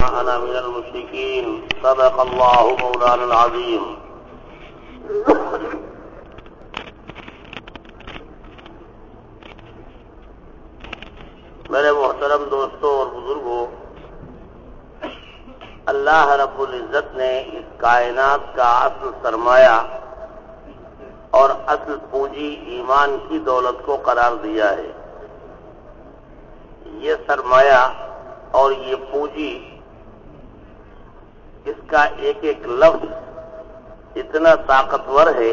أنا من المشركين صدق الله مولانا العظيم. میرے محترم دوستوں اور بزرگوں، اللہ رب العزت نے اس کائنات کا اصل سرمایہ اور اصل پونجی ایمان کی دولت کو قرار دیا ہے. یہ سرمایہ اور یہ پونجی، اس کا ایک ایک لفظ اتنا طاقتور ہے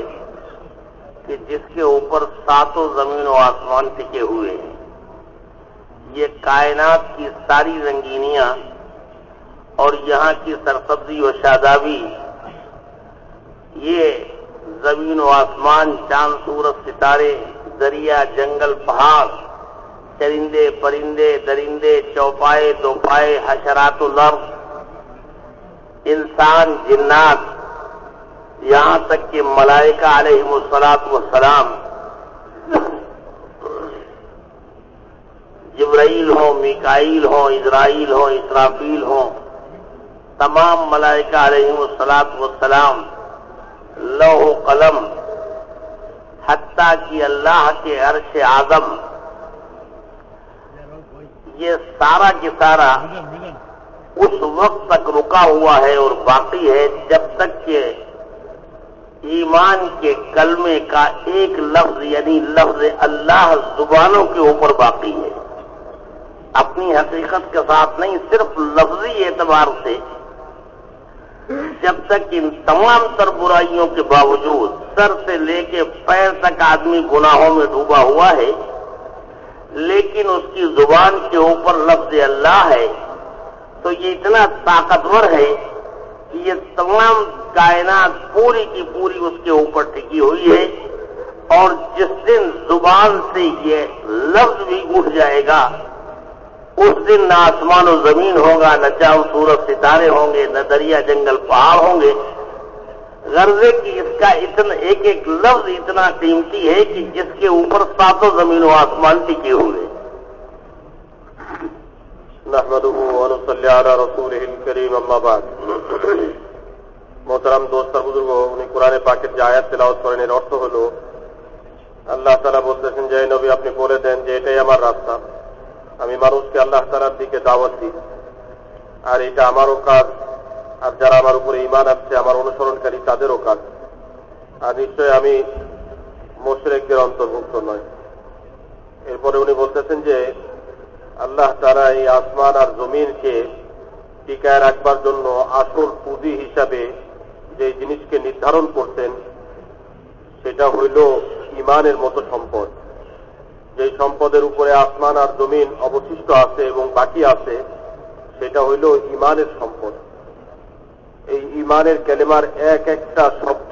کہ جس کے اوپر ساتوں زمین و آسمان ٹکے ہوئے ہیں. یہ کائنات کی ساری رنگینیاں اور یہاں کی سرسبزی و شادابی، یہ زمین و آسمان، چاند سورج ستارے، دریا جنگل پہاڑ، چرندے پرندے درندے، چوپائے دوپائے، حشرات الارض، انسان جنات، یہاں تک کہ ملائکہ علیہم الصلاۃ والسلام، جبرائیل ہوں، میکائیل ہوں، اسرائیل ہوں، اسرافیل ہوں، تمام ملائکہ علیہم الصلاۃ والسلام، لوح و قلم، حتیٰ کہ اللہ کے عرش اعظم، یہ سارا کی سارا اس وقت تک رکا ہوا ہے اور باقی ہے جب تک کہ ایمان کے کلمے کا ایک لفظ یعنی لفظ اللہ زبانوں کے اوپر باقی ہے. اپنی حقیقت کے ساتھ نہیں، صرف لفظی اعتبار سے جب تک ان تمام تر برائیوں کے باوجود سر سے لے کے پیر تک آدمی گناہوں میں ڈوبا ہوا ہے، لیکن اس کی زبان کے اوپر لفظ اللہ ہے، تو یہ اتنا طاقتور ہے کہ یہ تمام کائنات پوری کی پوری اس کے اوپر ٹکی ہوئی ہے. اور جس دن زبان سے یہ لفظ بھی اٹھ جائے گا، اس دن نہ آسمان و زمین ہوگا، نہ چاند سورج ستارے ہوں گے، نہ دریا جنگل پہاڑ ہوں گے. غرضے کی اس کا اتنا ایک ایک لفظ اتنا قیمتی ہے کہ جس کے اوپر ساتوں زمین و آسمان ٹکے ہوئے. نحمده ونصلي على رسوله الكريم اما بعد. محترم دوست اور بزرگوں، উনি কোরআনে পাকের যে আয়াত তেলাওয়াত করেন এর অর্থ হলো, আল্লাহ তাআলা বলতেছেন যে নবী আপনি বলে দেন যে এটাই আমার রাস্তা, আমি মানুষকে আল্লাহ তাআলার দিকে দাওয়াত দিই, আর এটা আমারও কাজ, আর যারা আমার উপরে ঈমান আছে আমার অনুসরণকারী তাদেরও কাজ, আর নিশ্চয় আমি মুশরিকদের অন্তর্ভুক্ত নয়. এরপরে উনি বলতেছেন যে আল্লাহ তাআলা এই আসমান আর জমিনকে টিকায় রাখবার জন্য আসল পুঁজি হিসাবে যে জিনিসকে নির্ধারণ করতেন সেটা হইল ঈমানের মতো সম্পদ. যে সম্পদের উপরে আসমান আর জমিন অবশিষ্ট আছে এবং বাকি আছে সেটা হইল ঈমানের সম্পদ. এই ঈমানের কালেমার এক একটা শব্দ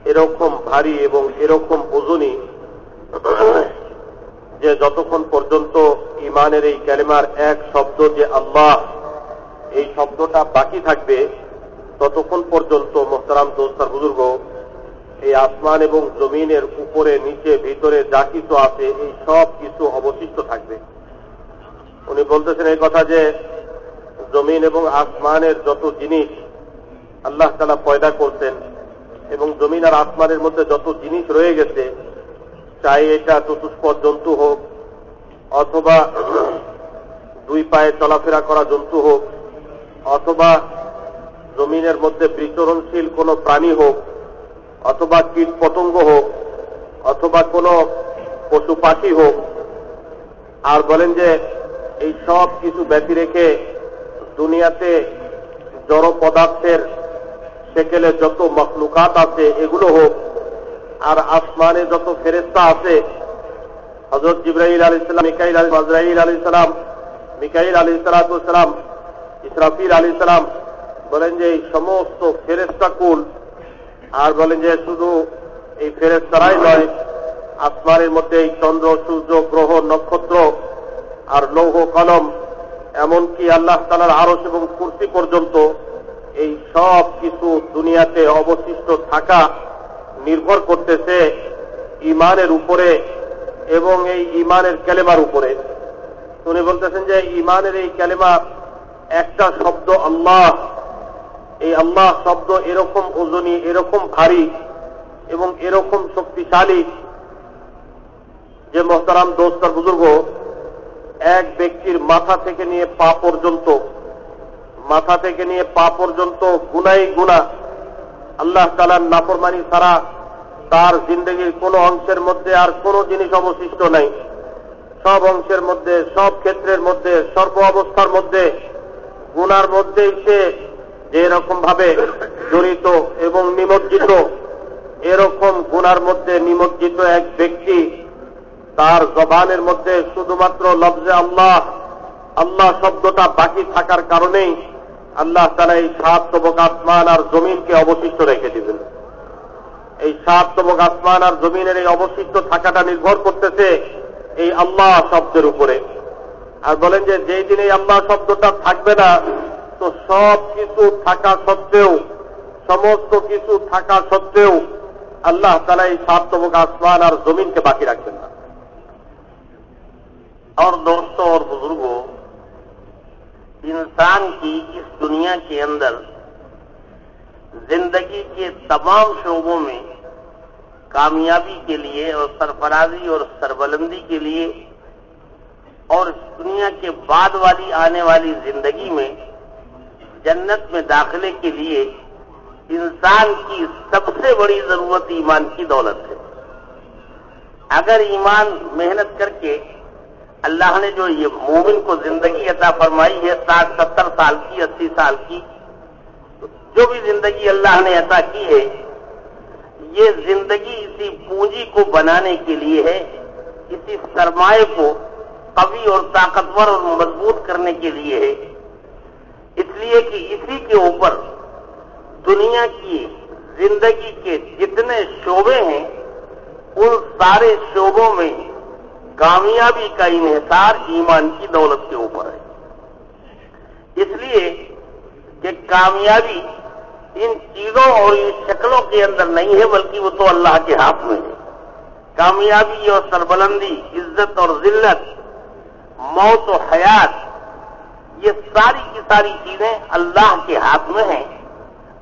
এরকম ভারী এবং এরকম ওজনী যে যতক্ষণ পর্যন্ত ঈমানের এই কালেমার এক শব্দ যে আল্লাহ, এই শব্দটা বাকি থাকবে ততক্ষণ পর্যন্ত মোহতারাম দোস্ত আর বুজুর্গ, এই আসমান এবং জমিনের উপরে নিচে ভিতরে যা কিছু আছে এই সব কিছু অবশিষ্ট থাকবে. উনি বলতেছেন এই কথা যে জমিন এবং আসমানের যত জিনিস আল্লাহ তাআলা পয়দা করতেন এবং জমিন আর আসমানের মধ্যে যত জিনিস রয়ে গেছে, চাই এটা চতুষ্পদ জন্তু হোক অথবা দুই পায়ে চলাফেরা করা জন্তু হোক অথবা জমিনের মধ্যে বিচরণশীল কোনো প্রাণী হোক অথবা কীট পতঙ্গ হোক অথবা কোনো পশু পাখি হোক, আর বলেন যে এই সব কিছু ব্যতি রেখে দুনিয়াতে জড় পদার্থের সেকেলে যত মখলুকাত আছে এগুলো হোক, আর আসমানে যত ফেরেশতা আছে, হযরত জিবরাইল আলাইহিস সালাম, মিকাইল আলাইহিস সালাম, মিকাইল আলাইহিস সালাম, ইসরাফিল আলাইহিস সালাম, বলেন যে এই সমস্ত ফেরেশতা কুল, আর বলেন যে শুধু এই ফেরেশতারাই নয়, আসমানের মধ্যে এই চন্দ্র সূর্য গ্রহ নক্ষত্র আর লৌহ কলম, এমনকি আল্লাহ তাআলার আরশ এবং কুরসি পর্যন্ত এই সব কিছু দুনিয়াতে অবশিষ্ট থাকা নির্ভর করতেছে ঈমানের উপরে এবং এই ঈমানের কালেমার উপরে. উনি বলতেছেন যে ঈমানের এই কালেমা একটা শব্দ আল্লাহ, এই আল্লাহ শব্দ এরকম ওজনী, এরকম ভারী এবং এরকম শক্তিশালী যে মোহতারাম দোস্ত আর বুজুর্গ, এক ব্যক্তির মাথা থেকে নিয়ে পা পর্যন্ত গুনাই গুনাহ, আল্লাহ তাআলার নাফরমানি ছাড়া তার জিন্দগির কোন অংশের মধ্যে আর কোন জিনিস অবশিষ্ট নাই। সব অংশের মধ্যে, সব ক্ষেত্রের মধ্যে, সর্ব অবস্থার মধ্যে গুনার মধ্যেই সে যেরকম ভাবে জড়িত এবং নিমজ্জিত, এরকম গুনার মধ্যে নিমজ্জিত এক ব্যক্তি, তার জবানের মধ্যে শুধুমাত্র লফজে আল্লাহ, আল্লাহ শব্দটা বাকি থাকার কারণেই আল্লাহ তাআলা এই 7 তবক আসমান আর জমিনকে অবশিষ্ট রেখে দিবেন। এই 7 তবক আসমান আর জমিনের এই অবশিষ্ট থাকাটা নির্ভর করতেছে এই আল্লাহ শব্দের উপরে। আর বলেন যে যেই দিন এই আল্লাহ শব্দটা থাকবে না, তো সব কিছু থাকা সত্ত্বেও, সমস্ত কিছু থাকা সত্ত্বেও আল্লাহ তাআলা এই 7 তবক আসমান আর জমিনকে বাকি রাখবেন না। और दोस्तों और बुजुर्गों, इंसान की इस दुनिया के अंदर जिंदगी के तमाम शोबों में कामयाबी के लिए और सरफराजी और सरबलंदी के लिए और इस दुनिया के बाद वाली आने वाली जिंदगी में जन्नत में दाखिले के लिए इंसान की सबसे बड़ी जरूरत ईमान की दौलत है। अगर ईमान मेहनत करके अल्लाह ने जो ये मोमिन को जिंदगी अता फरमाई है 60-70 साल की, 80 साल की, जो भी जिंदगी अल्लाह ने अता की है, ये जिंदगी इसी पूंजी को बनाने के लिए है, इसी सरमाए को कवी और ताकतवर और मजबूत करने के लिए है। इसलिए कि इसी के ऊपर दुनिया की जिंदगी के जितने शोबे हैं, उन सारे शोबों में कामयाबी का इन्हिसार ईमान की दौलत के ऊपर है। इसलिए कि कामयाबी इन चीजों और इन शक्लों के अंदर नहीं है, बल्कि वो तो अल्लाह के हाथ में है। कामयाबी और सरबलंदी, इज्जत और जिल्लत, मौत और हयात, ये सारी की सारी चीजें अल्लाह के हाथ में हैं।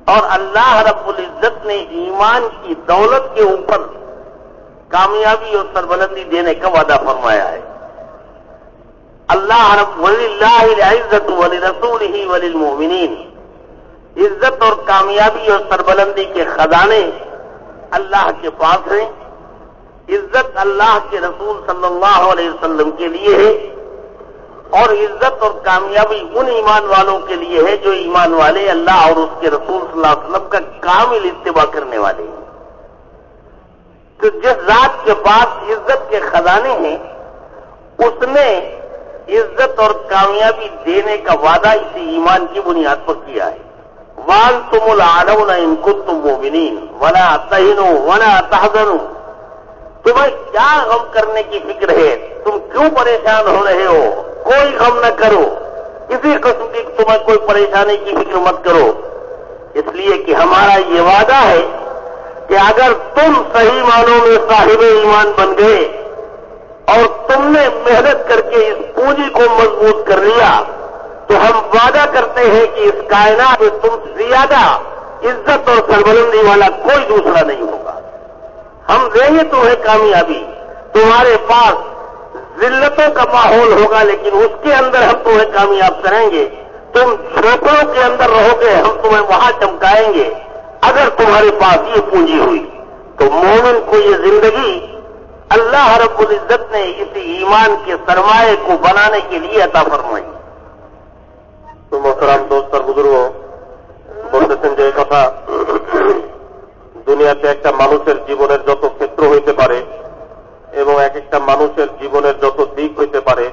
और अल्लाह रब्बुल इज्जत ने ईमान की दौलत के ऊपर कामयाबी और सरबलंदी देने का वादा फरमाया है। अल्लाह वलिल्लाहिल इज्जतु वलिरसूलिही वलिलमुमिनीन, इज्जत और कामयाबी और सरबलंदी के खजाने अल्लाह के पास हैं। इज्जत अल्लाह के रसूल सल्लल्लाहु अलैहि वसल्लम के लिए है, और इज्जत और कामयाबी उन ईमान वालों के लिए है जो ईमान वाले अल्लाह और उसके रसूल सल्लल्लाहु अलैहि वसल्लम का कामिल इत्तिबा करने वाले हैं। तो जिस जात के पास इज्जत के खजाने हैं, उसने इज्जत और कामयाबी देने का वादा इसी ईमान की बुनियाद पर किया है। वांतुमुल आलौना इन कुंतुम मुमिनीन वला तहिनु वला तहज़नु, तुम्हें क्या गम करने की फिक्र है, तुम क्यों परेशान हो रहे हो? कोई गम न करो, किसी किस्म की तुम्हें कोई परेशानी की फिक्र मत करो। इसलिए कि हमारा ये वादा है कि अगर तुम सही मानों में साहिबे ईमान बन गए और तुमने मेहनत करके इस पूंजी को मजबूत कर लिया, तो हम वादा करते हैं कि इस कायनात में तुमसे ज्यादा इज्जत और सरबलंदी वाला कोई दूसरा नहीं होगा। हम देंगे तुम्हें कामयाबी, तुम्हारे पास जिल्लतों का माहौल होगा, लेकिन उसके अंदर हम तुम्हें कामयाब करेंगे। तुम झोपड़ों के अंदर रहोगे, हम तुम्हें वहां चमकाएंगे। अगर तुम्हारे पास ये पूंजी हुई, तो मोमिन को ये जिंदगी अल्लाह रब्बुल इज्जत ने इसी ईमान के सरमाए को बनाने के लिए अता फरमाई। तो मोहतरम दोस्त और बुजुर्गों, বলতেছেন যে কথা, দুনিয়াতে একটা মানুষের জীবনের যত ক্ষেত্র হইতে পারে এবং এক একটা মানুষের জীবনের যত দিক হইতে পারে,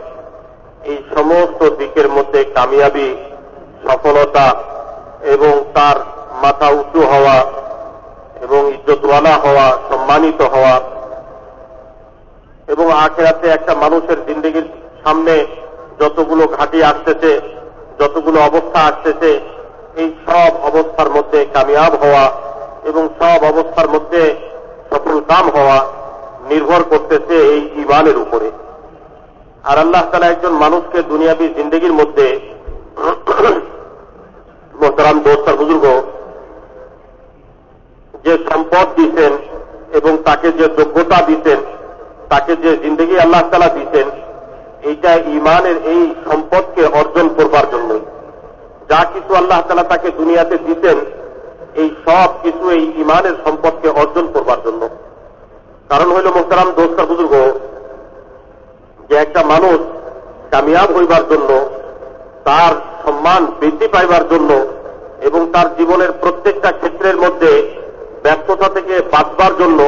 এই সমস্ত দিকের মধ্যে কামিয়াবি, সফলতা এবং তার মাথা উঁচু হওয়া এবং ইজ্জতওয়ালা হওয়া, সম্মানিত হওয়া, এবং আখিরাতে একটা মানুষের জিন্দেগির সামনে যতগুলো ঘাটি আসতেছে, যতগুলো অবস্থা আসতেছে, এই সব অবস্থার মধ্যে কামিয়াব হওয়া এবং সব অবস্থার মধ্যে সফল কাম হওয়া নির্ভর করতেছে এই ঈমানের উপরে। আর আল্লাহ তাআলা একজন মানুষকে দুনিয়াবী জিন্দেগির মধ্যে মোহতারাম দোস্ত আর বুজুর্গ, যে সম্পদ দিতেন এবং তাকে যে যোগ্যতা দিতেন, তাকে যে জিন্দগি আল্লাহ তাআলা দিতেন, এইটা ঈমানের এই সম্পদকে অর্জন করবার জন্য। যা কিছু আল্লাহ তাআলা তাকে দুনিয়াতে দিতেন, এই সব কিছু এই ঈমানের সম্পদকে অর্জন করবার জন্য। কারণ হইল মোহতারাম দোস্ত আর বুজুর্গ, যে একটা মানুষ কামিয়াব হইবার জন্য, তার সম্মান বৃদ্ধি পাইবার জন্য এবং তার জীবনের প্রত্যেকটা ক্ষেত্রের মধ্যে ব্যর্থতা থেকে বাঁচবার জন্য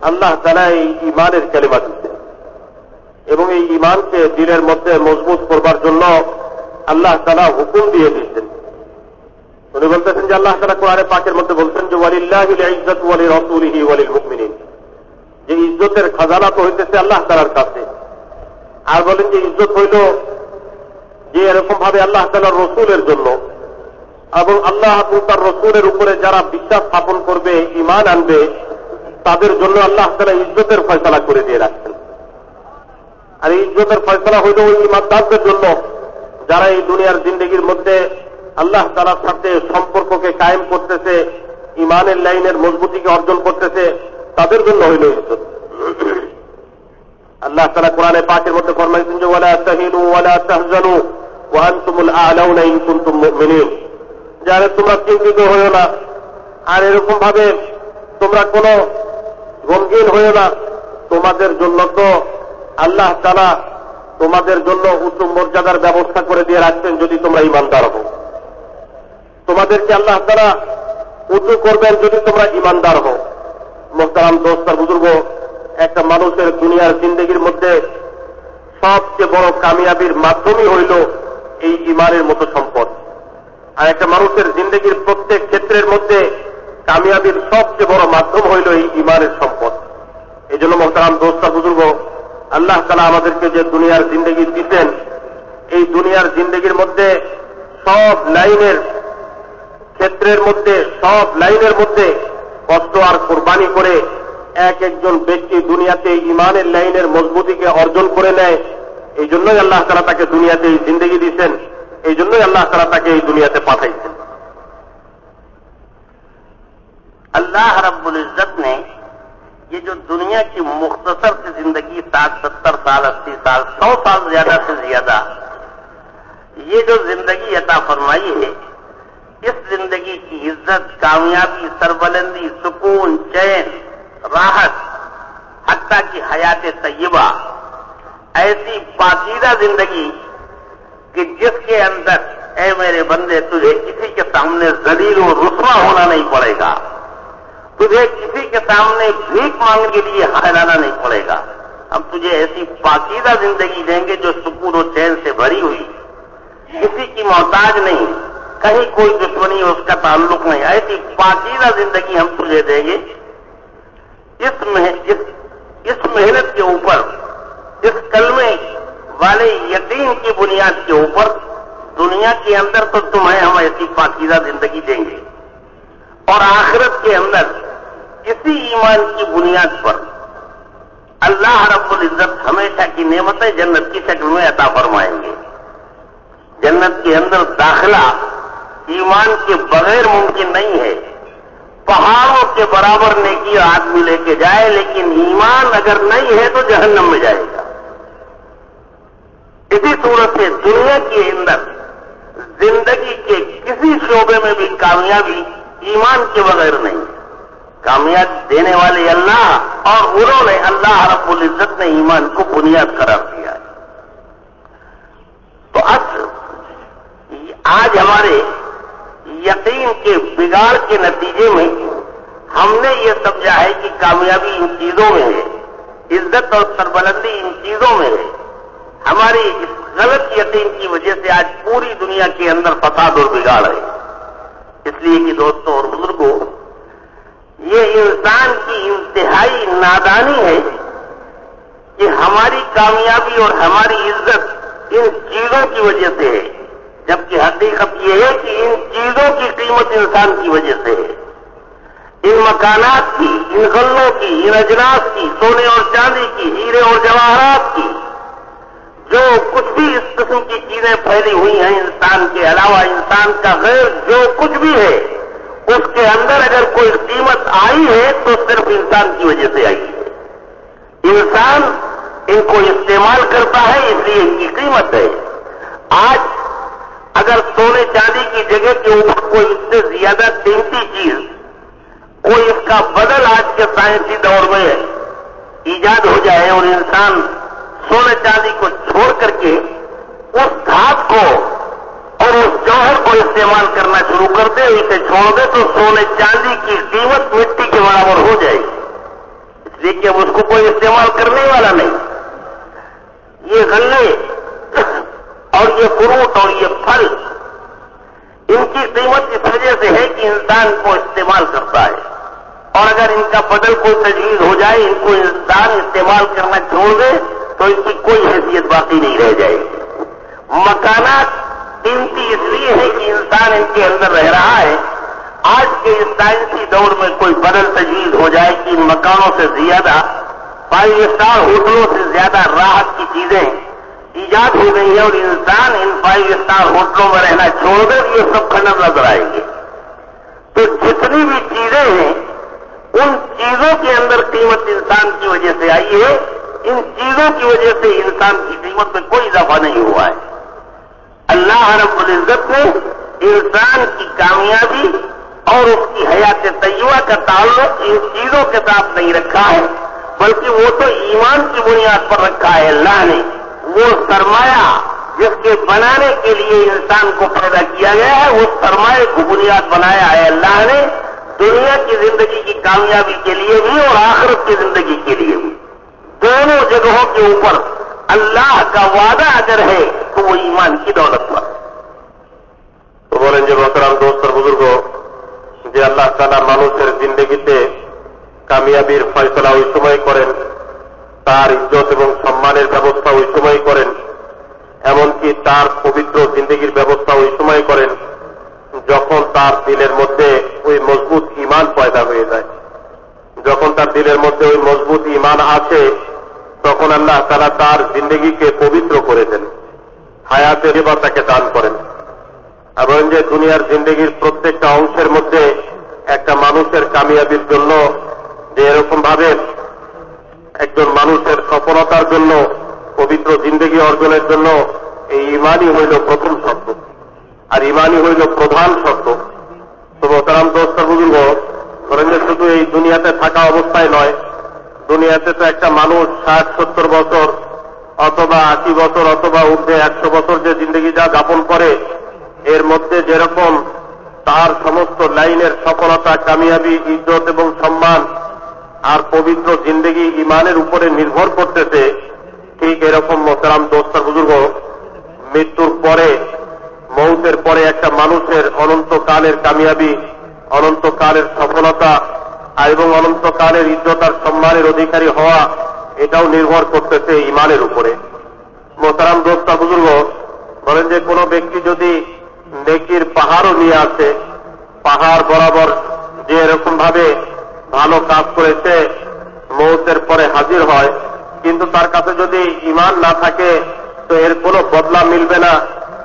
আল্লাহ তাআলা এই ঈমানের কালিমা দিচ্ছেন এবং এই ঈমানকে দিলের মধ্যে মজবুত করবার জন্য আল্লাহ তাআলা হুকুম দিয়ে দিচ্ছেন। উনি বলতেছেন যে আল্লাহ তাআলা কোরআনে পাকের মধ্যে বলছেন যে ওয়ালিল্লাহিল ইজ্জাতু ওয়া লিরাসূলিহি ওয়া লিল মুমিনিন, যে ইজ্জতের খাজানা তো হইতেছে আল্লাহ তাআলার কাছে। আর বলেন যে ইজ্জত হইল যে এরকম ভাবে আল্লাহ তাআলার রসুলের জন্য এবং আল্লাহ এবং তার রসুলের উপরে যারা বিশ্বাস স্থাপন করবে, ঈমান আনবে, তাদের জন্য আল্লাহ তাআলা ইজ্জতের ফয়সালা করে দিয়ে রাখছেন। আর এই ইজ্জতের ফয়সালা হইল ওই ঈমানদারদের জন্য যারা এই দুনিয়ার জিন্দেগির মধ্যে আল্লাহ তাআলার সাথে সম্পর্ককে কায়েম করতেছে, ঈমানের লাইনের মজবুতিকে অর্জন করতেছে, তাদের জন্য হইল ইজ্জত। আল্লাহ তাআলা কোরআনে পাকের মধ্যে ফরমাইছেন যে ওয়ালা তাহিনু ওয়ালা তাহজানু ওয়া আনতুমুল আ'লাউনা ইন কুনতুম মুমিনিন, যারা তোমরা চিন্তিত হইও না আর এরকম ভাবে তোমরা কোনো গমগীন হইও না, তোমাদের জন্য তো আল্লাহ তাআলা তোমাদের জন্য উচ্চ মর্যাদার ব্যবস্থা করে দিয়ে রাখছেন যদি তোমরা ঈমানদার হও। তোমাদেরকে আল্লাহ তাআলা উঁচু করবেন যদি তোমরা ঈমানদার হও। মোহতারাম দোস্ত আর বুজুর্গ, একটা মানুষের দুনিয়ার জিন্দেগির মধ্যে সবচেয়ে বড় কামিয়াবির মাধ্যমই হইল এই ঈমানের মতো সম্পদ। আর একটা মানুষের জিন্দেগির প্রত্যেক ক্ষেত্রের মধ্যে কামিয়াবির সবচেয়ে বড় মাধ্যম হইল এই ঈমানের সম্পদ। এই জন্য মোহতারাম দোস্ত আর বুজুর্গ, আল্লাহ তাআলা আমাদেরকে যে দুনিয়ার জিন্দেগি দিতেন, এই দুনিয়ার জিন্দেগির মধ্যে সব লাইনের ক্ষেত্রের মধ্যে, সব লাইনের মধ্যে কষ্ট আর কোরবানি করে এক একজন ব্যক্তি দুনিয়াতে ঈমানের লাইনের মজবুতিকে অর্জন করে নেয়। এই জন্যই আল্লাহ তাআলা তাকে দুনিয়াতে এই জিন্দেগি দিয়েছেন, এই জন্যই আল্লাহ তাআলা তাকে এই দুনিয়াতে পাঠাইছেন। अल्लाह रब्बुल इज्जत ने ये जो दुनिया की मुख्तसर सी जिंदगी 60-70 साल, 80 साल, 100 साल ज्यादा से ज्यादा ये जो जिंदगी अता फरमाई है, इस जिंदगी की इज्जत, कामयाबी, सरबलंदी, सुकून, चैन, राहत, हत्ता की हयात तय्यबा, ऐसी पाकीज़ा जिंदगी कि जिसके अंदर ऐ मेरे बंदे तुझे किसी के सामने जलील और रुस्वा होना नहीं पड़ेगा, तुझे किसी के सामने भीख मांगने के लिए हिलाना नहीं पड़ेगा। हम तुझे ऐसी पाकीज़ा जिंदगी देंगे जो सुकून और चैन से भरी हुई, किसी की मोहताज नहीं, कहीं कोई दुश्मनी उसका ताल्लुक नहीं, ऐसी पाकीज़ा जिंदगी हम तुझे देंगे। इस मेहनत के ऊपर, इस कलमे वाले यकीन की बुनियाद के ऊपर दुनिया के अंदर तो तुम्हें हम ऐसी पाकीज़ा जिंदगी देंगे और आखिरत के अंदर इसी ईमान की बुनियाद पर अल्लाह रब्बुल इज्जत हमेशा की नेमतें जन्नत की शक्ल में अता फरमाएंगे। जन्नत के अंदर दाखिला ईमान के बगैर मुमकिन नहीं है। पहाड़ों के बराबर नेकी आदमी लेके जाए, लेकिन ईमान अगर नहीं है तो जहन्नम में जाएगा। इसी सूरत से दुनिया के अंदर जिंदगी के किसी शोबे में भी कामयाबी ईमान के बगैर नहीं। कामयाबी देने वाले अल्लाह, और उन्होंने अल्लाह रब्बुल इज्जत ने ईमान को बुनियाद करार दिया है। तो आज हमारे यकीन के बिगाड़ के नतीजे में हमने ये समझा है कि कामयाबी इन चीजों में है, इज्जत और सरबलंदी इन चीजों में है। हमारी इस गलत यकीन की वजह से आज पूरी दुनिया के अंदर फसाद और बिगाड़ है। इसलिए कि दोस्तों और बुजुर्गों, ये इंसान की इंतहाई नादानी है कि हमारी कामयाबी और हमारी इज्जत इन चीजों की वजह से है, जबकि हकीकत ये है कि इन चीजों की कीमत इंसान की वजह से है। इन मकानात की, इन गल्लों की, इन अजनास की, सोने और चांदी की, हीरे और जवाहरात की जो कुछ भी इस किस्म की चीजें फैली हुई हैं इंसान के अलावा, इंसान का गैर जो कुछ भी है, उसके अंदर अगर कोई कीमत आई है तो सिर्फ इंसान की वजह से आई है। इंसान इनको इस्तेमाल करता है, इसलिए इनकी कीमत है। आज अगर सोने चांदी की जगह के ऊपर कोई इससे ज्यादा कीमती चीज, कोई इसका बदल आज के साइंसी दौर में ईजाद हो जाए और इंसान सोने चांदी को छोड़ करके उस धात को और उस जौहर को इस्तेमाल करना शुरू कर दे, इसे छोड़ दे, तो सोने चांदी की कीमत मिट्टी के बराबर हो जाएगी, इसलिए कि अब उसको कोई इस्तेमाल करने वाला नहीं। ये गन्ने और ये फ्रूट और ये फल, इनकी कीमत इस वजह से है कि इंसान को इस्तेमाल करता है, और अगर इनका बदल कोई तजवीज हो जाए, इनको इंसान इस्तेमाल करना छोड़ दे, तो इनकी कोई हैसियत बाकी नहीं रह जाएगी। मकानात कीमती इसलिए है कि इंसान इनके अंदर रह रहा है। आज के इस साइंसी दौर में कोई बदल तजवीज हो जाए कि इन मकानों से ज्यादा, 5 स्टार होटलों से ज्यादा राहत की चीजें ईजाद हो गई है और इंसान इन 5 स्टार होटलों में रहना छोड़ दे, ये सब खंडर नजर आएंगे। तो जितनी भी चीजें हैं, उन चीजों के अंदर कीमत इंसान की वजह से आई है। इन चीजों की वजह से इंसान की कीमत में कोई इजाफा नहीं हुआ है। अल्लाह रब्बुल इज्जत ने इंसान की कामयाबी और उसकी हयात तय्यबा का ताल्लुक इन चीजों के साथ नहीं रखा है, बल्कि वो तो ईमान की बुनियाद पर रखा है। अल्लाह ने वो सरमाया जिसके बनाने के लिए इंसान को पैदा किया गया है, उस सरमाए को बुनियाद बनाया है अल्लाह ने, दुनिया की जिंदगी की कामयाबी के लिए भी और आखिरत की जिंदगी के लिए भी। दोनों जगहों के ऊपर अल्लाह का वादा अगर है तो वो ईमान की दौलत पर। तो बोलें যে মোহতারাম দোস্ত আর বুজুর্গ, যে আল্লাহ তাআলা মানুষের জিন্দেগিতে কামিয়াবির ফয়সালা ওই সময় করেন, তার ইজ্জত এবং সম্মানের ব্যবস্থা ওই সময় করেন, এমনকি তার পবিত্র জিন্দেগির ব্যবস্থা ওই সময় করেন যখন তার দিলের মধ্যে ওই মজবুত ঈমান পয়দা হয়ে যায়। যখন তার দিলের মধ্যে ওই মজবুত ঈমান আছে, তখন আল্লাহ তাআলা তার জিন্দেগিকে পবিত্র করে দেন, হায়াতে তয়্যিবা তাকে দান করেন। এবং যে দুনিয়ার জিন্দেগির প্রত্যেকটা অংশের মধ্যে একটা মানুষের কামিয়াবির জন্য, যে এরকম ভাবে একজন মানুষের সফলতার জন্য, পবিত্র জিন্দেগি অর্জনের জন্য এই ঈমানই হইল প্রথম শর্ত, আর ঈমানই হইল প্রধান শর্ত। তো মোহতারাম দোস্ত বুজুর্গ, ধরেন যে শুধু এই দুনিয়াতে থাকা অবস্থায় নয়, দুনিয়াতে তো একটা মানুষ 60-70 বছর অথবা 80 বছর অথবা ঊর্ধ্বে 100 বছর যে জিন্দেগি যা যাপন করে, এর মধ্যে যেরকম তার সমস্ত লাইনের সফলতা, কামিয়াবি, ইজ্জত এবং সম্মান আর পবিত্র জিন্দেগি ঈমানের উপরে নির্ভর করতেছে, ঠিক এরকম মোহতারাম দোস্ত বুজুর্গ, মৃত্যুর পরে, মৌতের পরে একটা মানুষের অনন্তকালের কামিয়াবি, অনন্তকালের সফলতা এবং অনন্তকালের ইজ্জত আর সম্মানের অধিকারী হওয়া, এটাও নির্ভর করতেছে ঈমানের উপরে। মোহতারাম দোস্ত বুজুর্গ, বলেন যে কোনো ব্যক্তি যদি নেকির পাহাড়ও নিয়ে আসে, পাহাড় বরাবর যে এরকম ভাবে ভালো কাজ করেছে, মৌতের পরে হাজির হয়, কিন্তু তার কাছে যদি ঈমান না থাকে তো এর কোনো বদলা মিলবে না,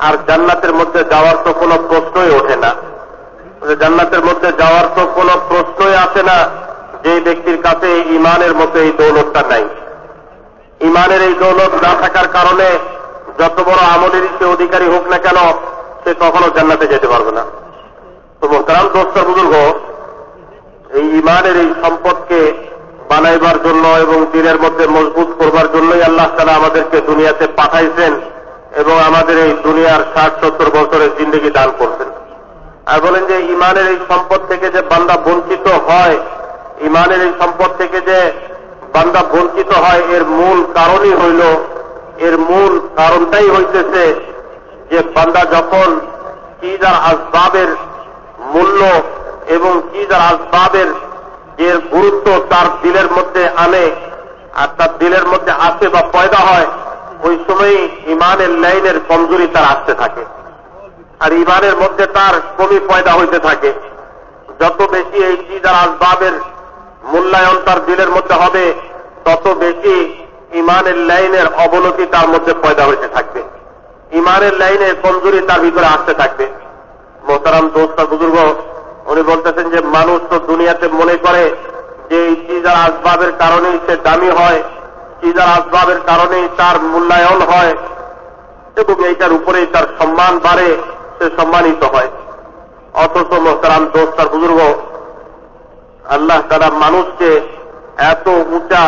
আর জান্নাতের মধ্যে যাওয়ার তো কোনো প্রশ্নই ওঠে না। জান্নাতের মধ্যে যাওয়ার তো কোনো প্রশ্নই আসে না যে ব্যক্তির কাছে ঈমানের মধ্যে এই দৌলতটা নাই। ঈমানের এই দৌলত না থাকার কারণে যত বড় আমলেরই সে অধিকারী হোক না কেন, সে কখনো জান্নাতে যেতে পারবে না। তো মোহতারাম দোস্ত বুজুর্গ, এই ঈমানের এই সম্পদকে বানাইবার জন্য এবং দিনের মধ্যে মজবুত করবার জন্যই আল্লাহ তাআলা আমাদেরকে দুনিয়াতে পাঠাইছেন এবং আমাদের এই দুনিয়ার 60-70 বছরের জিন্দেগি দান করছেন। আর বলেন যে ঈমানের এই সম্পদ থেকে যে বান্দা বঞ্চিত হয়, ঈমানের এই সম্পদ থেকে যে বান্দা বঞ্চিত হয়, এর মূল কারণই হইল, এর মূল কারণটাই হইতেছে যে বান্দা যখন চিজ আর আসবাবের মূল্য এবং চিজ আর আসবাবের যে গুরুত্ব তার দিলের মধ্যে আনে আর তার দিলের মধ্যে আসে বা পয়দা হয়, ওই সময়ই ঈমানের লাইনের কমজোরি তার আসতে থাকে আর ঈমানের মধ্যে তার কমি পয়দা হইতে থাকে। যত বেশি এই চিজ আর আসবাবের মূল্যায়ন তার দিলের মধ্যে হবে, তত বেশি ইমানের লাইনের অবনতি তার মধ্যে পয়দা হইতে থাকবে, ইমানের লাইনের কমজোরি তার ভিতরে আসতে থাকবে। মোহতারাম দোস্ত বুজুর্গ, উনি বলতেছেন যে মানুষ তো দুনিয়াতে মনে করে যে এই চিজার আসবাবের কারণেই সে দামি হয়, চিজার আসবাবের কারণেই তার মূল্যায়ন হয় এবং এইটার উপরেই তার সম্মান বাড়ে, সে সম্মানিত হয়। অথচ মোহতারাম দোস্ত বুজুর্গ, আল্লাহ তাআলা মানুষকে এত উঁচা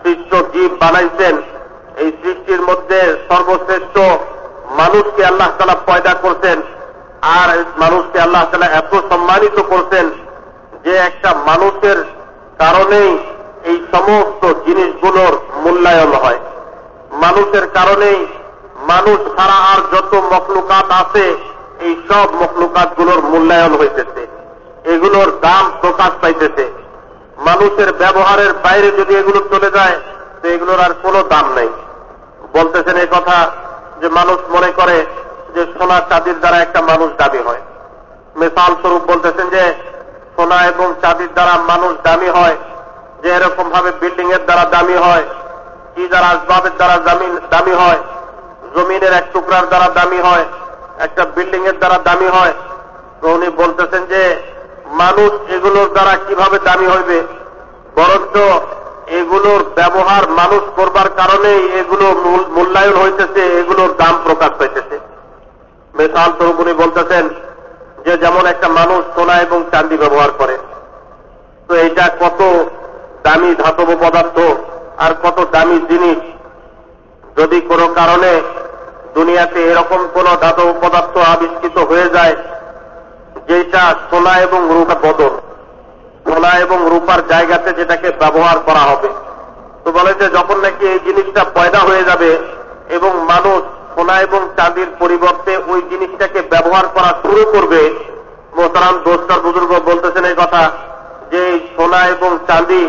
সৃষ্ট জীব বানাইছেন, এই সৃষ্টির মধ্যে সর্বশ্রেষ্ঠ মানুষকে আল্লাহ তাআলা পয়দা করছেন, আর মানুষকে আল্লাহ তাআলা এত সম্মানিত করছেন যে একটা মানুষের কারণেই এই সমস্ত জিনিসগুলোর মূল্যায়ন হয়। মানুষের কারণেই মানুষ ছাড়া আর যত মখলুকাত আছে এই সব মখলুকাতগুলোর মূল্যায়ন হইতেছে, এগুলোর দাম প্রকাশ পাইতেছে। মানুষের ব্যবহারের বাইরে যদি এগুলো চলে যায় তো এগুলোর আর কোনো দাম নেই। বলতেছেন এই কথা যে মানুষ মনে করে যে সোনা চাঁদির দ্বারা একটা মানুষ দামি হয়। মিসাল স্বরূপ বলতেছেন যে সোনা এবং চাঁদির দ্বারা মানুষ দামি হয়, যে এরকম ভাবে বিল্ডিং এর দ্বারা দামি হয়, চিজার আসবাবের দ্বারা দামি হয়, জমিনের এক টুকরার দ্বারা দামি হয়, একটা বিল্ডিং এর দ্বারা দামি হয়। তো উনি বলতেছেন যে মানুষ এগুলোর দ্বারা কিভাবে দামি হইবে, বরঞ্চ এগুলোর ব্যবহার মানুষ করবার কারণেই এগুলো মূল্যায়ন হইতেছে, এগুলোর দাম প্রকাশ পাইতেছে। মিসাল স্বরূপ উনি বলতেছেন যে যেমন একটা মানুষ সোনা এবং চাঁদি ব্যবহার করে, তো এটা কত দামি ধাতব পদার্থ আর কত দামি জিনিস। যদি কোনো কারণে দুনিয়াতে এরকম কোন ধাতব পদার্থ আবিষ্কৃত হয়ে যায় যেটা সোনা এবং রূপা বদল, সোনা এবং রূপার জায়গাতে যেটাকে ব্যবহার করা হবে, তো বলে যে যখন নাকি এই জিনিসটা পয়দা হয়ে যাবে এবং মানুষ সোনা এবং চাঁদির পরিবর্তে ওই জিনিসটাকে ব্যবহার করা শুরু করবে, মোহতারাম দোস্ত বুজুর্গ বলতেছেন এই কথা যে সোনা এবং চাঁদি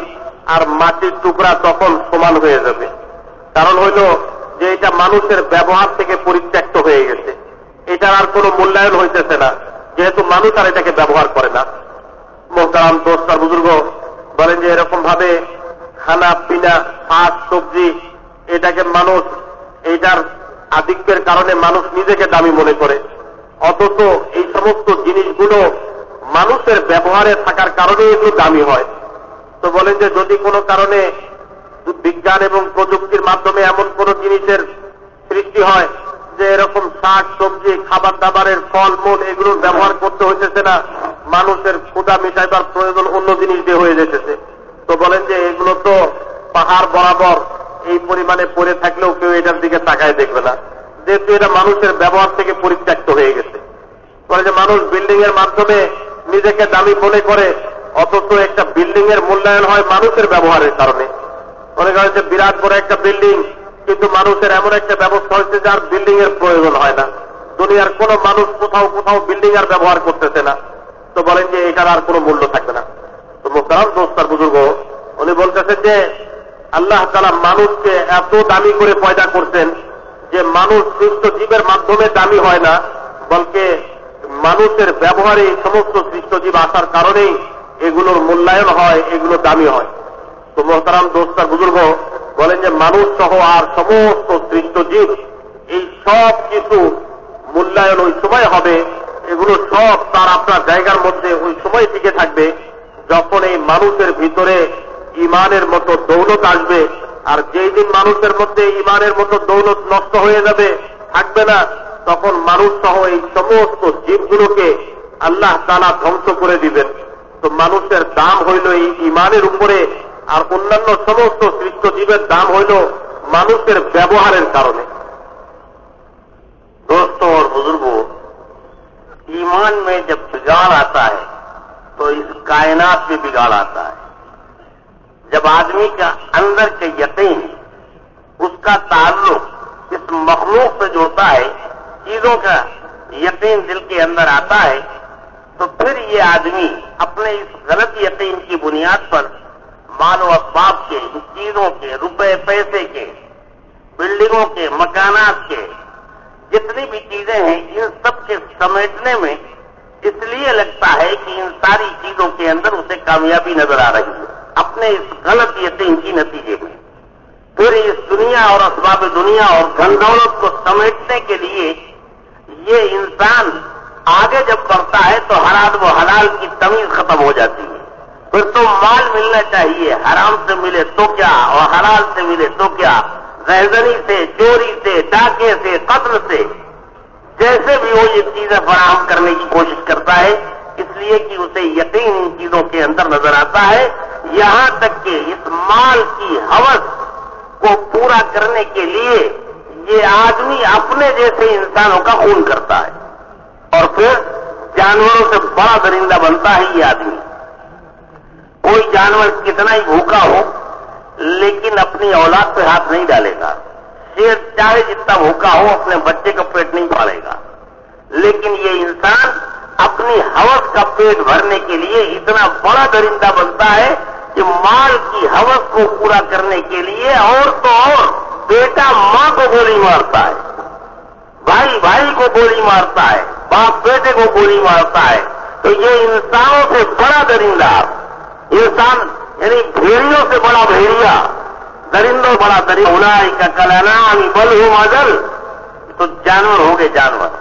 আর মাটির টুকরা তখন সমান হয়ে যাবে। কারণ হইল যে এটা মানুষের ব্যবহার থেকে পরিত্যক্ত হয়ে গেছে, এটার আর কোনো মূল্যায়ন হইতেছে না, যেহেতু মানুষ আর এটাকে ব্যবহার করে না। মোহতারাম দোস্ত বুজুর্গ বলেন যে এরকম ভাবে খানা পিনা শাক সবজি এটাকে মানুষ এইটার আধিক্যের কারণে মানুষ নিজেকে দামি মনে করে, অথচ এই সমস্ত জিনিসগুলো মানুষের ব্যবহারে থাকার কারণে এগুলো দামি হয়। তো বলেন যে যদি কোনো কারণে বিজ্ঞান এবং প্রযুক্তির মাধ্যমে এমন কোন জিনিসের সৃষ্টি হয় যে এরকম শাক সবজি খাবার দাবারের ফল মূল এগুলোর ব্যবহার করতে হইতেছে না, মানুষের ক্ষুধা মিটাইবার প্রয়োজন অন্য জিনিস দিয়ে হয়ে যেতেছে, তো বলেন যে এগুলো তো পাহাড় বরাবর এই পরিমাণে পড়ে থাকলেও কেউ এটার দিকে তাকায় দেখবে না, যেহেতু এটা মানুষের ব্যবহার থেকে পরিত্যক্ত হয়ে গেছে। বলে যে মানুষ বিল্ডিং এর মাধ্যমে নিজেকে দামি মনে করে, অথচ একটা বিল্ডিং এর মূল্যায়ন হয় মানুষের ব্যবহারের কারণে। মনে করেন যে বিরাট বড় একটা বিল্ডিং, কিন্তু মানুষের এমন একটা ব্যবস্থা হয়েছে যার বিল্ডিং এর প্রয়োজন হয় না, দুনিয়ার কোন মানুষ কোথাও কোথাও বিল্ডিং আর ব্যবহার করতেছে না, তো বলেন যে এটার আর কোনো মূল্য থাকবে না। তো মোহতারাম দোস্ত বুজুর্গ উনি বলতেছেন যে আল্লাহ তাআলা মানুষকে এত দামি করে পয়দা করছেন যে মানুষ সৃষ্ট জীবের মাধ্যমে দামি হয় না, বলকে মানুষের ব্যবহারে এই সমস্ত সৃষ্ট জীব আসার কারণেই এগুলোর মূল্যায়ন হয়, এগুলো দামি হয়। তো মোহতারাম দোস্ত বুজুর্গ বলেন যে মানুষ সহ আর সমস্ত সৃষ্ট জীব এই সব কিছু মূল্যায়ন ওই সময় হবে, এগুলো সব তার আপনার জায়গার মধ্যে ওই সময় টিকে থাকবে যখন এই মানুষের ভিতরে ইমানের মতো দৌলত আসবে। আর যেই দিন মানুষের মধ্যে ইমানের মতো দৌলত নষ্ট হয়ে যাবে, থাকবে না, তখন মানুষ সহ এই সমস্ত জীবগুলোকে আল্লাহ তাআলা ধ্বংস করে দিবেন। তো মানুষের দাম হইল এই ইমানের উপরে, আর অন্যান্য সমস্ত সৃষ্ট জীবের দাম হইল মানুষের ব্যবহারের কারণে। दोस्तों और बुजुर्गों, ईमान में जब बिगाड़ आता है तो इस कायनात में बिगाड़ आता है। जब आदमी का अंदर के यकीन, उसका ताल्लुक इस मखलूक से जुड़ता है, चीजों का यकीन दिल के अंदर आता है, तो फिर ये आदमी अपने इस गलत यकीन की बुनियाद पर मानो असबाब के, चीजों के, रुपए पैसे के, बिल्डिंगों के, मकानात के, जितनी भी चीजें हैं इन सब के समेटने में इसलिए लगता है कि इन सारी चीजों के अंदर उसे कामयाबी नजर आ रही है, अपने इस गलत यकीन की नतीजे में। پھر اس دنیا اور اسباب دنیا اور دھن دولت کو سمیٹنے کے لیے یہ انسان آگے جب بڑھتا ہے تو حرام و حلال کی تمیز ختم ہو جاتی ہے. پھر تو مال ملنا چاہیے، حرام سے ملے تو کیا اور حلال سے ملے تو کیا، رہزنی سے، چوری سے، ڈاکے سے، قتل سے، جیسے بھی وہ یہ چیزیں فراہم کرنے کی کوشش کرتا ہے، اس لیے کہ اسے یقین ان چیزوں کے اندر نظر آتا ہے. یہاں تک کہ اس مال کی ہوس کو پورا کرنے کے لیے یہ آدمی اپنے جیسے انسانوں کا خون کرتا ہے اور پھر جانوروں سے بڑا درندہ بنتا ہے یہ آدمی. کوئی جانور کتنا ہی بھوکا ہو لیکن اپنی اولاد پہ ہاتھ نہیں ڈالے گا. شیر چاہے جتنا بھوکا ہو اپنے بچے کا پیٹ نہیں پالے گا، لیکن یہ انسان اپنی ہوس کا پیٹ بھرنے کے لیے اتنا بڑا درندہ بنتا ہے کہ مال کی ہوس کو پورا کرنے کے لیے اور تو اور بیٹا ماں کو گولی مارتا ہے، بھائی بھائی کو گولی مارتا ہے، باپ بیٹے کو گولی مارتا ہے. تو یہ انسانوں سے بڑا درندہ، انسان یعنی بھیڑیوں سے بڑا بھیڑیا، درندوں بڑا درندہ. اولئک کالانعام بل هم اضل، تو جانور ہو گئے جانور.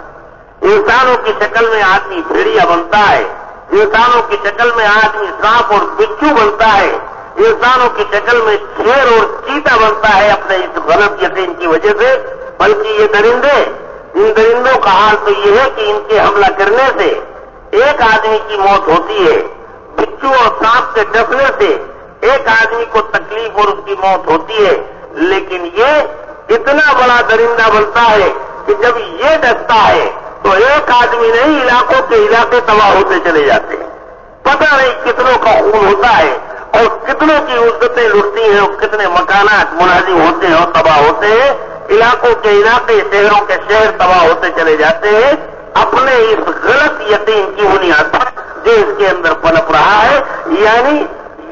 انسانوں کی شکل میں آدمی بھیڑیا بنتا ہے، انسانوں کی شکل میں آدمی سانپ اور بچھو بنتا ہے، انسانوں کی شکل میں شیر اور چیتا بنتا ہے اپنے اس غلط یقین کی وجہ سے. بلکہ یہ درندے، ان درندوں کا حال تو یہ ہے کہ ان کے حملہ کرنے سے ایک آدمی کی موت ہوتی ہے، بچھو اور سانپ کے ڈسنے سے ایک آدمی کو تکلیف اور اس کی موت ہوتی ہے. لیکن یہ اتنا بڑا درندہ بنتا ہے کہ جب یہ ڈستا ہے تو ایک آدمی نہیں، علاقوں کے علاقے تباہ ہوتے چلے جاتے ہیں. پتہ نہیں کتنوں کا خون ہوتا ہے اور کتنوں کی عزتیں لٹتی ہیں اور کتنے مکانات منہدم ہوتے ہیں اور تباہ ہوتے ہیں. علاقوں کے علاقے، شہروں کے شہر تباہ ہوتے چلے جاتے ہیں اپنے اس غلط یقین کی بنیاد پر جو اس کے اندر پنپ رہا ہے. یعنی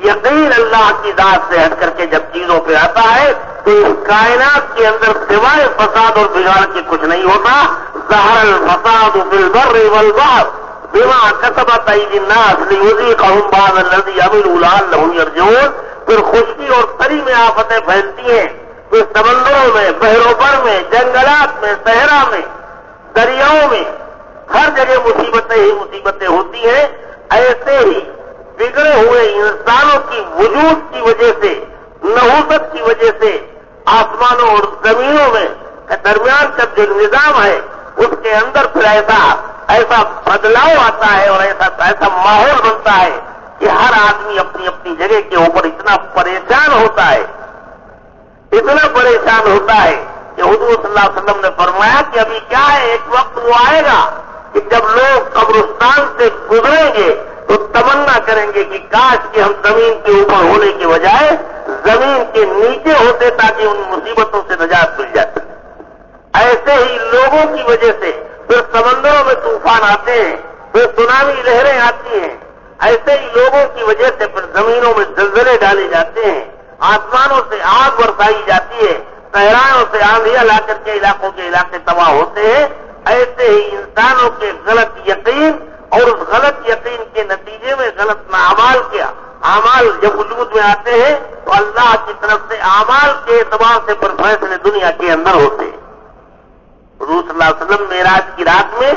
یقین اللہ کی ذات سے ہٹ کر کے جب چیزوں پہ آتا ہے تو اس کائنات کے اندر سوائے فساد اور بگاڑ کے کچھ نہیں ہوتا. ظہر الفساد فی البر والبحر بما کسبت ایدی الناس لیذیقہم بعض الذی عملوا لعلہم یرجعون. پھر خشکی اور تری میں آفتیں پھیلتی ہیں، پھر سمندروں میں، بحر و بر میں، جنگلات میں، صحرا میں، دریاؤں میں، ہر جگہ مصیبتیں ہی مصیبتیں ہوتی ہیں. ایسے ہی بگڑے ہوئے انسانوں کی وجود کی وجہ سے، نحوست کی وجہ سے آسمانوں اور زمینوں میں درمیان کا جو نظام ہے اس کے اندر پھر ایسا بدلاؤ آتا ہے اور ایسا ماحول بنتا ہے کہ ہر آدمی اپنی اپنی جگہ کے اوپر اتنا پریشان ہوتا ہے، اتنا پریشان ہوتا ہے کہ حضور صلی اللہ علیہ وسلم نے فرمایا کہ ابھی کیا ہے، ایک وقت وہ آئے گا کہ جب لوگ قبرستان سے گزریں گے تو تمنا کریں گے کہ کاش کہ ہم زمین کے اوپر ہونے کے بجائے زمین کے نیچے ہوتے تاکہ ان مصیبتوں سے نجات مل جاتی. ایسے ہی لوگوں کی وجہ سے پھر سمندروں میں طوفان آتے ہیں، پھر سونامی لہریں آتی ہیں. ایسے ہی لوگوں کی وجہ سے پھر زمینوں میں زلزلے ڈالے جاتے ہیں، آسمانوں سے آگ برسائی جاتی ہے، صحراؤں سے آندھیاں لا کر کے علاقوں کے علاقے تباہ ہوتے ہیں. ایسے ہی انسانوں کے غلط یقین اور اس غلط یقین کے نتیجے میں غلط اعمال اعمال جب وجود میں آتے ہیں تو اللہ کی طرف سے اعمال کے اعتبار سے پھر فیصلے دنیا کے اندر ہوتے ہیں. حضور صلی اللہ علیہ وسلم معراج کی رات میں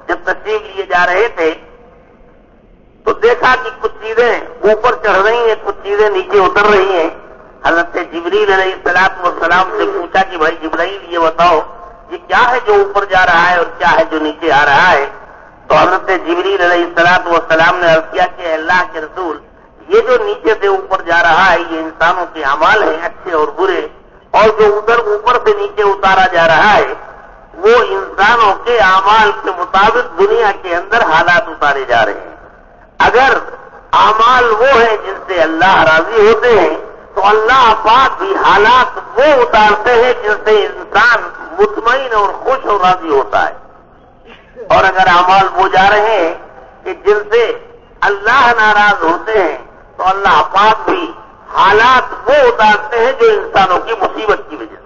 جب تشریف لیے جا رہے تھے تو دیکھا کہ کچھ چیزیں اوپر چڑھ رہی ہیں، کچھ چیزیں نیچے اتر رہی ہیں. حضرت جبریل علیہ السلام سے پوچھا کہ بھائی جبرائیل یہ بتاؤ یہ کیا ہے جو اوپر جا رہا ہے اور کیا ہے جو نیچے آ رہا ہے؟ تو حضرت جبریل علیہ السلام نے عرض کیا کہ اللہ کے رسول، یہ جو نیچے سے اوپر جا رہا ہے یہ انسانوں کے اعمال ہیں اچھے اور برے، اور جو ادھر اوپر سے نیچے اتارا جا رہا ہے وہ انسانوں کے اعمال کے مطابق دنیا کے اندر حالات اتارے جا رہے ہیں. اگر اعمال وہ ہیں جن سے اللہ راضی ہوتے ہیں تو اللہ پاک بھی حالات وہ اتارتے ہیں جن سے انسان مطمئن اور خوش اور راضی ہوتا ہے. اور اگر اعمال وہ جا رہے ہیں کہ جن سے اللہ ناراض ہوتے ہیں تو اللہ پاک بھی حالات وہ اتارتے ہیں جو انسانوں کی مصیبت کی وجہ سے،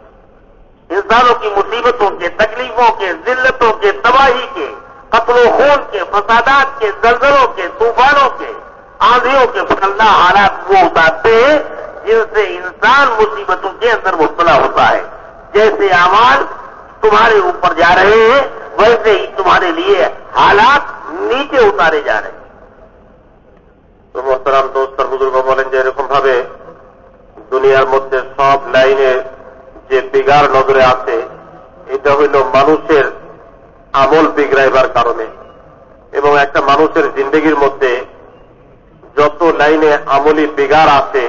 انسانوں کی مصیبتوں کے، تکلیفوں کے، ذلتوں کے، تباہی کے، قتل و خون کے، فسادات کے، زلزلوں کے، طوفانوں کے، آندھیوں کے، اللہ حالات وہ اتارتے ہیں जिनसे इंसान मुसीबतों के अंदर मुब्तला होता है। जैसे अमाल तुम्हारे ऊपर जा रहे हैं वैसे ही तुम्हारे लिए हालात नीचे उतारे जा रहे हैं। তো মোহতারাম দোস্ত আর বুজুর্গ বলেন যে এরকম ভাবে দুনিয়ার মধ্যে সব লাইনে যে বিগার নজরে আছে এটা হইল মানুষের আমল বিগড়াইবার কারণে, এবং একটা মানুষের জিন্দগির মধ্যে যত লাইনে আমলি বিগার আছে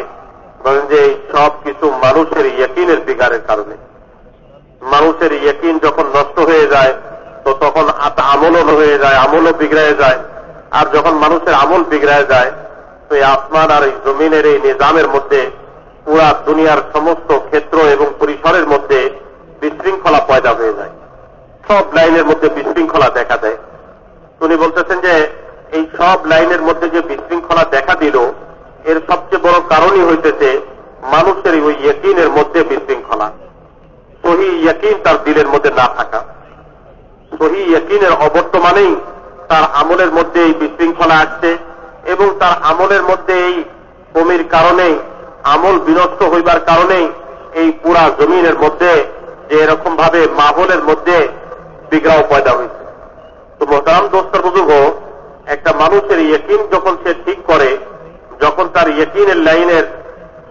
বলেন যে সব কিছু মানুষের ইয়কিনের বিগারের কারণে। মানুষের ইয়কিন যখন নষ্ট হয়ে যায় তো তখন আমলও হয়ে যায়, আমলও বিগড়ায় যায়। আর যখন মানুষের আমল বিগড়ায় যায় তো এই আসমান আর এই জমিনের এই নিজামের মধ্যে পুরা দুনিয়ার সমস্ত ক্ষেত্র এবং পরিসরের মধ্যে বিশৃঙ্খলা পয়দা হয়ে যায়, সব লাইনের মধ্যে বিশৃঙ্খলা দেখা দেয়। উনি বলতেছেন যে এই সব লাইনের মধ্যে যে বিশৃঙ্খলা দেখা দিল এর সবচেয়ে বড় কারণই হইতেছে মানুষের ওই ইয়কিনের মধ্যে বিশৃঙ্খলা, সহি ইয়কিন তার দিলের মধ্যে না থাকা। সহি ইয়কিনের অবর্তমানেই তার আমলের মধ্যে এই বিশৃঙ্খলা আসছে, এবং তার আমলের মধ্যে এই কমির কারণেই, আমল বিনষ্ট হইবার কারণেই এই পুরা জমিনের মধ্যে যে এরকম ভাবে মাহলের মধ্যে বিগ্রাও পয়দা হয়েছে। তো মোহতারাম দোস্তর বুজুর্গ, একটা মানুষের ইয়কিন যখন সে ঠিক করে, যখন তার ইয়কিনের লাইনের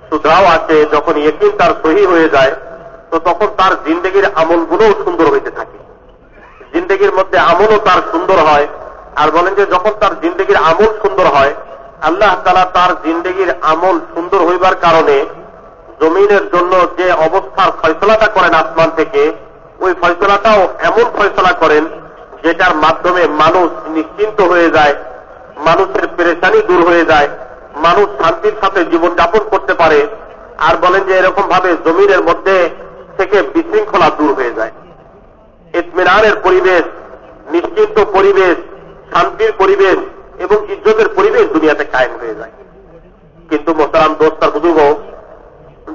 সুধাও আছে, যখন ইয়কিন তার সহি হয়ে যায় তো তখন তার জিন্দগির আমলগুলোও সুন্দর হইতে থাকে, জিন্দগির মধ্যে আমলও তার সুন্দর হয়। আর বলেন যে যখন তার জিন্দগির আমল সুন্দর হয় আল্লাহ তাআলা তার জিন্দগির আমল সুন্দর হইবার কারণে জমিনের জন্য যে অবস্থার ফয়সলাটা করেন আসমান থেকে, ওই ফয়সলাটাও এমন ফয়সলা করেন যেটার মাধ্যমে মানুষ নিশ্চিন্ত হয়ে যায়, মানুষের পেরেশানি দূর হয়ে যায়, মানুষ শান্তির সাথে জীবনযাপন করতে পারে। আর বলেন যে এরকম ভাবে জমিনের মধ্যে থেকে বিশৃঙ্খলা দূর হয়ে যায়, ইতমিনানের পরিবেশ, নিশ্চিন্ত পরিবেশ, শান্তির পরিবেশ এবং ইজ্জতের পরিবেশ দুনিয়াতে কায়েম হয়ে যায়। কিন্তু মোহতারাম দোস্ত আর বুজুর্গ,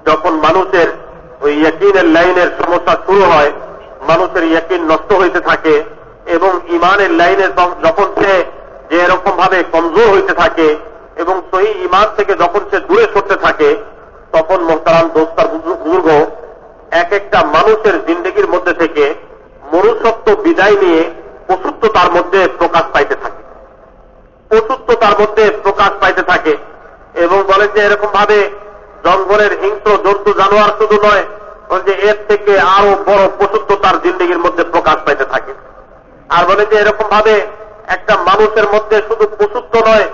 যখন মানুষের ওই ইয়কিনের লাইনের সমস্যা শুরু হয়, মানুষের ইয়কিন নষ্ট হইতে থাকে এবং ইমানের লাইনের যখন সে যে এরকম ভাবে কমজোর হইতে থাকে এবং সহি ইমান থেকে যখন সে দূরে সরতে থাকে, তখন মোহতারাম দোস্ত আর বুজুর্গ, এক একটা মানুষের জিন্দগির মধ্যে থেকে মনুষ্যত্ব বিদায় নিয়ে পশুত্ব তার মধ্যে প্রকাশ পাইতে থাকে, পশুত্ব তার মধ্যে প্রকাশ পাইতে থাকে। এবং বলেন যে এরকম ভাবে জঙ্গলের হিংস্র জন্তু জানোয়ার শুধু নয়, যে এর থেকে আরো বড় পশুত্ব তার জিন্দগির মধ্যে প্রকাশ পাইতে থাকে। আর বলেন যে এরকম ভাবে একটা মানুষের মধ্যে শুধু পশুত্ব নয়,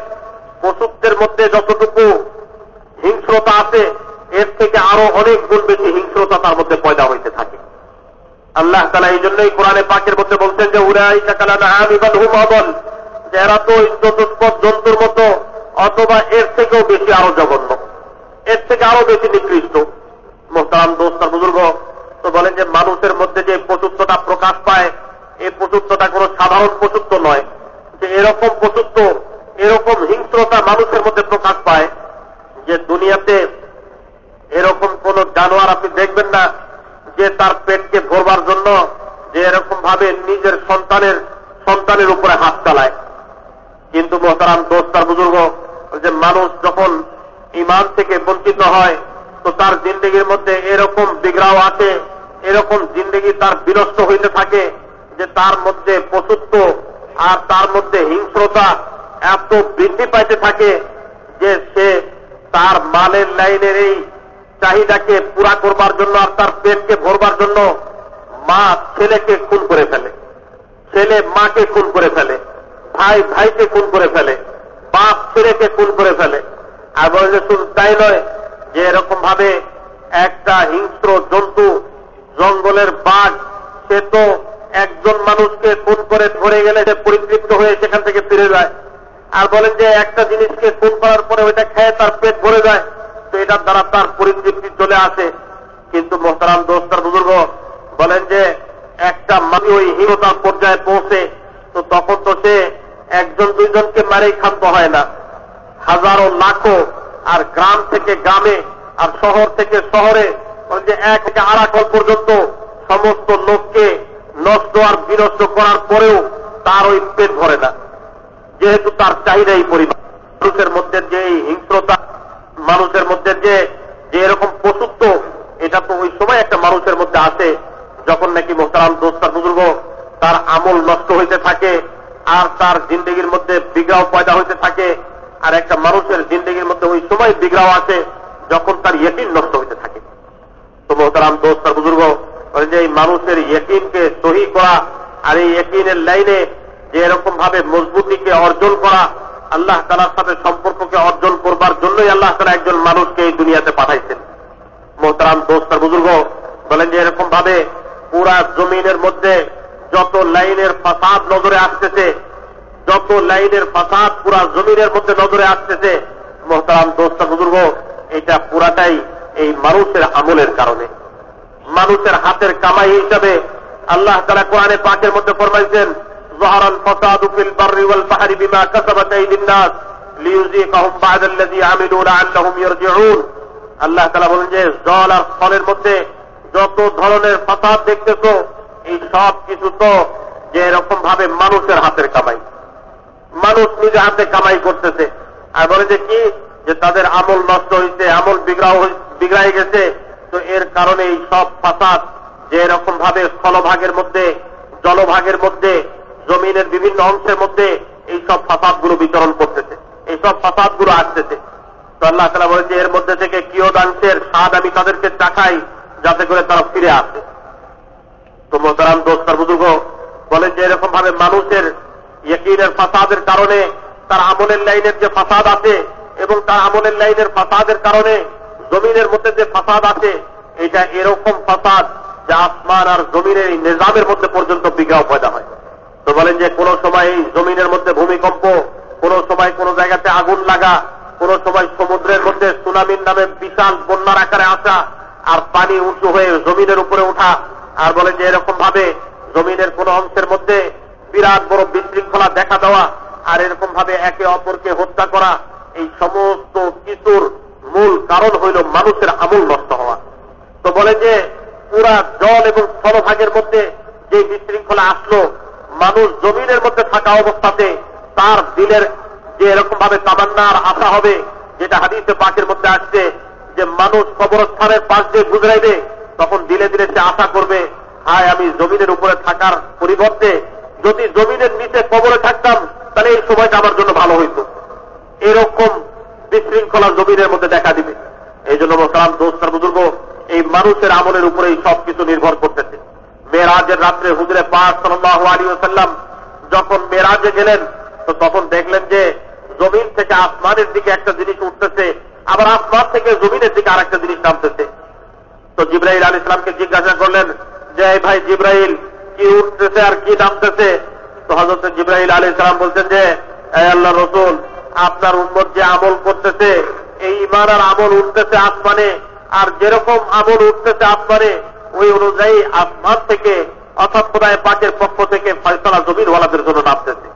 পশুত্বের মধ্যে যতটুকু হিংস্রতা আছে এর থেকে আরো অনেক গুণ বেশি হিংস্রতা তার মধ্যে পয়দা হইতে থাকে। আল্লাহ তাআলা এই জন্যই কোরআনে পাকের মধ্যে বলছেন যে উলাইকা কালানআমি বাল হুম আদল, যে এরা তো চতুষ্পদ জন্তুর মতো অথবা এর থেকেও বেশি আরো জঘন্য, এর থেকে আরো বেশি নিকৃষ্ট। মোহতারাম দোস্ত আর বুজুর্গ, তো বলেন যে মানুষের মধ্যে যে পশুত্বটা প্রকাশ পায় এই পশুত্বটা কোনো সাধারণ পশুত্ব নয়, যে এরকম পশুত্ব, এরকম হিংস্রতা মানুষের মধ্যে প্রকাশ পায় যে দুনিয়াতে এরকম কোন জানোয়ার আপনি দেখবেন না যে তার পেটকে ভরবার জন্য যে এরকম ভাবে নিজের সন্তানের উপরে হাত চালায়। কিন্তু মোহতারাম দোস্ত আর বুজুর্গ, যে মানুষ যখন ইমান থেকে বঞ্চিত হয় তো তার জিন্দগির মধ্যে এরকম বিগ্রাও আছে, এরকম জিন্দগি তার বিনষ্ট হইতে থাকে যে তার মধ্যে পশুত্ব আর তার মধ্যে হিংস্রতা এত বৃদ্ধি পাইতে থাকে যে সে তার মালের লাইনের এই চাহিদাকে পুরা করবার জন্য আর তার পেটকে ভরবার জন্য মা ছেলেকে খুন করে ফেলে, ছেলে মাকে খুন করে ফেলে, ভাই ভাইকে খুন করে ফেলে, বাপ ছেলেকে খুন করে ফেলে। আর বলে যে শুধু তাই নয়, যে এরকম ভাবে একটা হিংস্র জন্তু, জঙ্গলের বাঘ, সে তো একজন মানুষকে খুন করে ধরে গেলে সে পরিতৃপ্ত হয়ে সেখান থেকে ফিরে যায়। আর বলেন যে একটা জিনিসকে খুন করার পরে ওইটা খেয়ে তার পেট ভরে যায়, তো এটার দ্বারা তার পরিতৃপ্তি চলে আসে। কিন্তু মোহতারাম দোস্ত আর বুজুর্গ, বলেন যে একটা মানুষ ওই হীনতার পর্যায়ে পৌঁছে তো তখন তো সে একজন দুইজনকে মারেই ক্ষান্ত হয় না, হাজারো লাখো, আর গ্রাম থেকে গ্রামে আর শহর থেকে শহরে, যে এক থেকে আরাকল পর্যন্ত সমস্ত লোককে নষ্ট আর বিনষ্ট করার পরেও তার ওই পেট ভরে না, যেহেতু তার চাহিদা এই পরিমাণ। মানুষের মধ্যে যে এই হিংস্রতা, মানুষের মধ্যে যে যে এরকম পশুত্ব, এটা তো ওই সময় একটা মানুষের মধ্যে আসে যখন নাকি মোহতারাম দোস্তার বুজুর্গ তার আমল নষ্ট হইতে থাকে আর তার জিন্দগির মধ্যে বিগ্রাও পয়দা হইতে থাকে। আর একটা মানুষের জিন্দগির মধ্যে ওই সময় বিগ্রাও আসে যখন তার ইয়কিন নষ্ট হইতে থাকে। তো মোহতারাম দোস্তার বুজুর্গ যে এই মানুষের ইয়কিনকে সহি করা আর এই ইয়কিনের লাইনে যে এরকম ভাবে মজবুতিকে অর্জন করা, আল্লাহ তাআলার সাথে সম্পর্ককে অর্জন করবার জন্যই আল্লাহ তাআলা একজন মানুষকে এই দুনিয়াতে পাঠাইছেন। মোহতারাম দোস্তার বুজুর্গ বলেন যে এরকম ভাবে পুরা জমিনের মধ্যে যত লাইনের ফাসাদ নজরে আসতেছে, যত লাইনের ফাসাদ পুরা জমিনের মধ্যে নজরে আসতেছে, মোহতারাম দোস্তার বুজুর্গ এটা পুরাটাই এই মানুষের আমলের কারণে, মানুষের হাতের কামাই হিসাবে আল্লাহ তাআলা কোরআনে পাকের মধ্যে ফরমাইছেন, যাহারাল ফাসাদু ফিল বাররি ওয়াল বাহরি বিমা কাসাবাত আইদিন নাস লিইউযিকাহুম বা'দাল্লাযী আমিলু লাআল্লাহুম ইয়ারজিউন। আল্লাহ তাআলা বলেন যে জল আর স্থলের মধ্যে যত ধরনের ফাসাদ দেখতেছো, এই সব কিছু তো যে এরকম ভাবে মানুষের হাতের কামাই, মানুষ নিজে হাতে কামাই করতেছে। আর বলে যে কি, যে তাদের আমল নষ্ট হয়েছে, আমল বিগড়াই গেছে, তো এর কারণে এই সব ফাসাদ যে এরকম ভাবে স্থলভাগের মধ্যে, জলভাগের মধ্যে, জমিনের বিভিন্ন অংশের মধ্যে এই সব ফাসাদগুলো বিচরণ করতেছে, এই সব ফাসাদগুলো আসতেছে। তো আল্লাহ তাআলা বলেছে এর মধ্যে থেকে কিয়দাংশের স্বাদ আমি তাদেরকে চাখাই যাতে করে তারা ফিরে আসে। তো মোহতারাম দোস্তার বুজুর্গ বলেন যে এরকম ভাবে মানুষের ইয়কিনের ফাসাদের কারণে তার আমলের লাইনের যে ফাসাদ আছে এবং তার আমলের লাইনের ফাসাদের কারণে জমিনের মধ্যে যে ফাসাদ আছে, এটা এরকম ফাসাদ যে আসমান আর জমিনের এই নিজামের মধ্যে পর্যন্ত বিগ্রাও পয়দা হয়। তো বলেন যে কোন সময় এই জমিনের মধ্যে ভূমিকম্প, কোন সময় কোন জায়গাতে আগুন লাগা, কোন সময় সমুদ্রের মধ্যে সুনামির নামে বিশাল বন্যার আকারে আসা আর পানি উঁচু হয়ে জমিনের উপরে ওঠা, আর বলেন যে এরকম ভাবে জমিনের কোন অংশের মধ্যে বিরাট বড় বিশৃঙ্খলা দেখা দেওয়া আর এরকম ভাবে একে অপরকে হত্যা করা, এই সমস্ত কিছুর মূল কারণ হইল মানুষের আমল নষ্ট হওয়া। তো বলে যে পুরা জল এবং স্থলভাগের মধ্যে যে বিশৃঙ্খলা আসলো, মানুষ জমিনের মধ্যে থাকা অবস্থাতে তার দিলের যে এরকম ভাবে তামান্না আর আশা হবে, যেটা হাদিসে পাকের মধ্যে আসছে যে মানুষ কবরস্থানের পাশ দিয়ে গুজরাইবে, তখন দিলে দিলে সে আশা করবে, হায় আমি জমিনের উপরে থাকার পরিবর্তে যদি জমিনের নিচে কবরে থাকতাম তাহলে এই সময়টা আমার জন্য ভালো হইত। এরকম বিশৃঙ্খলা জমিনের মধ্যে দেখা দিবে। এই জন্য মোহতারাম দোস্তার বুজুর্গ এই মানুষের আমলের উপরেই সবকিছু নির্ভর করতেছে। মেরাজের রাত্রে হুজুরে পাক সাল্লাল্লাহু আলাইহি ওয়াসাল্লাম যখন মেরাজে গেলেন, তো তখন দেখলেন যে জমিন থেকে আসমানের দিকে একটা জিনিস উঠতেছে, আবার আসমান থেকে জমিনের দিকে আরেকটা জিনিস নামতেছে। তো জিবরাইল আলাইহিস সালামকে জিজ্ঞাসা করলেন যে ভাই জিবরাইল, কি উঠতেছে আর কি নামতেছে? তো হযরত জিবরাইল আলাইহিস সালাম বলছেন যে হে আল্লাহর রাসূল, আপনার উম্মত যে আমল করতেছে, এই ঈমান আর আমল উঠতেছে আসমানে, আর যেরকম আমল উঠতেছে আসমানে ওই অনুযায়ী আসমান থেকে অর্থাৎ খোদায়ে পাকের পক্ষ থেকে ফয়সালা জমিনওয়ালাদের জন্য নামতেছে।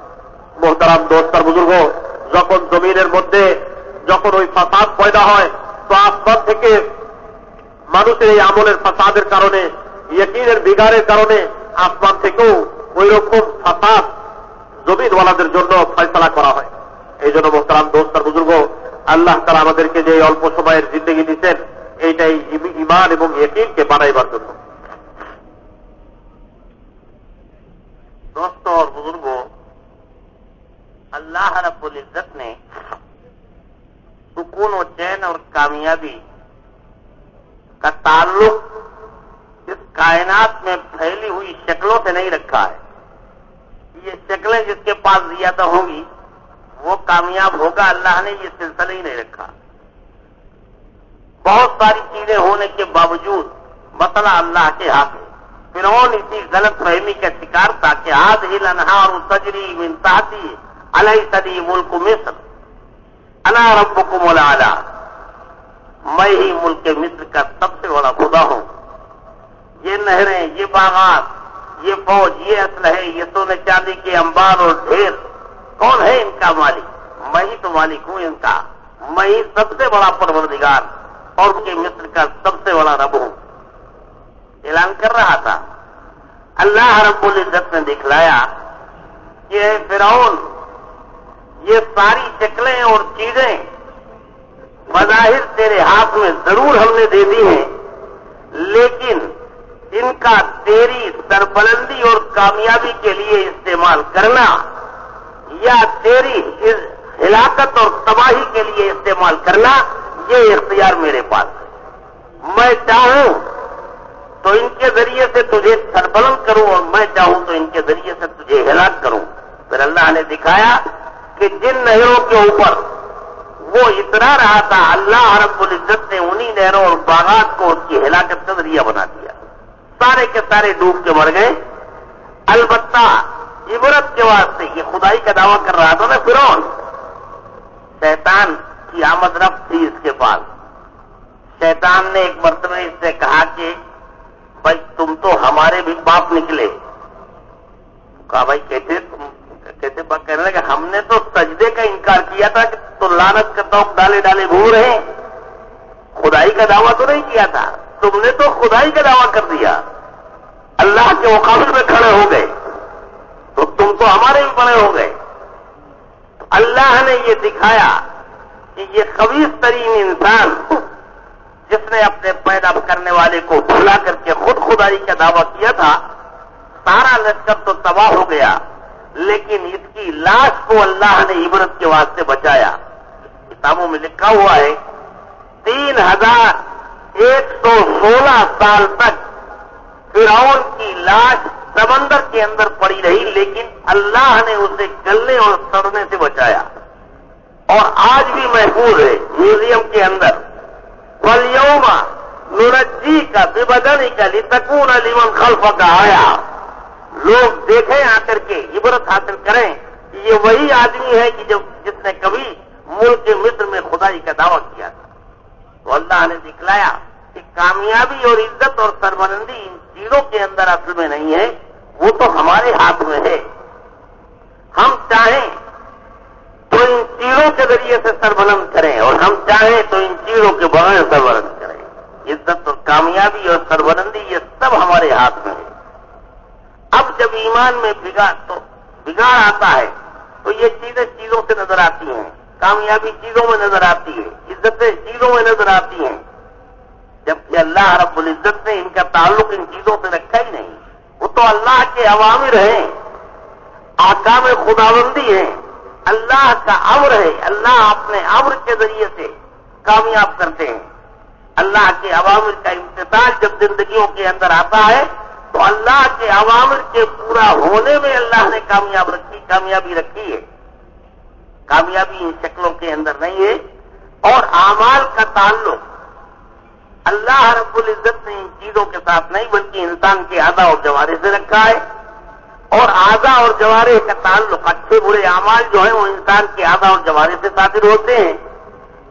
মোহতারাম দোস্তার বুজুর্গ, যখন জমিনের মধ্যে যখন ওই ফাসাদ পয়দা হয়, তো আসমান থেকে মানুষের এই আমলের ফাসাদের কারণে, ইয়কিনের বিগারের কারণে আসমান থেকেও ওই রকম ফাসাদ জমিনওয়ালাদের জন্য ফয়সালা করা হয়। এই জন্য মোহতারাম দোস্তার বুজুর্গ, আল্লাহ তাআলা আমাদেরকে যে অল্প সময়ের জিন্দেগি দিচ্ছেন, এইটাই ঈমান এবং ইয়কিনকে বানাইবার জন্য। दोस्तों और बुजुर्गों, अल्लाह रब्बुल इज्जत ने सुकून और चैन और कामयाबी का ताल्लुक इस कायनात में फैली हुई शक्लों से नहीं रखा है। ये शक्लें जिसके पास ज्यादा होंगी वो कामयाब होगा, अल्लाह ने ये सिलसिला ही नहीं रखा। बहुत सारी चीजें होने के बावजूद मसला अल्लाह के हाथ है। फिरौन इसी गलत फहमी का शिकार था कि हाज़िहिल अनहारु तजरी मिन तहती अलैसा ली मुल्कु मिस्र अना रब्बुकुमुल आला, मैं ही मुल्क मिस्र का सबसे बड़ा खुदा हूं। ये नहरें, ये बागात, ये फौज, ये असलहे, ये सोने चांदी के अंबार और ढेर, कौन है इनका मालिक? मैं ही तो मालिक हूं इनका। मैं ही सबसे बड़ा परवरदिगार और उनके मिस्र का सबसे बड़ा रब हूं। ऐलान कर रहा था। अल्लाह रब्बुल इज्जत ने दिखलाया कि फिरौन, ये सारी शक्लें और चीजें बज़ाहिर तेरे हाथ में जरूर हमने दे दी हैं, लेकिन इनका तेरी सरबलंदी और कामयाबी के लिए इस्तेमाल करना या तेरी हिलाकत और तबाही के लिए इस्तेमाल करना, ये इख्तियार मेरे पास है। मैं चाहूं तो इनके जरिए से तुझे सरबलंद करूं और मैं चाहूं तो इनके जरिए से तुझे हिलाक करूं। फिर अल्लाह ने दिखाया कि जिन नहरों के ऊपर वो इतरा रहा था, अल्लाह रब्बुल इज्जत ने उन्हीं नहरों और बागात को उसकी हिलाकत का जरिया बना दिया। सारे के सारे डूब के मर गए। अलबत्ता इबरत के वास्ते ये खुदाई का दावा कर रहा था ना फिरौन, शैतान की आमद रफ्त थी इसके पास। शैतान ने एक मर्तबे इससे कहा कि भाई तुम तो हमारे भी बाप निकले। कहा भाई कहने लगे हमने तो सजदे का इनकार किया था कि तो लानत का तौक डाले डाले घूम रहे, खुदाई का दावा तो नहीं किया था, तुमने तो खुदाई का दावा कर दिया, अल्लाह के मुकाबले में खड़े हो गए, तो तुम तो हमारे भी बड़े हो गए। तो अल्लाह ने ये दिखाया कि ये खबीस तरीन इंसान जिसने अपने पैदा करने वाले को भुला करके खुद खुदाई का दावा किया था, सारा लश्कर तो तबाह हो गया, लेकिन इसकी लाश को अल्लाह ने इबरत के वास्ते बचाया। किताबों में लिखा हुआ है 3116 साल तक फिरौन की लाश समंदर के अंदर पड़ी रही, लेकिन अल्लाह ने उसे गलने और सड़ने से बचाया और आज भी महफूज है म्यूजियम के अंदर। वल्यौमा नुनज्जीका बिबदनिका लितकून लिमन खल्फका आया। लोग देखें आकर के इबरत हासिल करें कि ये वही आदमी है कि जिसने कभी मुल्क मिस्र में खुदाई का दावा किया था। तो अल्लाह ने दिखलाया कि कामयाबी और इज्जत और सरबलंदी इन चीजों के अंदर असल में नहीं है, वो तो हमारे हाथ में है। हम चाहें तो इन चीजों के जरिए से सरबलंद करें और हम चाहें तो इन चीजों के बगैर सरबलंद करें। इज्जत और कामयाबी और सरबलंदी ये सब हमारे हाथ में है। अब जब ईमान में बिगाड़ आता है तो ये चीजें चीजों से नजर आती हैं, कामयाबी चीजों में नजर आती है, इज्जतें चीजों में नजर आती हैं, जबकि अल्लाह रब्बुल इज्जत ने इनका ताल्लुक इन चीजों से रखा ही नहीं। वो तो अल्लाह के अवामिर हैं, आकाम खुदाबंदी है, अल्लाह का अम्र है। अल्लाह अपने अम्र के जरिए से कामयाब करते हैं। अल्लाह के अवामिर का इम्तिसाल जब जिंदगियों के अंदर आता है तो अल्लाह के अवामिर के पूरा होने में अल्लाह ने कामयाबी रखी है। कामयाबी इन शक्लों के अंदर नहीं है। और आमाल का ताल्लुक अल्लाह रब्बुल इज्जत ने इन चीजों के साथ नहीं बल्कि इंसान के आधा और जवारे से रखा है। और आधा और जवारे का ताल्लुक, अच्छे बुरे आमाल जो है वो इंसान के आधा और जवारे से सादिर होते हैं,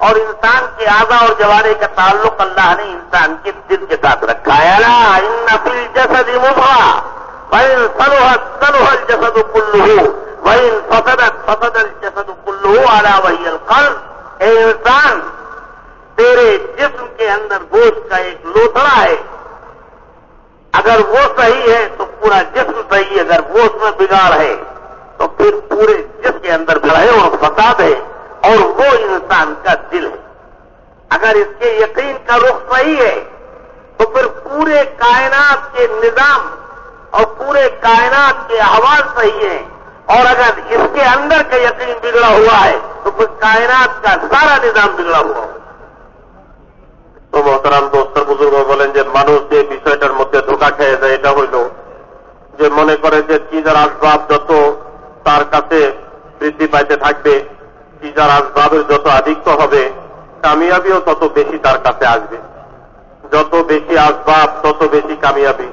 और इंसान के आधा और जवारे का ताल्लुक अल्लाह ने इंसान के दिल के साथ रखा है। अला इन्न फिल जसदि मुद्गा व इन सलुहत सलुहल जसदु कुल्लुहु व इन फसदत फसदल जसदु कुल्लुहु अला वहियल क़ल्ब। ए इंसान, तेरे जिस्म के अंदर गोश्त का एक लोथड़ा है, अगर वो सही है तो पूरा जिस्म सही है, अगर वो उसमें बिगाड़ है तो फिर पूरे जिस्म के अंदर बिगाड़ और फसाद है, और वो इंसान का दिल है। अगर इसके यकीन का रुख सही है तो फिर पूरे कायनात के निजाम और पूरे कायनात के अहवाल सही है, और अगर इसके अंदर का यकीन बिगड़ा हुआ है तो फिर कायनात का सारा निजाम बिगड़ा हुआ है। তো মোহতারাম দোস্ত বুজুর্গ বলেন যে মানুষ যে বিষয়টার মধ্যে ধোঁকা খেয়ে যায় এটা হইল যে মনে করে যে চিজার আসবাব যত তার কাছে বৃদ্ধি পাইতে থাকবে, চিজার আসবাবের যত আধিক্য হবে, কামিয়াবিও তত বেশি তার কাছে আসবে। যত বেশি আসবাব তত বেশি কামিয়াবি।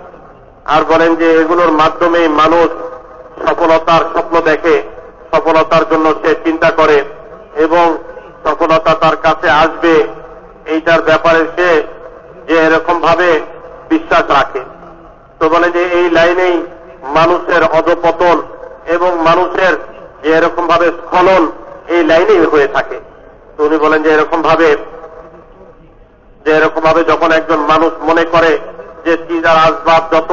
আর বলেন যে এগুলোর মাধ্যমে মানুষ সফলতার স্বপ্ন দেখে, সফলতার জন্য সে চিন্তা করে এবং সফলতা তার কাছে আসবে এইটার ব্যাপারে সে যে এরকম ভাবে বিশ্বাস রাখে। তো বলে যে এই লাইনেই মানুষের অধঃপতন এবং মানুষের যে এরকম ভাবে স্খলন এই লাইনেই হয়ে থাকে। তো উনি বলেন যে এরকম ভাবে যখন একজন মানুষ মনে করে যে চিজার আসবাব যত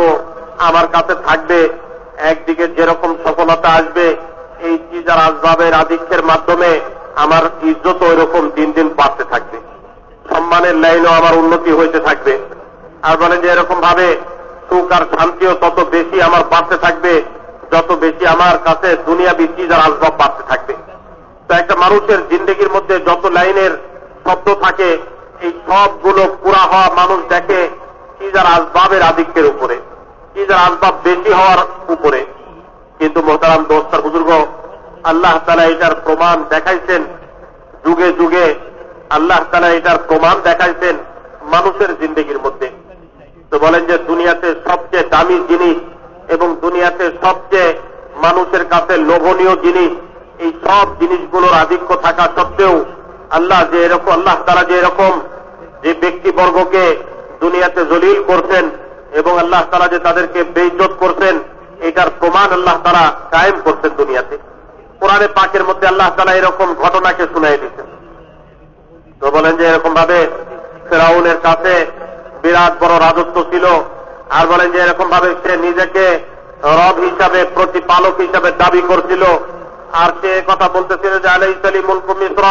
আমার কাছে থাকবে একদিকে যেরকম সফলতা আসবে, এই চিজার আসবাবের আধিক্যের মাধ্যমে আমার ইজ্জত ওই রকম দিন দিন বাড়তে থাকবে, সম্মানের লাইনও আমার উন্নতি হইতে থাকবে। আর বলেন যে এরকম ভাবে সুখ আর শান্তিও তত বেশি আমার বাড়তে থাকবে যত বেশি আমার কাছে দুনিয়াবি চিজ আর আসবাব বাড়তে থাকবে। তো একটা মানুষের জিন্দগির মধ্যে যত লাইনের শব্দ থাকে এই সবগুলো পুরা হওয়া মানুষ দেখে চিজ আর আসবাবের আধিক্যের উপরে, চিজ আর আসবাব বেশি হওয়ার উপরে। কিন্তু মোহতারাম দোস্ত আর বুজুর্গ, আল্লাহ তাআলা এটার প্রমাণ দেখাইছেন যুগে যুগে, আল্লাহ তাআলা এটার প্রমাণ দেখাইছেন মানুষের জিন্দগির মধ্যে। তো বলেন যে দুনিয়াতে সবচেয়ে দামি জিনিস এবং দুনিয়াতে সবচেয়ে মানুষের কাছে লোভনীয় জিনিস, এই সব জিনিসগুলোর আধিক্য থাকা সত্ত্বেও আল্লাহ তাআলা যে এরকম যে ব্যক্তিবর্গকে দুনিয়াতে জলিল করছেন এবং আল্লাহ তাআলা যে তাদেরকে বেইজ্জত করছেন, এটার প্রমাণ আল্লাহ তাআলা কায়েম করছেন দুনিয়াতে। কোরআনে পাকের মধ্যে আল্লাহ তাআলা এরকম ঘটনাকে শুনাই দিচ্ছেন। তো বলেন যে এরকম ভাবে ফেরাউনের কাছে বিরাট বড় রাজত্ব ছিল, আর বলেন যে এরকম ভাবে সে নিজেকে রব হিসাবে, প্রতিপালক হিসাবে দাবি করছিল, আর সে কথা বলতেছিল যে আলাইসা লি মুলকু মিসর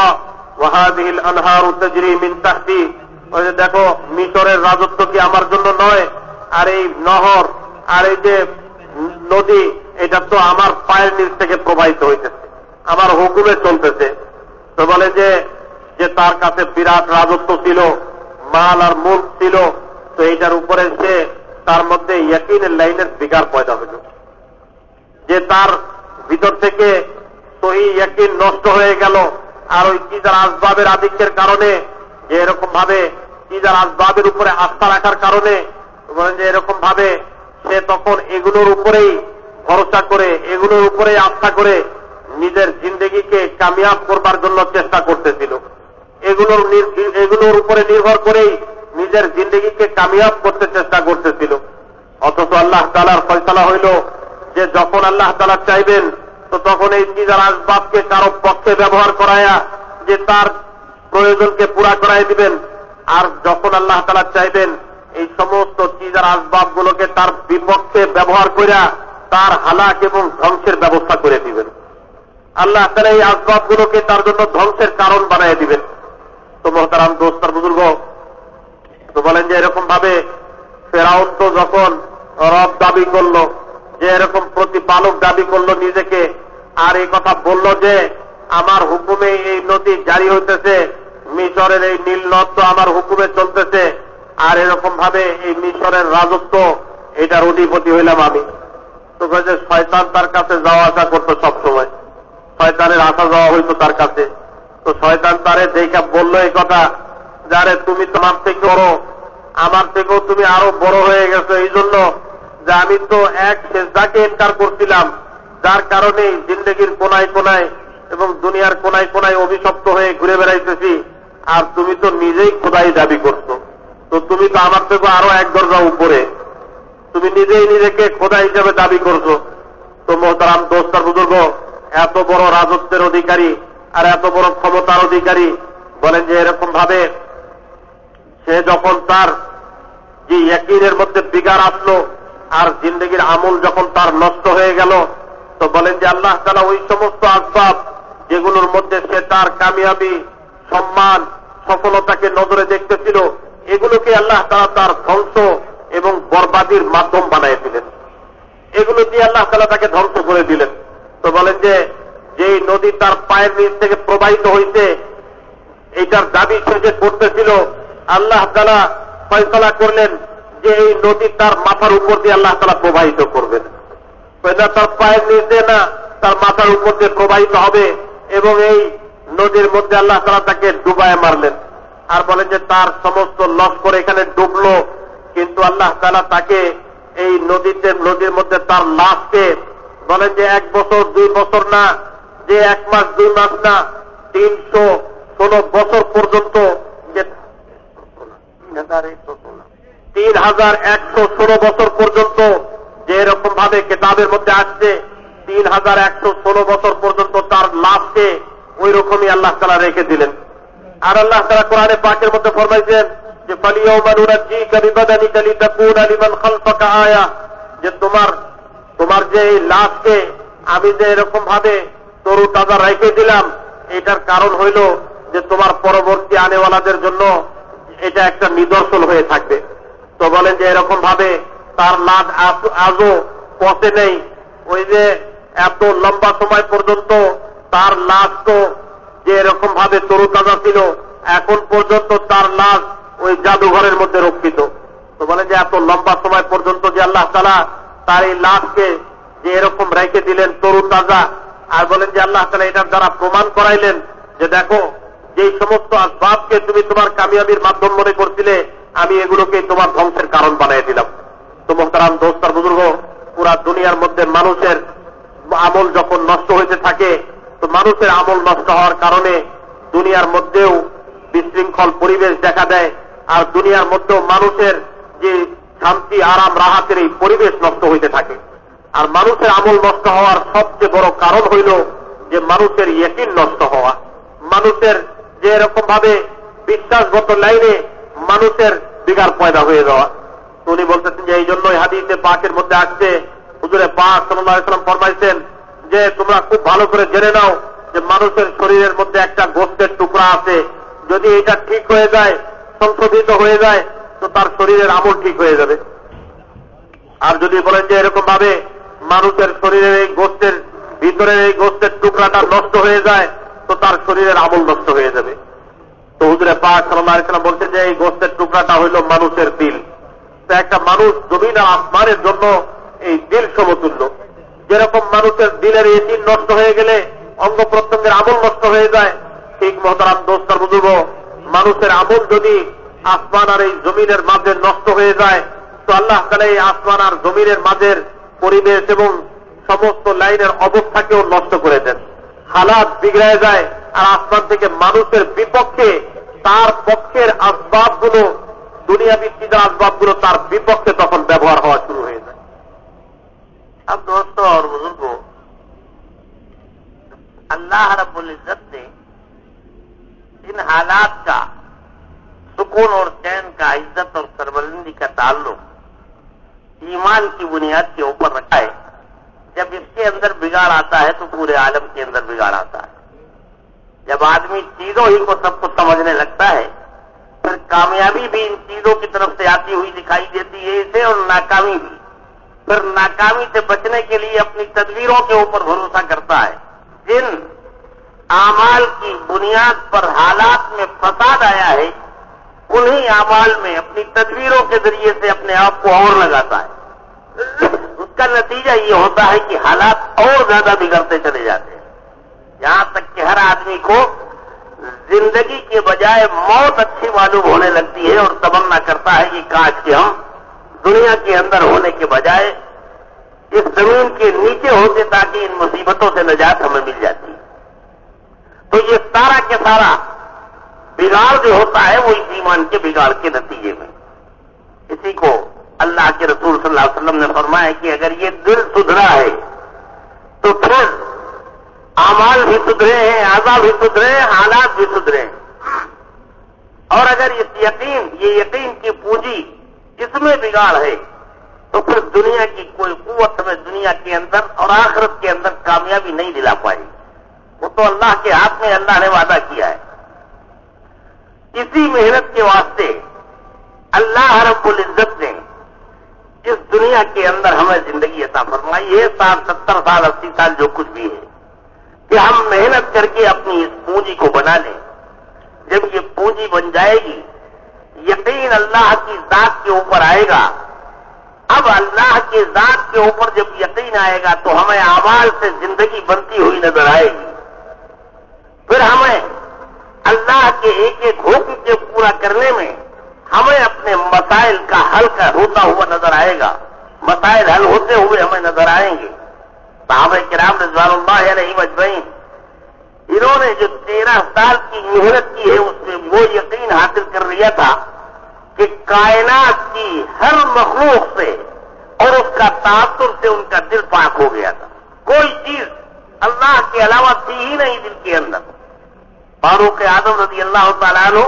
ওয়া হাযিহিল আনহারু তাজরি মিন তাহতি, ওই যে দেখো মিশরের রাজত্ব কি আমার জন্য নয়, আর এই নহর আর এই যে নদী এটা তো আমার পায়ের নিচ থেকে প্রবাহিত হইতেছে, আমার হুকুমে চলতেছে। তো বলে যে তার কাছে বিরাট রাজত্ব ছিল, মাল আর মুলক ছিল, তো এইটার উপরে সে তার মধ্যে ইয়াকিনের লাইনের বিকার পয়দা হইল, যে তার ভিতর থেকে সহি ইয়াকিন নষ্ট হয়ে গেল। আর ওই চিজার আসবাবের আধিক্যের কারণে, যে এরকম ভাবে চিজার আসবাবের উপরে আস্থা রাখার কারণে, বলেন যে এরকম ভাবে সে তখন এগুলোর উপরেই ভরসা করে, এগুলোর উপরেই আস্থা করে নিজের জিন্দগিকে কামিয়াব করবার জন্য চেষ্টা করতেছিল, এগুলোর উপরে নির্ভর করেই নিজের জিন্দগিকে কামিয়াব করতে চেষ্টা করতেছিল। অথচ আল্লাহ তাআলার ফয়সালা হইল যে যখন আল্লাহ তাআলা চাইবেন তো তখন এই চিজার আসবাবকে কারো পক্ষে ব্যবহার করায়া যে তার প্রয়োজনকে পুরা করাই দিবেন, আর যখন আল্লাহ তাআলা চাইবেন এই সমস্ত চিজার আসবাবগুলোকে তার বিপক্ষে ব্যবহার করিয়া তার হালাক এবং ধ্বংসের ব্যবস্থা করে দিবেন। আল্লাহ তাআলা এই আসবাবগুলোকে তার জন্য ধ্বংসের কারণ বানিয়ে দিবেন। তো মোহতারাম দোস্ত আর বুজুর্গ, তো বলেন যে এরকম ভাবে ফেরাউন তো যখন রব দাবি করলো, যে এরকম প্রতিপালক দাবি করলো নিজেকে, আর এই কথা বলল যে আমার হুকুমে এই নদী জারি হইতেছে, মিশরের এই নীল নদ তো আমার হুকুমে চলতেছে, আর এরকম ভাবে এই মিশরের রাজত্ব এটার অধিপতি হইলাম আমি। তো যে শয়তান তার কাছে যাওয়া আসা করতো সবসময়, শয়তানের আসা যাওয়া হইতো তার কাছে। তো শয়তান তারে দেখা বলল এই কথা, যারে তুমি তোমার থেকে বড়, আমার থেকেও তুমি আরো বড় হয়ে গেছো, এই জন্য যে আমি তো এক সেজদাকে ইনকার করছিলাম, যার কারণে জিন্দগির কোনায় কোনায় এবং দুনিয়ার কোনায় কোনায় অভিশপ্ত হয়ে ঘুরে বেড়াইতেছি, আর তুমি তো নিজেই খোদাই দাবি করছো, তো তুমি তো আমার থেকে আরো এক দরজা উপরে, তুমি নিজেই নিজেকে খোদা হিসেবে দাবি করছো। তো মোহতারাম দোস্ত আর বুজুর্গ, এত বড় রাজত্বের অধিকারী আর এত বড় ক্ষমতার অধিকারী, বলেন যে এরকম ভাবে সে যখন তার যে ইয়াকিনের মধ্যে বিগার আসলো আর জিন্দগির আমল যখন তার নষ্ট হয়ে গেল, তো বলেন যে আল্লাহ তাআলা ওই সমস্ত আসবাব যেগুলোর মধ্যে সে তার কামিয়াবি, সম্মান, সফলতাকে নজরে দেখতেছিল, এগুলোকে আল্লাহ তাআলা তার ধ্বংস এবং বরবাদির মাধ্যম বানিয়ে দিলেন, এগুলো দিয়ে আল্লাহ তাআলা তাকে ধ্বংস করে দিলেন। তো বলেন যে যেই নদী তার পায়ের নিচ থেকে প্রবাহিত হইতে, এইটার দাবি সে যে করতেছিল, আল্লাহ তাআলা ফয়সালা করলেন যে এই নদী তার মাথার উপর দিয়ে আল্লাহ তাআলা প্রবাহিত করবেন, তার পায়ের নিচে না, তার মাথার উপর দিয়ে প্রবাহিত হবে, এবং এই নদীর মধ্যে আল্লাহ তাআলা তাকে ডুবায় মারলেন। আর বলেন যে তার সমস্ত লস্কর এখানে ডুবলো, কিন্তু আল্লাহ তাআলা তাকে এই নদীর মধ্যে তার লাশকে, বলেন যে 1 বছর 2 বছর না, যে 1 মাস 2 মাস না, 316 বছর পর্যন্ত, যে 3116 বছর পর্যন্ত, যে এরকম ভাবে কেতাবের মধ্যে আসছে 3116 বছর পর্যন্ত তার লাশকে ওই রকমই আল্লাহ তাআলা রেখে দিলেন। আর আল্লাহ তাআলা কোরআনে পাকের মধ্যে ফরমাইছেন যে ফালিয়াউমা নুনাজ্জিকা বিবাদানিকা লিতাকুনা লিমান খালফাকা আয়া, যে তোমার যে এই লাশকে আমি যে এরকম ভাবে তরু তাজা রেখে দিলাম, এটার কারণ হইল যে তোমার পরবর্তী আনেওয়ালাদের জন্য এটা একটা নিদর্শন হয়ে থাকবে। তো বলেন যে এরকম ভাবে তার লাশ আজও পচে নেই, ওই যে এত লম্বা সময় পর্যন্ত তার লাশ তো যে এরকম ভাবে তরুতাজা ছিল, এখন পর্যন্ত তার লাশ ওই জাদুঘরের মধ্যে রক্ষিত। তো বলেন যে এত লম্বা সময় পর্যন্ত যে আল্লাহ তাআলা তার এই লাশকে যে এরকম রেখে দিলেন তরুতাজা, আর বলেন যে আল্লাহ তাআলা এটার দ্বারা প্রমাণ করাইলেন যে দেখো যেই সমস্ত আসবাবকে তুমি তোমার কামিয়াবির মাধ্যম মনে করছিলে, আমি এগুলোকে তোমার ধ্বংসের কারণ বানিয়ে দিলাম। তো মোহতারাম দোস্ত আর বুজুর্গ, পুরা দুনিয়ার মধ্যে মানুষের আমল যখন নষ্ট হইতে থাকে, তো মানুষের আমল নষ্ট হওয়ার কারণে দুনিয়ার মধ্যেও বিশৃঙ্খল পরিবেশ দেখা দেয়, আর দুনিয়ার মধ্যেও মানুষের যে শান্তি আরাম রাহাতের এই পরিবেশ নষ্ট হইতে থাকে। আর মানুষের আমল নষ্ট হওয়ার সবচেয়ে বড় কারণ হইল যে মানুষের ইয়াকিন নষ্ট হওয়া, মানুষের যে এরকম ভাবে বিশ্বাসগত লাইনে মানুষের বিগাড় পয়দা হয়ে যাওয়া। উনি বলতেছেন যে এই জন্যই হাদিসে পাকের মধ্যে আসছে, হুজুরে পাক সাল্লাল্লাহু আলাইহি ওয়াসাল্লাম ফরমাইছেন যে তোমরা খুব ভালো করে জেনে নাও যে মানুষের শরীরের মধ্যে একটা গোশতের টুকরা আছে, যদি এটা ঠিক হয়ে যায়, সংশোধিত হয়ে যায়, তো তার শরীরের আমল ঠিক হয়ে যাবে। আর যদি বলেন যে এরকম ভাবে মানুষের শরীরের এই গোশতের ভিতরের এই গোশতের টুকরাটা নষ্ট হয়ে যায়, তো তার শরীরের আমল নষ্ট হয়ে যাবে। তো হুজুরে পাক সাল্লাল্লাহু আলাইহি ওয়াসাল্লাম বলছেন যে এই গোশতের টুকরাটা হইল মানুষের দিল। তো একটা মানুষ জমিন আর আসমানের জন্য এই দিল সমতুল্য। যেরকম মানুষের দিলের ইতিন নষ্ট হয়ে গেলে অঙ্গ প্রত্যঙ্গের আমল নষ্ট হয়ে যায়, ঠিক মোহতারাম দোস্ত আর বুজুর্গ, মানুষের আমল যদি আসমান আর এই জমিনের মাঝে নষ্ট হয়ে যায়, তো আল্লাহ তাআলা এই আসমান আর জমিনের মাঝের পরিবেশ এবং সমস্ত লাইনের অবস্থাকেও নষ্ট করে দেন, হালাত বিগড়ে যায়। আর আসমান থেকে মানুষের বিপক্ষে তার পক্ষের আসবাবগুলো, দুনিয়াবি চিন্তার আসবাবগুলো তার বিপক্ষে তখন ব্যবহার হওয়া শুরু হয়ে যায়। अब दोस्तों और बुजुर्गों, अल्लाह रब्बुल इज्जत ने इन हालात का, सुकून और चैन का, इज्जत और सरबलंदी का ताल्लुक ईमान की बुनियाद के ऊपर रखा है। जब इसके अंदर बिगाड़ आता है तो पूरे आलम के अंदर बिगाड़ आता है। जब आदमी चीजों ही को सब कुछ समझने लगता है, फिर कामयाबी भी इन चीजों की तरफ से आती हुई दिखाई देती है इसे, और नाकामी भी। फिर नाकामी से बचने के लिए अपनी तदबीरों के ऊपर भरोसा करता है। जिन आमाल की बुनियाद पर हालात में फसाद आया है, उन्हीं आमाल में अपनी तदबीरों के जरिए से अपने आप को और लगाता है। उसका नतीजा ये होता है कि हालात और ज्यादा बिगड़ते चले जाते हैं, यहां तक कि हर आदमी को जिंदगी के बजाय मौत अच्छी मालूम होने लगती है, और तमन्ना करता है कि काश कि हम दुनिया के अंदर होने के बजाय इस जमीन के नीचे होते, ताकि इन मुसीबतों से निजात हमें मिल जाती। तो ये सारा के सारा बिगाड़ जो होता है वो इस ईमान के बिगाड़ के नतीजे में। इसी को अल्लाह के रसूल सल्लल्लाहु अलैहि वसल्लम ने फरमाया कि अगर ये दिल सुधरा है तो फिर आमाल भी सुधरे हैं, आज़ा भी सुधरे हैं, हालात भी सुधरे हैं। और अगर इस यकीन, ये यकीन की पूंजी इसमें बिगाड़ है, तो फिर दुनिया की कोई कुव्वत हमें दुनिया के अंदर और आखिरत के अंदर कामयाबी नहीं दिला पाएगी। वो तो अल्लाह के हाथ में, अल्लाह ने वादा किया है। इसी मेहनत के वास्ते अल्लाह रब्बुल इज्जत ने इस दुनिया के अंदर हमें जिंदगी अता फरमाई है, 60, 70 साल, 80 साल जो कुछ भी है, कि हम मेहनत करके अपनी इस पूंजी को बना लें। जब ये पूंजी बन जाएगी, यकीन अल्लाह की जात के ऊपर आएगा। अब अल्लाह की जात के ऊपर जब यकीन आएगा तो हमें आमाल से जिंदगी बनती हुई नजर आएगी। फिर हमें अल्लाह के एक एक हुक्म के पूरा करने में हमें अपने मसाइल का हल होता हुआ नजर आएगा, मसाइल हल होते हुए हमें नजर आएंगे। सहाबा किराम रिज़वानुल्लाह अलैहिम अजमईन, इन्होंने जो 13 साल की मेहनत की है, उसमें वो यकीन हासिल कर लिया था कि कायनात की हर मखलूक से और उसका तासुर से उनका दिल पाक हो गया था। कोई चीज अल्लाह के अलावा थी ही नहीं दिल के अंदर। फारूक आजम रज़ी अल्लाह तआला अन्हु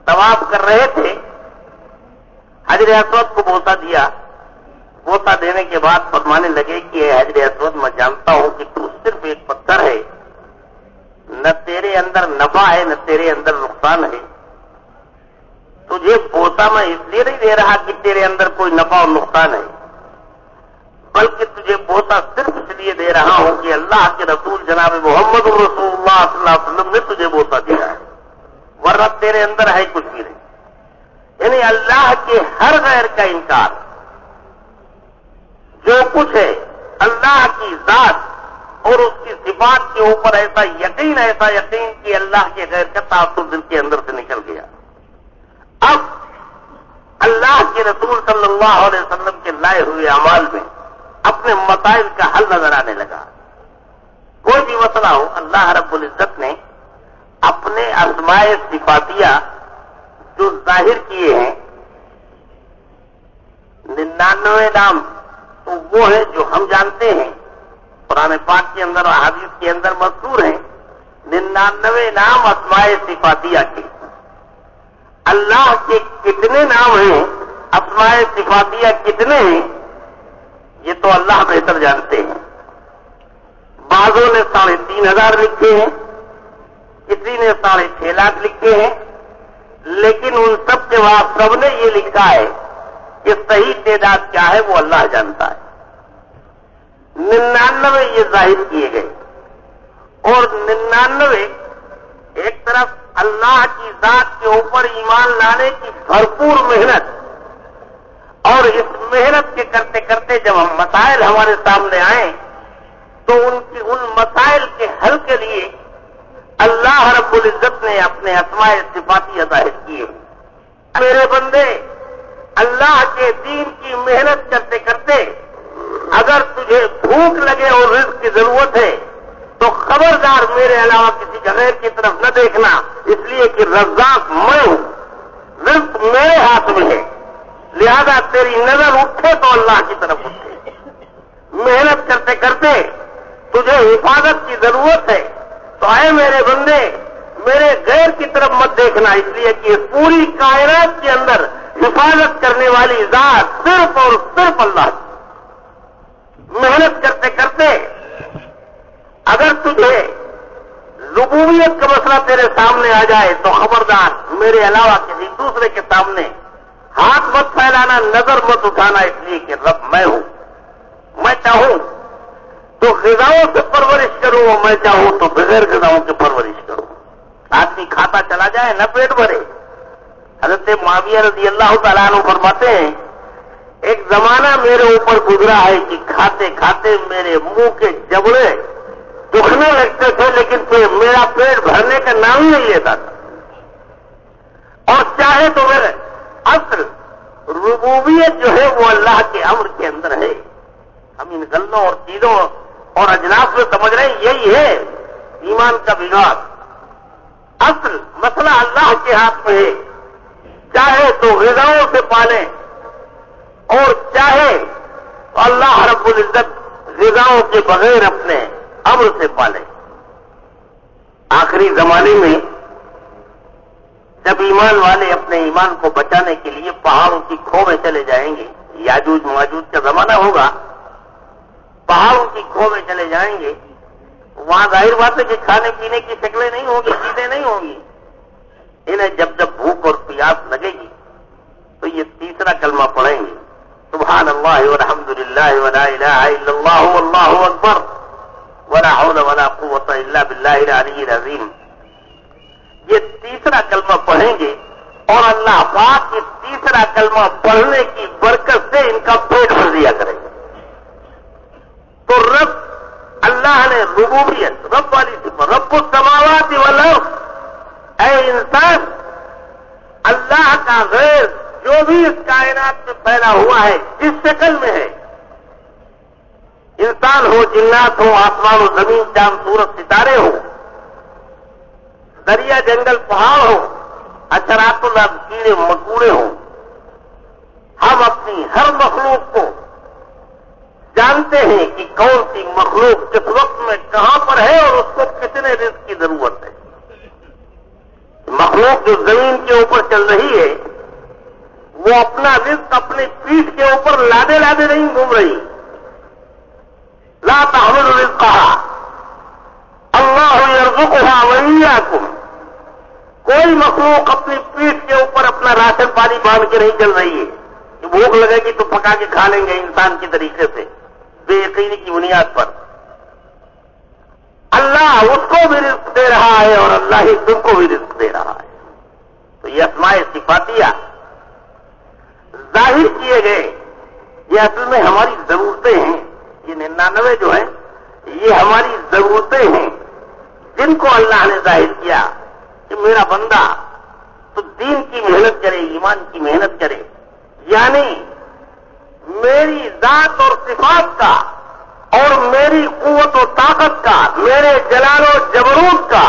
तवाफ कर रहे थे, हजर अस्वद को बोसा दिया। बोसा देने के बाद फरमाने लगे कि हजर अस्वद, मैं जानता हूं कि तू सिर्फ एक पत्थर है, نہ تیرے اندر نفع ہے نہ تیرے اندر نقصان ہے. تجھے بوسہ میں اس لیے نہیں دے رہا کہ تیرے اندر کوئی نفع اور نقصان ہے، بلکہ تجھے بوسہ صرف اس لیے دے رہا ہوں کہ اللہ کے رسول جناب محمد رسول اللہ صلی اللہ علیہ وسلم نے تجھے بوسہ دیا ہے، ورنہ تیرے اندر ہے کچھ بھی نہیں. یعنی اللہ کے ہر غیر کا انکار، جو کچھ ہے اللہ کی ذات اور اس کی صفات کے اوپر ایسا یقین کہ اللہ کے غیر کا تعصب دل کے اندر سے نکل گیا. اب اللہ کے رسول صلی اللہ علیہ وسلم کے لائے ہوئے اعمال میں اپنے مسائل کا حل نظر آنے لگا. کوئی بھی مسئلہ ہو، اللہ رب العزت نے اپنے اسماء صفاتیہ جو ظاہر کیے ہیں 99 نام، تو وہ ہیں جو ہم جانتے ہیں، قرآن پاک کے اندر اور حدیث کے اندر مذکور ہیں. 99 نام اسماء صفاتیہ کے. اللہ کے کتنے نام ہیں، اسماء صفاتیہ کتنے ہیں، یہ تو اللہ بہتر جانتے ہیں. بعضوں نے 3,500 لکھے ہیں، کسی نے 6.5 لاکھ لکھے ہیں، لیکن ان سب کے بعد سب نے یہ لکھا ہے کہ صحیح تعداد کیا ہے وہ اللہ جانتا ہے. 99 یہ ظاہر کیے گئے، اور 99 ایک طرف اللہ کی ذات کے اوپر ایمان لانے کی بھرپور محنت، اور اس محنت کے کرتے کرتے جب ہم مسائل ہمارے سامنے آئیں تو ان مسائل کے حل کے لیے اللہ رب العزت نے اپنے اسماء صفاتی ظاہر کیے. میرے بندے، اللہ کے دین کی محنت کرتے کرتے اگر تجھے بھوک لگے اور رزق کی ضرورت ہے تو خبردار میرے علاوہ کسی کا غیر کی طرف نہ دیکھنا، اس لیے کہ رزاق میں ہوں، رزق میرے ہاتھ میں ہے. لہذا تیری نظر اٹھے تو اللہ کی طرف اٹھے. محنت کرتے کرتے تجھے حفاظت کی ضرورت ہے تو اے میرے بندے، میرے غیر کی طرف مت دیکھنا، اس لیے کہ پوری کائنات کے اندر حفاظت کرنے والی ذات صرف اور صرف اللہ کی. محنت کرتے کرتے اگر تجھے ربوبیت کا مسئلہ تیرے سامنے آ جائے تو خبردار میرے علاوہ کسی دوسرے کے سامنے ہاتھ مت پھیلانا، نظر مت اٹھانا، اس لیے کہ رب میں ہوں. میں چاہوں تو غذاؤں سے پرورش کروں، اور میں چاہوں تو بغیر غذاؤں کے پرورش کروں. آدمی کھاتا چلا جائے نہ پیٹ بھرے. حضرت معاویہ رضی اللہ تعالیٰ عنہ فرماتے ہیں ایک زمانہ میرے اوپر گزرا ہے کہ کھاتے کھاتے میرے منہ کے جبڑے دکھنے لگتے تھے، لیکن پھر میرا پیٹ بھرنے کا نام ہی نہیں لیتا تھا. اور چاہے تو میرے اصل ربوبیت جو ہے وہ اللہ کے امر کے اندر ہے. ہم ان گلوں اور چیزوں اور اجناس میں سمجھ رہے ہیں یہی ہے ایمان کا بگاڑ. اصل مسئلہ اللہ کے ہاتھ میں ہے. چاہے تو غذاؤں سے پالیں اور چاہے تو اللہ رب العزت غذاؤں کے بغیر اپنے امر سے پالیں. آخری زمانے میں جب ایمان والے اپنے ایمان کو بچانے کے لیے پہاڑوں کی کھو میں چلے جائیں گے، یاجوج ماجوج کا زمانہ ہوگا، پہاڑوں کی کھو میں چلے جائیں گے، وہاں ظاہر بات ہے کہ کھانے پینے کی شکلیں نہیں ہوں گی، چیزیں نہیں ہوں گی. انہیں جب جب بھوک اور پیاس لگے گی تو یہ تیسرا کلمہ پڑھیں گے، سبحان اللہ والحمد للہ ولا الہ الا اللہ واللہ اکبر ولا حول ولا قوت الا باللہ العلی العظیم. یہ تیسرا کلمہ پڑھیں گے اور اللہ پاک اس تیسرا کلمہ پڑھنے کی برکت سے ان کا پیٹ بھر دیا کرے گا. تو رب اللہ نے ربوبیت، رب والی صفت، رب السماوات والارض، اے انسان اللہ کا غیر جو بھی اس کائنات میں پھیلا ہوا ہے جس شکل میں ہے، انسان ہو، جنات ہو، آسمان و زمین، چاند سورج ستارے ہو، دریا جنگل پہاڑ ہو، اثرات اللہ کیڑے مکوڑے ہوں، ہم اپنی ہر مخلوق کو جانتے ہیں کہ کون سی مخلوق کس وقت میں کہاں پر ہے اور اس کو کتنے رزق کی ضرورت ہے. مخلوق جو زمین کے اوپر چل رہی ہے وہ اپنا رزق اپنی پیٹھ کے اوپر لادے لادے نہیں گھوم رہی. لا تحمل رزقها अल्लाहु यर्ज़ुकुहा व इय्याकुम। कोई मखलूक अपनी पीठ के ऊपर अपना राशन पानी बांध के नहीं चल रही है कि भूख लगेगी तो पका के खा लेंगे इंसान के तरीके से बेयकीनी की बुनियाद पर। अल्लाह उसको भी रिज़्क़ दे रहा है और अल्लाह ही तुमको भी रिज़्क़ दे रहा है। तो ये अस्माए सिफातिया जाहिर किए गए, ये असल में हमारी जरूरतें हैं। ये 99 जो है ये हमारी जरूरतें हैं जिनको अल्लाह ने जाहिर किया कि मेरा बंदा तो दीन की मेहनत करे, ईमान की मेहनत करे, यानी मेरी जात और सिफात का और मेरी कुव्वत और ताकत का, मेरे जलाल और जबरूत का,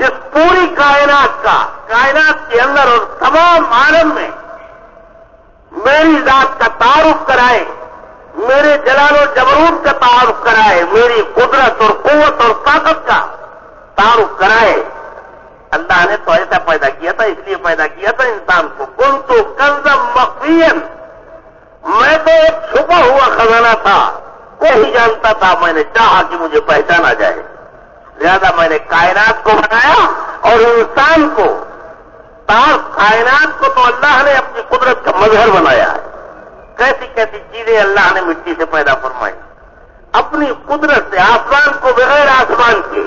इस पूरी कायनात का, कायनात के अंदर और तमाम आलम में मेरी जात का तारुफ कराए, मेरे जलाल और जबरूत का तारुफ कराए, मेरी कुदरत और कुव्वत और ताकत का तारुफ कराए। अल्लाह ने तो ऐसा पैदा किया था, इसलिए पैदा किया था इंसान को। कुन्तु कंज़म मख़फ़िय्यन, मैं तो एक छुपा हुआ खजाना था, कोई जानता था, मैंने चाहा कि मुझे पहचाना जाए, लिहाजा मैंने कायनात को बनाया और इंसान को। कायनात को तो अल्लाह ने अपनी कुदरत का मजहर बनाया है। कैसी कैसी चीजें अल्लाह ने मिट्टी से पैदा फरमाई अपनी कुदरत से। आसमान को बगैर आसमान के,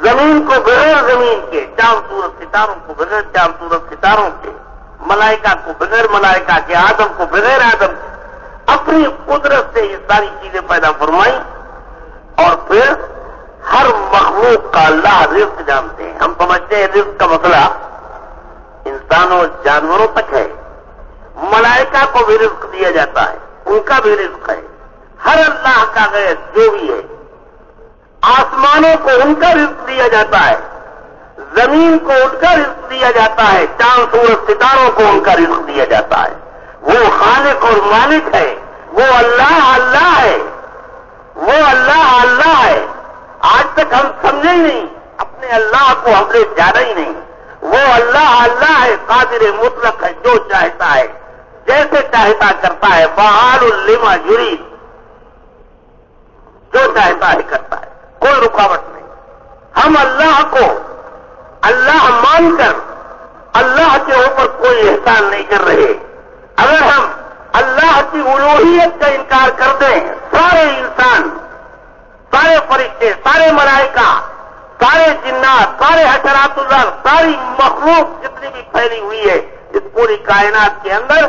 जमीन को बगैर जमीन के, चांद सूरज सितारों को बगैर चांद सूरज सितारों के, मलाइका को बगैर मलाइका के, आदम को बगैर आदम के, अपनी कुदरत से ये सारी चीजें पैदा फरमाई। और फिर हर मखलूक का अल्लाह रिज़्क़ जानते हैं। हम समझते हैं रिज़्क़ का मसला इंसानों जानवरों तक है, मलाइका को भी रिज़्क़ दिया जाता है, उनका भी रिज़्क़ है। हर अल्लाह का गैर जो भी है, आसमानों को उनका रिज़्क़ दिया जाता है, जमीन को उनका रिज़्क़ दिया जाता है, चांद सूरज सितारों को उनका रिज़्क़ दिया जाता है। वो खालिक और मालिक है, वो अल्लाह अल्लाह है, वो अल्लाह अल्लाह है। आज तक हम समझे ही नहीं, अपने अल्लाह को हमने जाना ही नहीं। वो अल्लाह अल्लाह है, कादिर मुतलक है, जो चाहता है जैसे चाहता करता है, फ़आलुल लिमा युरीद, जो चाहता है करता है, कोई रुकावट नहीं। हम अल्लाह को अल्लाह मानकर अल्लाह के ऊपर कोई एहसान नहीं कर रहे। अगर हम अल्लाह की उलूहियत का इनकार कर दें, सारे इंसान, सारे फरिश्ते, सारे मलाइका, सारे जिन्नात, सारे हशरातुल्लाह, सारी मखलूक जितनी भी फैली हुई है इस पूरी कायनात के अंदर,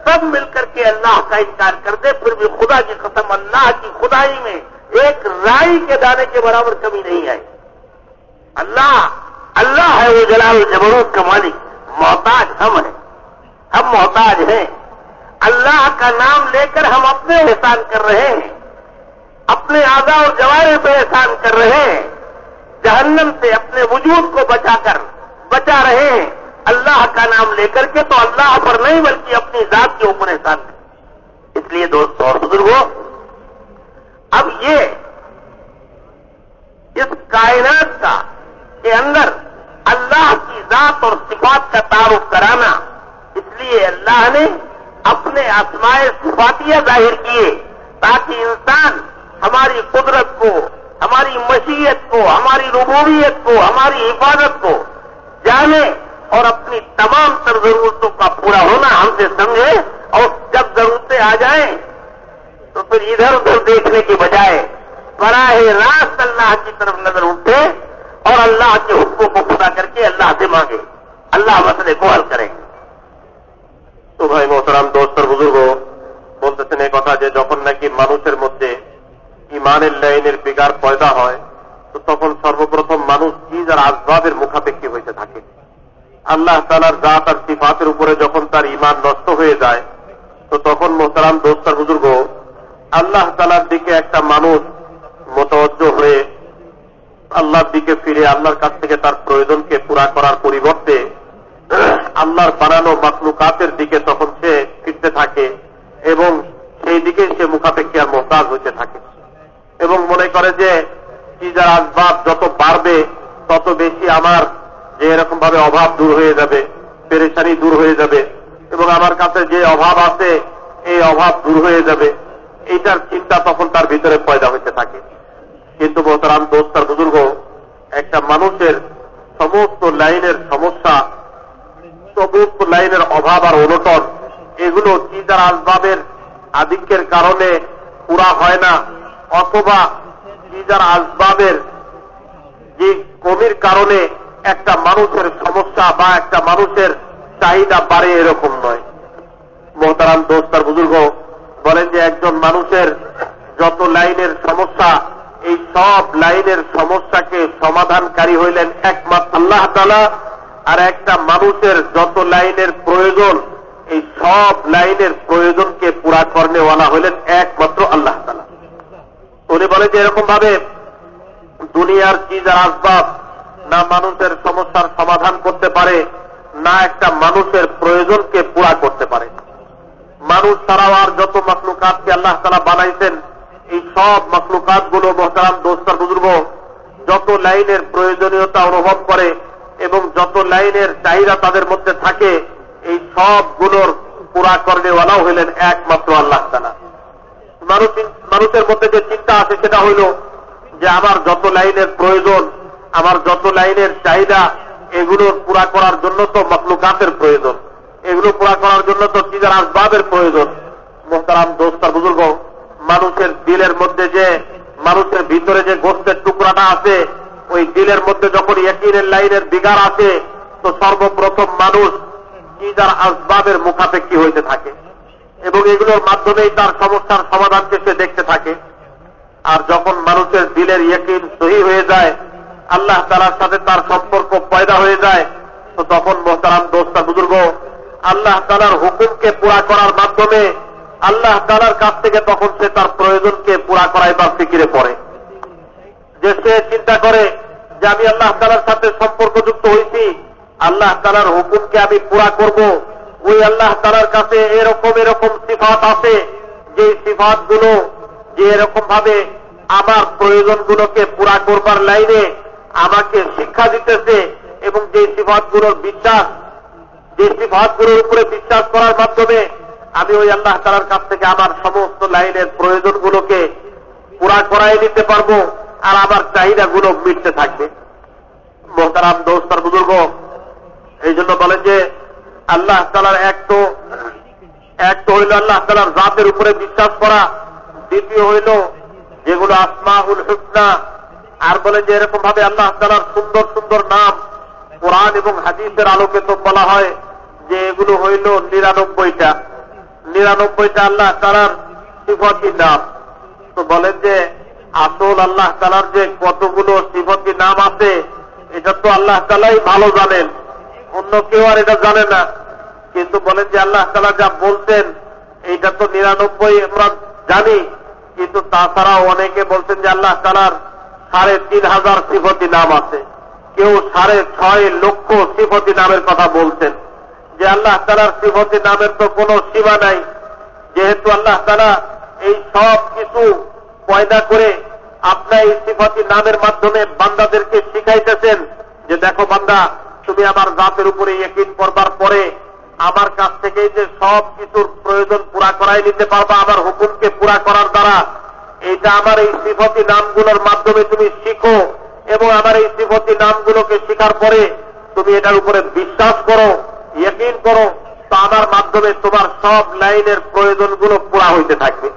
सब मिलकर के अल्लाह का इनकार कर दे, फिर भी खुदा की कसम अल्लाह की खुदाई में एक राई के दाने के बराबर कमी नहीं है। अल्लाह अल्लाह है, वो जलाल जबरूत का मालिक। मोहताज हम हैं, हम मोहताज हैं। अल्लाह का नाम लेकर हम अपने एहसान कर रहे हैं, अपने आज़ा और जवारे पे एहसान कर रहे हैं, जहन्नम से अपने वजूद को बचा रहे हैं अल्लाह का नाम लेकर के। तो अल्लाह पर नहीं बल्कि अपनी जात के ऊपर एहसान है। इसलिए दोस्तों और बुजुर्गों, अब ये इस कायनात का के अंदर अल्लाह की जात और सिफात का तारुफ कराना, इसलिए अल्लाह ने अपने अस्माए सिफातिया जाहिर किए ताकि इंसान हमारी कुदरत को, हमारी मशीयत को, हमारी रुबूबियत को, हमारी हिफाजत को जाने और अपनी तमाम तर जरूरतों का पूरा होना हमसे समझे। और जब जरूरतें आ जाएं तो फिर इधर उधर देखने के बजाय बराह रास्त अल्लाह की तरफ नजर उठे और अल्लाह के हुक्मों को पूरा करके अल्लाह से मांगे, अल्लाह मसले को हल करेंगे। तो भाई मोहतरम दोस्त और बुजुर्गों, বলতেছেন এই কথা যে যখন নাকি মানুষের মধ্যে ইমানের লাইনের বিগার পয়দা হয় তো তখন সর্বপ্রথম মানুষ চিজ আর আসবাবের মুখাপেক্ষী হইতে থাকে। আল্লাহ তাআলার জাত আর সিফাতের উপরে যখন তার ইমান নষ্ট হয়ে যায় তো তখন মোহতারাম দোস্ত আর বুজুর্গ, আল্লাহ তাআলার দিকে একটা মানুষ মুতাওয়াজ্জহ হয়ে আল্লাহর দিকে ফিরে আল্লাহর কাছ থেকে তার প্রয়োজনকে পুরা করার পরিবর্তে আল্লাহর বানানো মাখলুকাতের দিকে তখন সে ফিরতে থাকে এবং সেই দিকে সে মুখাপেক্ষী আর মোহতাজ হইতে থাকে এবং মনে করে যে চিজার আসবাব যত বাড়বে তত বেশি আমার যে এরকম ভাবে অভাব দূর হয়ে যাবে, পেরেশানি দূর হয়ে যাবে এবং আমার কাছে যে অভাব আছে এই অভাব দূর হয়ে যাবে, এইটার চিন্তা তখন তার ভিতরে পয়দা হইতে থাকে। কিন্তু মোহতারাম দোস্ত আর বুজুর্গ, একটা মানুষের সমস্ত লাইনের সমস্যা, সমস্ত লাইনের অভাব আর অনটন, এগুলো চিজার আসবাবের আধিক্যের কারণে পুরা হয় না, অথবা চিজার আসবাবের যে কমির কারণে একটা মানুষের সমস্যা বা একটা মানুষের চাহিদা বাড়ে, এরকম নয়। মোহতারাম দোস্ত আর বুজুর্গ, বলেন যে একজন মানুষের যত লাইনের সমস্যা, এই সব লাইনের সমস্যাকে সমাধানকারী হইলেন একমাত্র আল্লাহ তাআলা, আর একটা মানুষের যত লাইনের প্রয়োজন, এই সব লাইনের প্রয়োজনকে পুরা করনেওয়ালা হইলেন একমাত্র আল্লাহ তাআলা। উনি বলেন যে এরকম ভাবে দুনিয়ার চিজ আর আসবাব না মানুষের সমস্যার সমাধান করতে পারে, না একটা মানুষের প্রয়োজনকে পুরা করতে পারে। মানুষ ছাড়াও আর যত মাখলুকাতকে আল্লাহ তাআলা বানাইছেন, এই সব মাখলুকাত গুলো মোহতারাম দোস্ত আর বুজুর্গ যত লাইনের প্রয়োজনীয়তা অনুভব করে এবং যত লাইনের চাহিদা তাদের মধ্যে থাকে, এই সবগুলোর পুরা করনেওয়ালাও হইলেন একমাত্র আল্লাহ তাআলা। মানুষের মধ্যে যে চিন্তা আছে সেটা হইল যে আমার যত লাইনের প্রয়োজন, আমার যত লাইনের চাহিদা, এগুলোর পুরা করার জন্য তো মাখলুকাতের প্রয়োজন, এগুলো পুরা করার জন্য তো চিজার আসবাবের প্রয়োজন। মোহতারাম দোস্ত আর বুজুর্গ, মানুষের দিলের মধ্যে যে, মানুষের ভিতরে যে গোস্তের টুকরাটা আছে, ওই দিলের মধ্যে যখন ইয়াকিনের লাইনের বিগার আছে, তো সর্বপ্রথম মানুষ চিজার আসবাবের মুখাপেক্ষী হইতে থাকে এবং এগুলোর মাধ্যমেই তার সমস্যার সমাধানকে সে দেখতে থাকে। আর যখন মানুষের দিলের ইয়াকিন সহি হয়ে যায়, আল্লাহ তাআলার সাথে তার সম্পর্ক পয়দা হয়ে যায়, তো তখন মোহতারাম দোস্ত আর বুজুর্গ আল্লাহ তাআলার হুকুমকে পুরা করার মাধ্যমে আল্লাহ তাআলার কাছ থেকে তখন সে তার প্রয়োজনকে পুরা করাইবার ফিকিরে পড়ে। যে সে চিন্তা করে যে আমি আল্লাহ তাআলার সাথে সম্পর্কযুক্ত হয়েছি, আল্লাহ তাআলার হুকুমকে আমি পুরা করব। ওই আল্লাহ তাআলার কাছে এরকম এরকম সিফাত আছে, যে সিফাতগুলো যে এরকম ভাবে আমার প্রয়োজনগুলোকে পুরা করবার লাইনে আমাকে শিক্ষা দিতেছে, এবং যে সিফাতগুলোর বিশ্বাস, যে সিফাতগুলোর উপরে বিশ্বাস করার মাধ্যমে আমি ওই আল্লাহ তাআলার কাছ থেকে আমার সমস্ত লাইনের প্রয়োজনগুলোকে পুরা করাই নিতে পারবো, আর আমার চাহিদাগুলো মিটতে থাকবে। মোহতারাম দোস্ত আর বুজুর্গ, এই জন্য বলেন যে আল্লাহ তাআলার এক তো হইল আল্লাহ তাআলার জাতের উপরে বিশ্বাস করা, দ্বিতীয় হইল যেগুলো আসমাউল হুসনা, আর বলেন যে এরকম ভাবে আল্লাহ তাআলার সুন্দর সুন্দর নাম কোরআন এবং হাদিসের আলোকে তো বলা হয় যে এগুলো হইল 99টা আল্লাহ তাআলার সিফাতি নাম। তো বলেন যে আসল আল্লাহ তাআলার যে কতগুলো সিফাতি নাম আছে, এটা তো আল্লাহ তাআলাই ভালো জানেন, অন্য কেউ আর এটা জানে না। কিন্তু বলেন যে আল্লাহ তাআলা যা বলতেন এইটা তো 99 আমরা জানি, কিন্তু তাছাড়াও অনেকে বলছেন যে আল্লাহ তাআলার 3500 সিফাতি নাম আছে, কেউ 6.5 লক্ষ সিফাতি নামের কথা বলছেন। যে আল্লাহ তাআলার সিফাতি নামের তো কোনো সীমা নাই, যেহেতু আল্লাহ তাআলা এই সব কিছু পয়দা করে আপনার এই সিফাতি নামের মাধ্যমে বান্দাদেরকে শিখাইতেছেন যে দেখো বান্দা, তুমি আমার জাতের উপরে ইয়াকিন করবার পরে আমার কাছ থেকে যে সব কিছুর প্রয়োজন পুরা করাই নিতে পারবা আমার হুকুমকে পুরা করার দ্বারা, এইটা আমার এই সিফাতি নামগুলোর মাধ্যমে তুমি শিখো, এবং আমার এই সিফাতি নামগুলোকে শিখার পরে তুমি এটার উপরে বিশ্বাস করো, ইয়াকিন করো, তো আমার মাধ্যমে তোমার সব লাইনের প্রয়োজনগুলো পুরা হইতে থাকবে।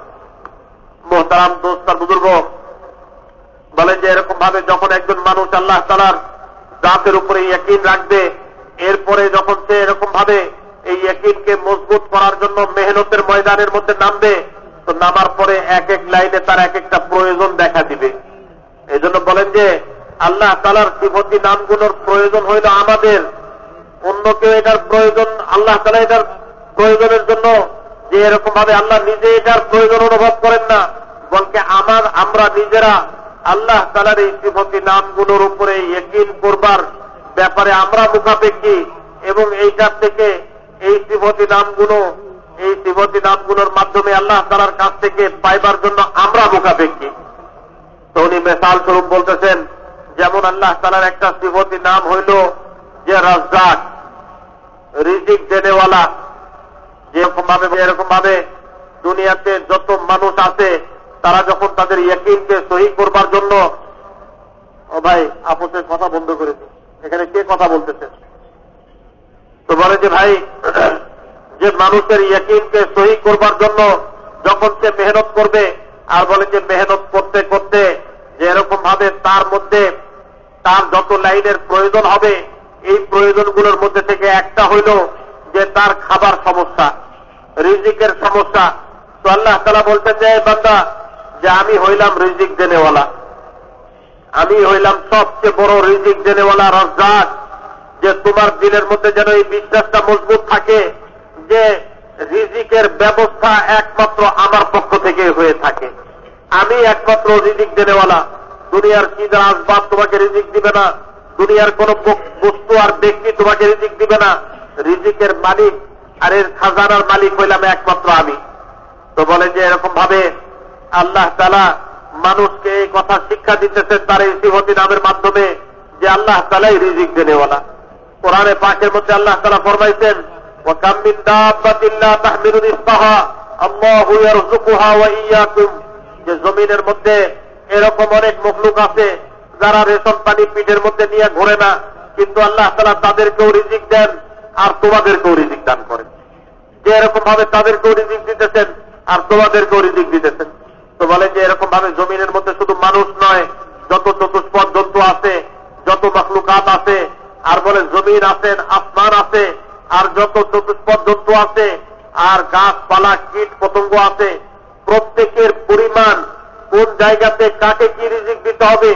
মোহতারাম দোস্ত আর বুজুর্গ, বলেন যে এরকম ভাবে যখন একজন মানুষ আল্লাহ তাআলার জাতের উপরে ইয়াকিন রাখবে, এরপরে যখন সে এরকম ভাবে এই ইয়াকিনকে মজবুত করার জন্য মেহনতের ময়দানের মধ্যে নামবে, তো নামার পরে এক এক লাইনে তার এক একটা প্রয়োজন দেখা দিবে। এই জন্য বলেন যে আল্লাহ তাআলার সিফাতি নামগুলোর প্রয়োজন হইল আমাদের, অন্য কেউ এটার প্রয়োজন, আল্লাহ তাআলা এটার প্রয়োজনের জন্য যে এরকম ভাবে আল্লাহ নিজে এটার প্রয়োজন অনুভব করেন না, বলকে আমরা নিজেরা আল্লাহ তাআলার এই সিফাতি নামগুলোর উপরে ইয়াকিন করবার ব্যাপারে আমরা মুখাপেক্ষী, এবং এইটার থেকে এই সিফাতি নামগুলোর মাধ্যমে আল্লাহ তাআলার কাছ থেকে পাইবার জন্য আমরা মুখাপেক্ষী। তো উনি মিসাল স্বরূপ বলতেছেন, যেমন আল্লাহ তাআলার একটা সিফাতি নাম হইল যে রাজ্জাক, রিজিক দেনেওয়ালা। এরকম ভাবে দুনিয়াতে যত মানুষ আছে তারা যখন তাদের ইয়াকিনকে সহি করবার জন্য ও ভাই আপোষের কথা বন্ধ করে দিন, এখানে কে কথা বলতেছে? তো বলে যে ভাই, যে মানুষের ইয়াকিনকে সহি করবার জন্য যখন সে মেহনত করবে, আর বলে যে মেহনত করতে করতে যে এরকম ভাবে তার মধ্যে তার যত লাইনের প্রয়োজন হবে, এই প্রয়োজনগুলোর মধ্যে থেকে একটা হইল যে তার খাবার সমস্যা, রিজিকের সমস্যা। তো আল্লাহ তাআলা বলতে চায় বান্দা যে আমি হইলাম রিজিক দেনেওয়ালা, আমি হইলাম সবচেয়ে বড় রিজিক দেনেওয়ালা রাজ্জাক। যে তোমার দিলের মধ্যে যেন এই বিশ্বাসটা মজবুত থাকে যে রিজিকের ব্যবস্থা একমাত্র আমার পক্ষ থেকে হয়ে থাকে, আমি একমাত্র রিজিক দেনেওয়ালা। দুনিয়ার চিন্তার আসবাব তোমাকে রিজিক দিবে না, দুনিয়ার কোন বস্তু আর ব্যক্তি তোমাকে রিজিক দিবে না। রিজিকের মালিক আর এর খাজানার মালিক হইলাম একমাত্র আমি। তো বলে যে এরকম ভাবে আল্লাহ তাআলা মানুষকে এই কথা শিক্ষা দিতেছেন তার এই সিফতি নামের মাধ্যমে যে আল্লাহ তাআলাই রিজিক দেনেওয়ালা। কোরআনে পাকের মধ্যে আল্লাহ তাআলা ফরমাইছেন, ওয়াকাম মিন দাব্বাতিন লা তাহমিলু রিজকাহা আল্লাহু ইয়ারযুকুহা ওয়া ইয়্যাকুম। যে জমিনের মধ্যে এরকম অনেক মখলুক আছে যারা রেশন পানি পিঠের মধ্যে নিয়ে ঘোরে না, কিন্তু আল্লাহ তাআলা তাদেরকেও রিজিক দেন আর তোমাদেরকেও রিজিক দান করেন। যে এরকম ভাবে তাদেরকেও রিজিক দিতেছেন আর তোমাদেরকেও রিজিক দিতেছেন। তো বলে যে এরকম ভাবে জমিনের মধ্যে শুধু মানুষ নয়, যত চতুষ্পদ জন্তু আছে, যত মখলুকাত আছে, আর বলে জমিন আছেন, আসমান আছে, আর যত চতুষ্পদ জন্তু আছে, আর গাছপালা কীট পতঙ্গ আছে, প্রত্যেকের পরিমাণ কোন জায়গাতে কাকে কি রিজিক দিতে হবে,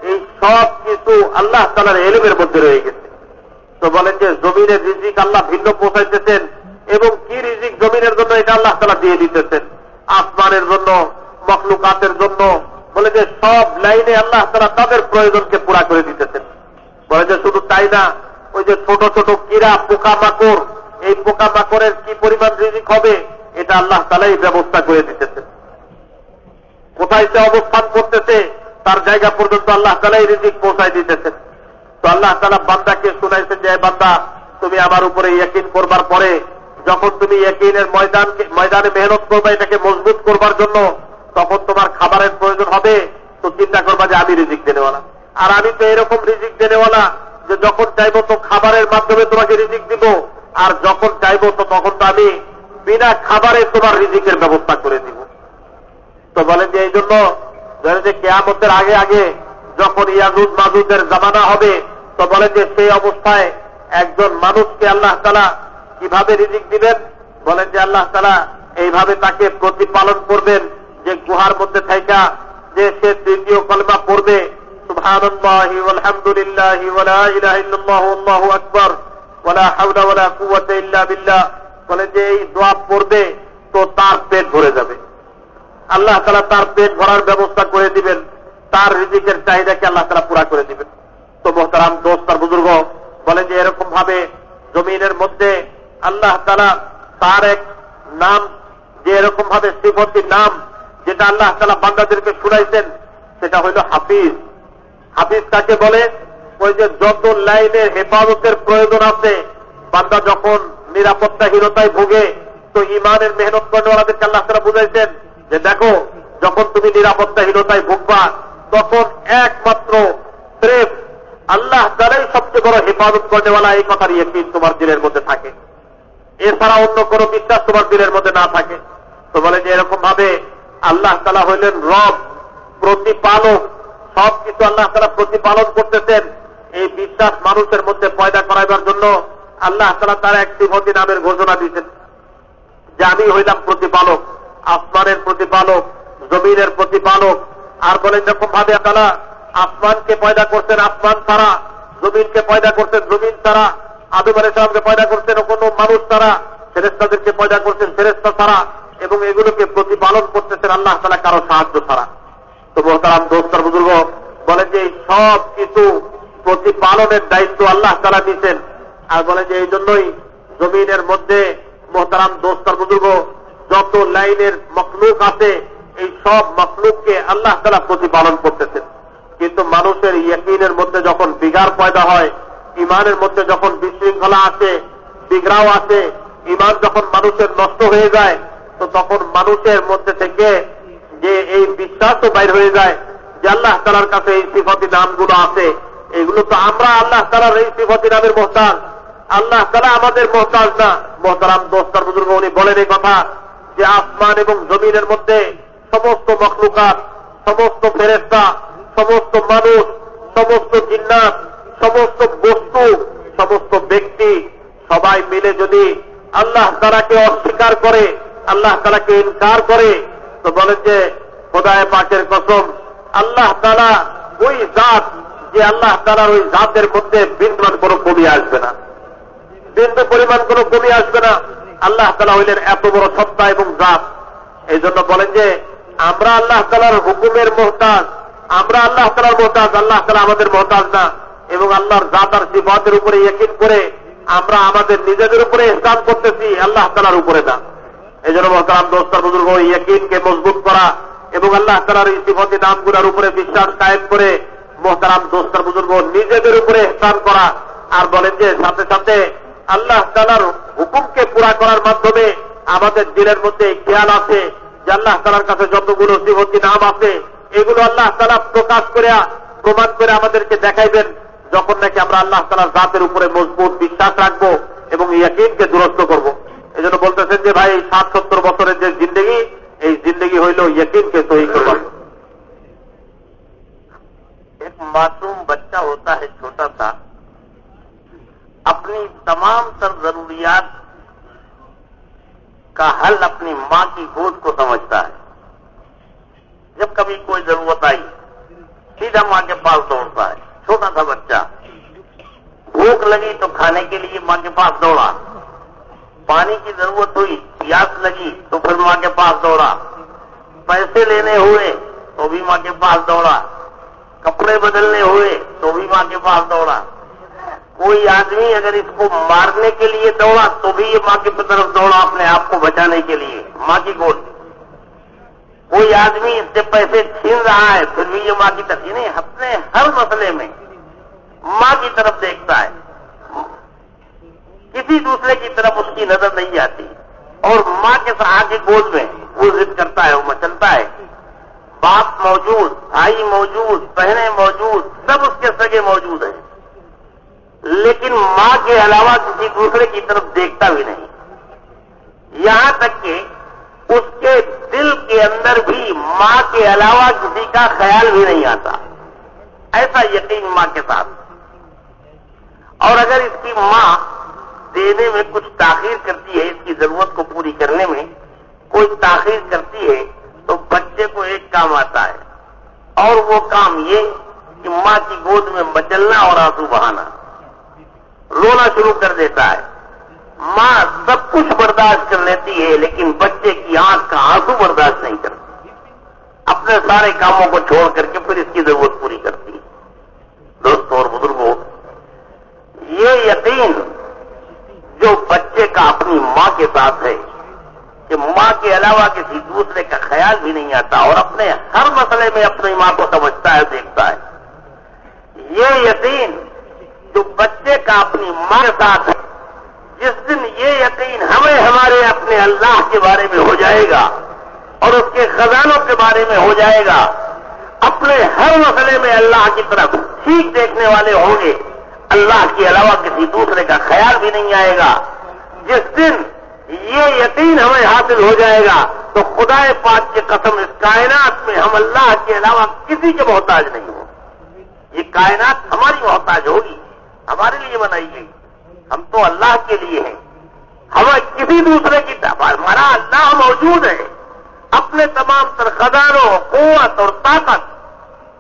এই সব কিছু আল্লাহ তাআলার ইলমের মধ্যে রয়ে গেছে। তো বলেন যে জমিনের রিজিক আল্লাহ ভিন্ন পৌঁছাইতেছেন, এবং কি রিজিক জমিনের জন্য এটা আল্লাহ তাআলা দিয়ে দিতেছেন, আসমানের জন্য, মখলুকাতের জন্য। বলে যে সব লাইনে আল্লাহ তাআলা তাদের প্রয়োজনকে পুরা করে দিতেছেন। বলে যে শুধু তাই না, ওই যে ছোট ছোট কীড়া পোকামাকড়, এই পোকামাকড়ের কি পরিমাণ রিজিক হবে এটা আল্লাহ তাআলাই ব্যবস্থা করে দিতেছেন। কোথায় সে অবস্থান করতেছে তার জায়গা পর্যন্ত আল্লাহ তাআলাই রিজিক পৌঁছায় দিতেছেন। তো আল্লাহ তাআলা বান্দাকে শুনাইছেন যে বান্দা, তুমি আমার উপরে ইয়াকিন করবার পরে যখন তুমি ইয়াকিনের ময়দানে মেহনত করবা এটাকে মজবুত করবার জন্য, তখন তোমার খাবারের প্রয়োজন হবে, তো চিন্তা করবা যে আমি রিজিক দেনেওয়ালা। আর আমি তো এরকম রিজিক দেনেওয়ালা যে যখন চাইবো তো খাবারের মাধ্যমে তোমাকে রিজিক দিব, আর যখন চাইবো তো তখন তো আমি বিনা খাবারে তোমার রিজিকের ব্যবস্থা করে দিব। তো বলেন যে এই জন্য যে কিয়ামতের আগে আগে যখন ইয়াজুজ মাজুজের জামানা হবে, তো বলেন যে সেই অবস্থায় একজন মানুষকে আল্লাহ তাআলা কিভাবে রিজিক দিবেন? বলেন যে আল্লাহ তাআলা এইভাবে তাকে প্রতিপালন করবেন যে গুহার মধ্যে থাইকা যে সে তৃতীয় কলমা পড়বে, সুবহানাল্লাহি ওয়াল হামদুলিল্লাহি ওয়া লা ইলাহা ইল্লাল্লাহু আল্লাহু আকবার ওয়া লা হাওলা ওয়া লা কুওয়াতা ইল্লা বিল্লাহ। বলেন যে এই দোয়া পড়বে তো তার পেট ভরে যাবে, আল্লাহ তাআলা তার পেট ভরার ব্যবস্থা করে দিবেন, তার রিজিকের চাহিদাকে আল্লাহ তাআলা পুরা করে দিবেন। তো মুহতারাম দোস্ত আর বুজুর্গ, বলেন যে এরকম ভাবে জমিনের মধ্যে আল্লাহ তাআলা তার এক নাম, যে এরকম ভাবে সিফতির নাম যেটা আল্লাহ তাআলা বান্দাদেরকে শুনাইছেন, সেটা হইল হাফিজ। হাফিজ কাকে বলে? ওই যে যত লাইনের হেফাজতের প্রয়োজন আছে, বান্দা যখন নিরাপত্তাহীনতায় ভোগে, তো ইমানের মেহনত করেওয়ালাদেরকে আল্লাহ তাআলা বুঝাইছেন যে দেখো, যখন তুমি নিরাপত্তাহীনতায় ভুগবা তখন একমাত্র স্রেফ আল্লাহ তাআলাই সবচেয়ে বড় হেফাজত করেওয়ালা, এই কথার ইয়াকিন তোমার দিলের মধ্যে থাকে, এছাড়া অন্য কোনো বিশ্বাস তোমার দিলের মধ্যে না থাকে। তো বলে যে এরকম ভাবে আল্লাহ তাআলা হইলেন রব, প্রতিপালক, সবকিছু আল্লাহ তাআলা প্রতিপালন করতেছেন। এই বিশ্বাস মানুষের মধ্যে পয়দা করাইবার জন্য আল্লাহ তাআলা তার এক সিফতি নামের ঘোষণা দিয়েছেন যে আমি হইলাম প্রতিপালক, আসমানের প্রতিপালক, জমিনের প্রতিপালক। আর বলেন যখন ভাবে তাআলা আসমানকে পয়দা করছেন আসমান ছাড়া, জমিনকে পয়দা করছেন জমিন ছাড়া, আদম আলাইহিস সালামকে পয়দা করছেন কোনো মানুষ ছাড়া, ফেরেশতাদেরকে পয়দা করছেন ফেরেশতা ছাড়া, এবং এগুলোকে প্রতিপালন করতেছেন আল্লাহ তাআলা কারো সাহায্য ছাড়া। তো মুহতারাম দোস্ত আর বুজুর্গ, বলেন যে এই সব কিছু প্রতিপালনের দায়িত্ব আল্লাহ তাআলা নিয়েছেন। আর বলেন যে এই জন্যই জমিনের মধ্যে মুহতারাম দোস্ত আর বুজুর্গ যত লাইনের মখলুক আছে, এই সব মখলুককে আল্লাহ তাআলা প্রতিপালন করতেছেন। কিন্তু মানুষের ইয়াকিনের মধ্যে যখন বিগার পয়দা হয়, ইমানের মধ্যে যখন বিশৃঙ্খলা আসে, বিগড়াও আসে, ইমান যখন মানুষের নষ্ট হয়ে যায়, তো তখন মানুষের মধ্যে থেকে যে এই বিশ্বাসও বাইর হয়ে যায় যে আল্লাহ তাআলার কাছে এই সিফাতি নামগুলো আছে, এগুলো তো আমরা আল্লাহ তাআলার এই সিফাতি নামের মুহতাজ, আল্লাহ তাআলা আমাদের মুহতাজ না। মুহতারাম দোস্তার বুজুর্গ উনি বলেন এই কথা যে আসমান এবং জমিনের মধ্যে সমস্ত মখলুকাত, সমস্ত ফেরেশতা, সমস্ত মানুষ, সমস্ত জিন্নাত, সমস্ত বস্তু, সমস্ত ব্যক্তি সবাই মিলে যদি আল্লাহ তাআলাকে অস্বীকার করে, আল্লাহ তাআলাকে ইনকার করে, তো বলেন যে খোদায়ে পাকের কসম, আল্লাহ তাআলা ওই জাত, যে আল্লাহ তাআলার ওই জাতের মধ্যে বিন্দুমান কোনো কমি আসবে না, বিন্দু পরিমাণ কোনো কমি আসবে না। আল্লাহ তাআলা হইলেন এত বড় সত্তা এবং জাত। এই জন্য বলেন যে আমরা আল্লাহ তাআলার হুকুমের মুহতাজ, আমরা আল্লাহ তাআলার মুহতাজ, আল্লাহ তাআলা আমাদের মুহতাজ না। এবং আল্লাহর জাত আর সিফাতের উপরে ইয়াকিন করে আমরা আমাদের নিজেদের উপরে ইহসান করতেছি, আল্লাহ তাআলার উপরে না। এই জন্য মুহতারাম দোস্তার বুজুর্গ ওই ইয়াকিনকে মজবুত করা এবং আল্লাহ তাআলার এই সিফাতি নামগুলোর উপরে বিশ্বাস কায়েম করে মুহতারাম দোস্তার বুজুর্গ নিজেদের উপরে ইহসান করা। আর বলেন যে সাথে সাথে আল্লাহ তাআলার হুকুমকে পুরা করার মাধ্যমে আমাদের দিলের মধ্যে খেয়াল আছে যে আল্লাহ তাআলার কাছে যতগুলো সিফাতি নাম আছে এগুলো আল্লাহ তাআলা প্রকাশ করে প্রমাণ করে আমাদেরকে দেখাইবেন যখন নাকি আমরা আল্লাহ তাআলার জাতের উপরে মজবুত বিশ্বাস রাখবো এবং ইয়াকিনকে দুরস্ত করব। এই জন্য বলতেছেন যে ভাই 60-70 বছরের যে জিন্দেগি, এই জিন্দেগি হইল यकीनকে सही करवा। एक मासूम बच्चा होता है छोटा सा, अपनी तमाम तर जरूरियात का हल अपनी मां की गोद को समझता है। जब कभी कोई जरूरत आई सीधा मां के पास दौड़ता है। छोटा सा बच्चा, भूख लगी तो खाने के लिए मां के पास दौड़ा, पानी की जरूरत हुई, प्यास लगी तो फिर मां के पास दौड़ा, पैसे लेने हुए तो भी मां के पास दौड़ा, कपड़े बदलने हुए तो भी मां के पास दौड़ा। कोई आदमी अगर इसको मारने के लिए दौड़ा तो भी ये मां की तरफ दौड़ा अपने आप को बचाने के लिए, मां की गोद। कोई आदमी इससे पैसे छीन रहा है फिर भी ये मां की तरफ, नहीं, अपने हर मसले में मां की तरफ देखता है, किसी दूसरे की तरफ उसकी नजर नहीं जाती। और मां के आगे गोद में वो जिद करता है, वो मचलता है। बाप मौजूद, भाई मौजूद, बहनें मौजूद, सब उसके सगे मौजूद हैं, लेकिन मां के अलावा किसी दूसरे की तरफ देखता भी नहीं। यहां तक कि उसके दिल के अंदर भी मां के अलावा किसी का ख्याल भी नहीं आता। ऐसा यकीन मां के साथ। और अगर इसकी मां देने में कुछ ताखीर करती है, इसकी जरूरत को पूरी करने में कोई ताखीर करती है, तो बच्चे को एक काम आता है, और वो काम ये कि मां की गोद में मचलना और आंसू बहाना, रोना शुरू कर देता है। मां सब कुछ बर्दाश्त कर लेती है, लेकिन बच्चे की आंख का आंसू बर्दाश्त नहीं करती। अपने सारे कामों को छोड़ करके फिर इसकी जरूरत पूरी करती है। दोस्तों और बुजुर्गों, ये यकीन जो बच्चे का अपनी मां के साथ है कि मां के अलावा किसी दूसरे का ख्याल भी नहीं आता और अपने हर मसले में अपनी मां को समझता है, देखता है, ये यकीन जो बच्चे का अपनी मां के साथ है, जिस दिन ये यकीन हमें हमारे अपने अल्लाह के बारे में हो जाएगा और उसके खजानों के बारे में हो जाएगा, अपने हर मसले में अल्लाह की तरफ ठीक देखने वाले होंगे, अल्लाह के अलावा किसी दूसरे का ख्याल भी नहीं आएगा। जिस दिन ये यकीन हमें हासिल हो जाएगा तो खुदाए पाक की कसम, इस कायनात में हम अल्लाह के अलावा किसी के मोहताज नहीं हो। ये कायनात हमारी मोहताज होगी, हमारे लिए बनाई गई, हम तो अल्लाह के लिए हैं। हमें किसी दूसरे की, हमारा अल्लाह मौजूद है, अपने तमाम तर खजानों, कुव्वत और ताकत,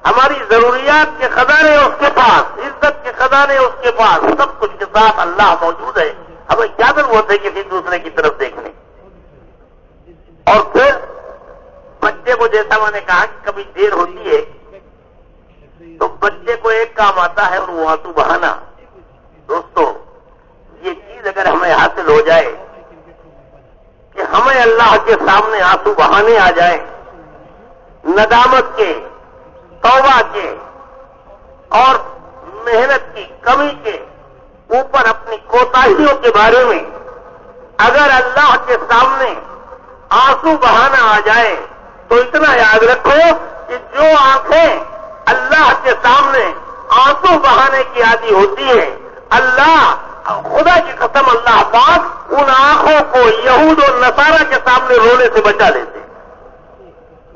हमारी जरूरियात के खजाने उसके पास, इज्जत के खजाने उसके पास, सब कुछ के साथ अल्लाह मौजूद है। हमें क्या जरूरत है किसी दूसरे की तरफ देखने। और फिर बच्चे को, जैसा मैंने कहा कि कभी देर होती है तो बच्चे को एक काम आता है और वो आंसू बहाना। दोस्तों, ये चीज अगर हमें हासिल हो जाए कि हमें अल्लाह के सामने आंसू बहाने आ जाए, नदामत के, तौबा के और मेहनत की कमी के ऊपर अपनी कोताहियों के बारे में अगर अल्लाह के सामने आंसू बहाना आ जाए, तो इतना याद रखो कि जो आंखें اللہ کے سامنے آنسو بہانے کی عادی ہوتی ہے، اللہ خدا کی قسم اللہ پاک ان آنکھوں کو یہود اور نصارہ کے سامنے رونے سے بچا لیتے.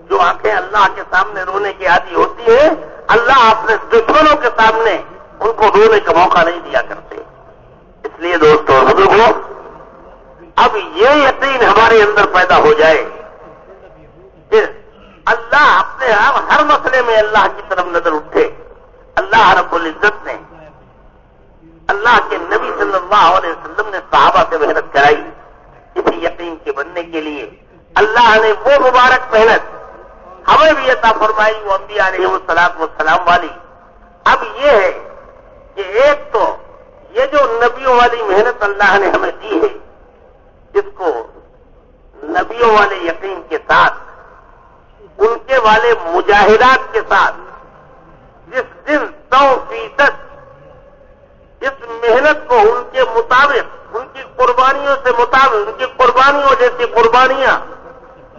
جو آنکھیں اللہ کے سامنے رونے کی عادی ہوتی ہیں، اللہ اپنے دشمنوں کے سامنے ان کو رونے کا موقع نہیں دیا کرتے. اس لیے دوستوں اور بزرگوں، اب یہ یقین ہمارے اندر پیدا ہو جائے کہ اللہ اپنے ہر مسئلے میں اللہ کی طرف نظر اٹھے. اللہ رب العزت نے، اللہ کے نبی صلی اللہ علیہ وسلم نے صحابہ سے محنت کرائی اسی یقین کے بننے کے لیے. اللہ نے وہ مبارک محنت ہمیں بھی عطا فرمائی، وہ انبیاء علیہ الصلوۃ والسلام والی. اب یہ ہے کہ ایک تو یہ جو نبیوں والی محنت اللہ نے ہمیں دی ہے، جس کو نبیوں والے یقین کے ساتھ، ان کے والے مجاہدات کے ساتھ، جس دن 100% اس محنت کو ان کے مطابق، ان کی قربانیوں سے مطابق، ان کی قربانیوں جیسی قربانیاں،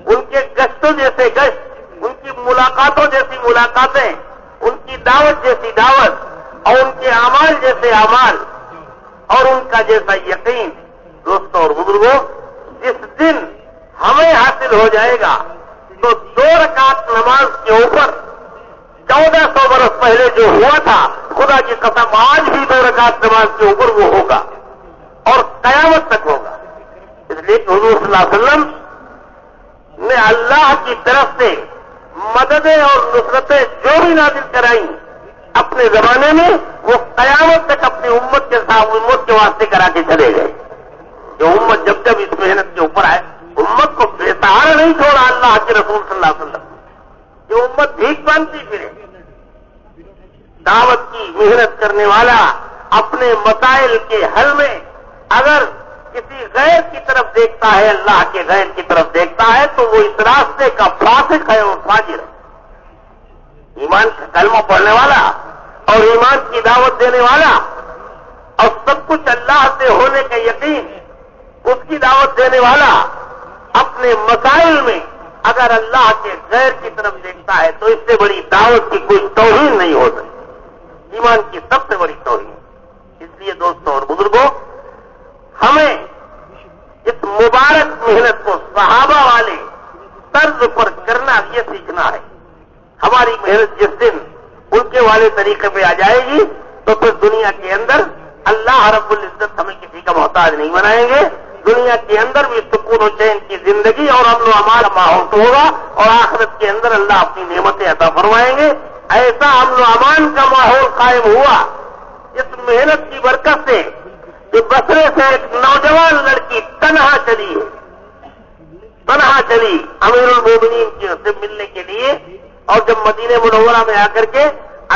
ان کے گشتوں جیسے گشت، ان کی ملاقاتوں جیسی ملاقاتیں، ان کی دعوت جیسی دعوت، اور ان کے اعمال جیسے اعمال، اور ان کا جیسا یقین. دوستوں اور بزرگوں، جس دن ہمیں حاصل ہو جائے گا تو 2 رکعت نماز کے اوپر 1400 برس پہلے جو ہوا تھا، خدا کی قسم آج بھی 2 رکعت نماز کے اوپر وہ ہوگا اور قیامت تک ہوگا. اس لیے کہ حضور صلی اللہ علیہ وسلم نے اللہ کی طرف سے مددیں اور نصرتیں جو بھی نازل کرائیں اپنے زمانے میں، وہ قیامت تک اپنی امت کے ساتھ، امت کے واسطے کرا کے چلے گئے. جو امت جب جب اس محنت کے اوپر آئے، امت کو بے سہارا نہیں چھوڑا اللہ کے رسول صلی اللہ علیہ وسلم. جو امت بھیک مانگتی پھرے، دعوت کی محنت کرنے والا اپنے مسائل کے حل میں اگر کسی غیر کی طرف دیکھتا ہے، اللہ کے غیر کی طرف دیکھتا ہے، تو وہ اس راستے کا فاسق ہے اور فاجر ہے. ایمان کا کلمہ پڑھنے والا اور ایمان کی دعوت دینے والا اور سب کچھ اللہ سے ہونے کا یقین، اس کی دعوت دینے والا اپنے مسائل میں اگر اللہ کے غیر کی طرف دیکھتا ہے تو اس سے بڑی دعوت کی کوئی توہین نہیں ہو سکتی، ایمان کی سب سے بڑی توہین. اس لیے دوستوں اور بزرگوں، ہمیں اس مبارک محنت کو صحابہ والے طرز پر کرنا یہ سیکھنا ہے. ہماری محنت جس دن ان کے والے طریقے پہ آ جائے گی تو پھر دنیا کے اندر اللہ رب العزت ہمیں کسی کا محتاج نہیں بنائیں گے. دنیا کے اندر بھی سکون و چین کی زندگی اور امن و امان کا ماحول تو ہوگا، اور آخرت کے اندر اللہ اپنی نعمتیں عطا فرمائیں گے. ایسا امن و امان کا ماحول قائم ہوا اس محنت کی برکت سے کہ بصرے سے ایک نوجوان لڑکی تنہا چلی امیر المومنین سے ملنے کے لیے. اور جب مدینہ منورہ میں آ کر کے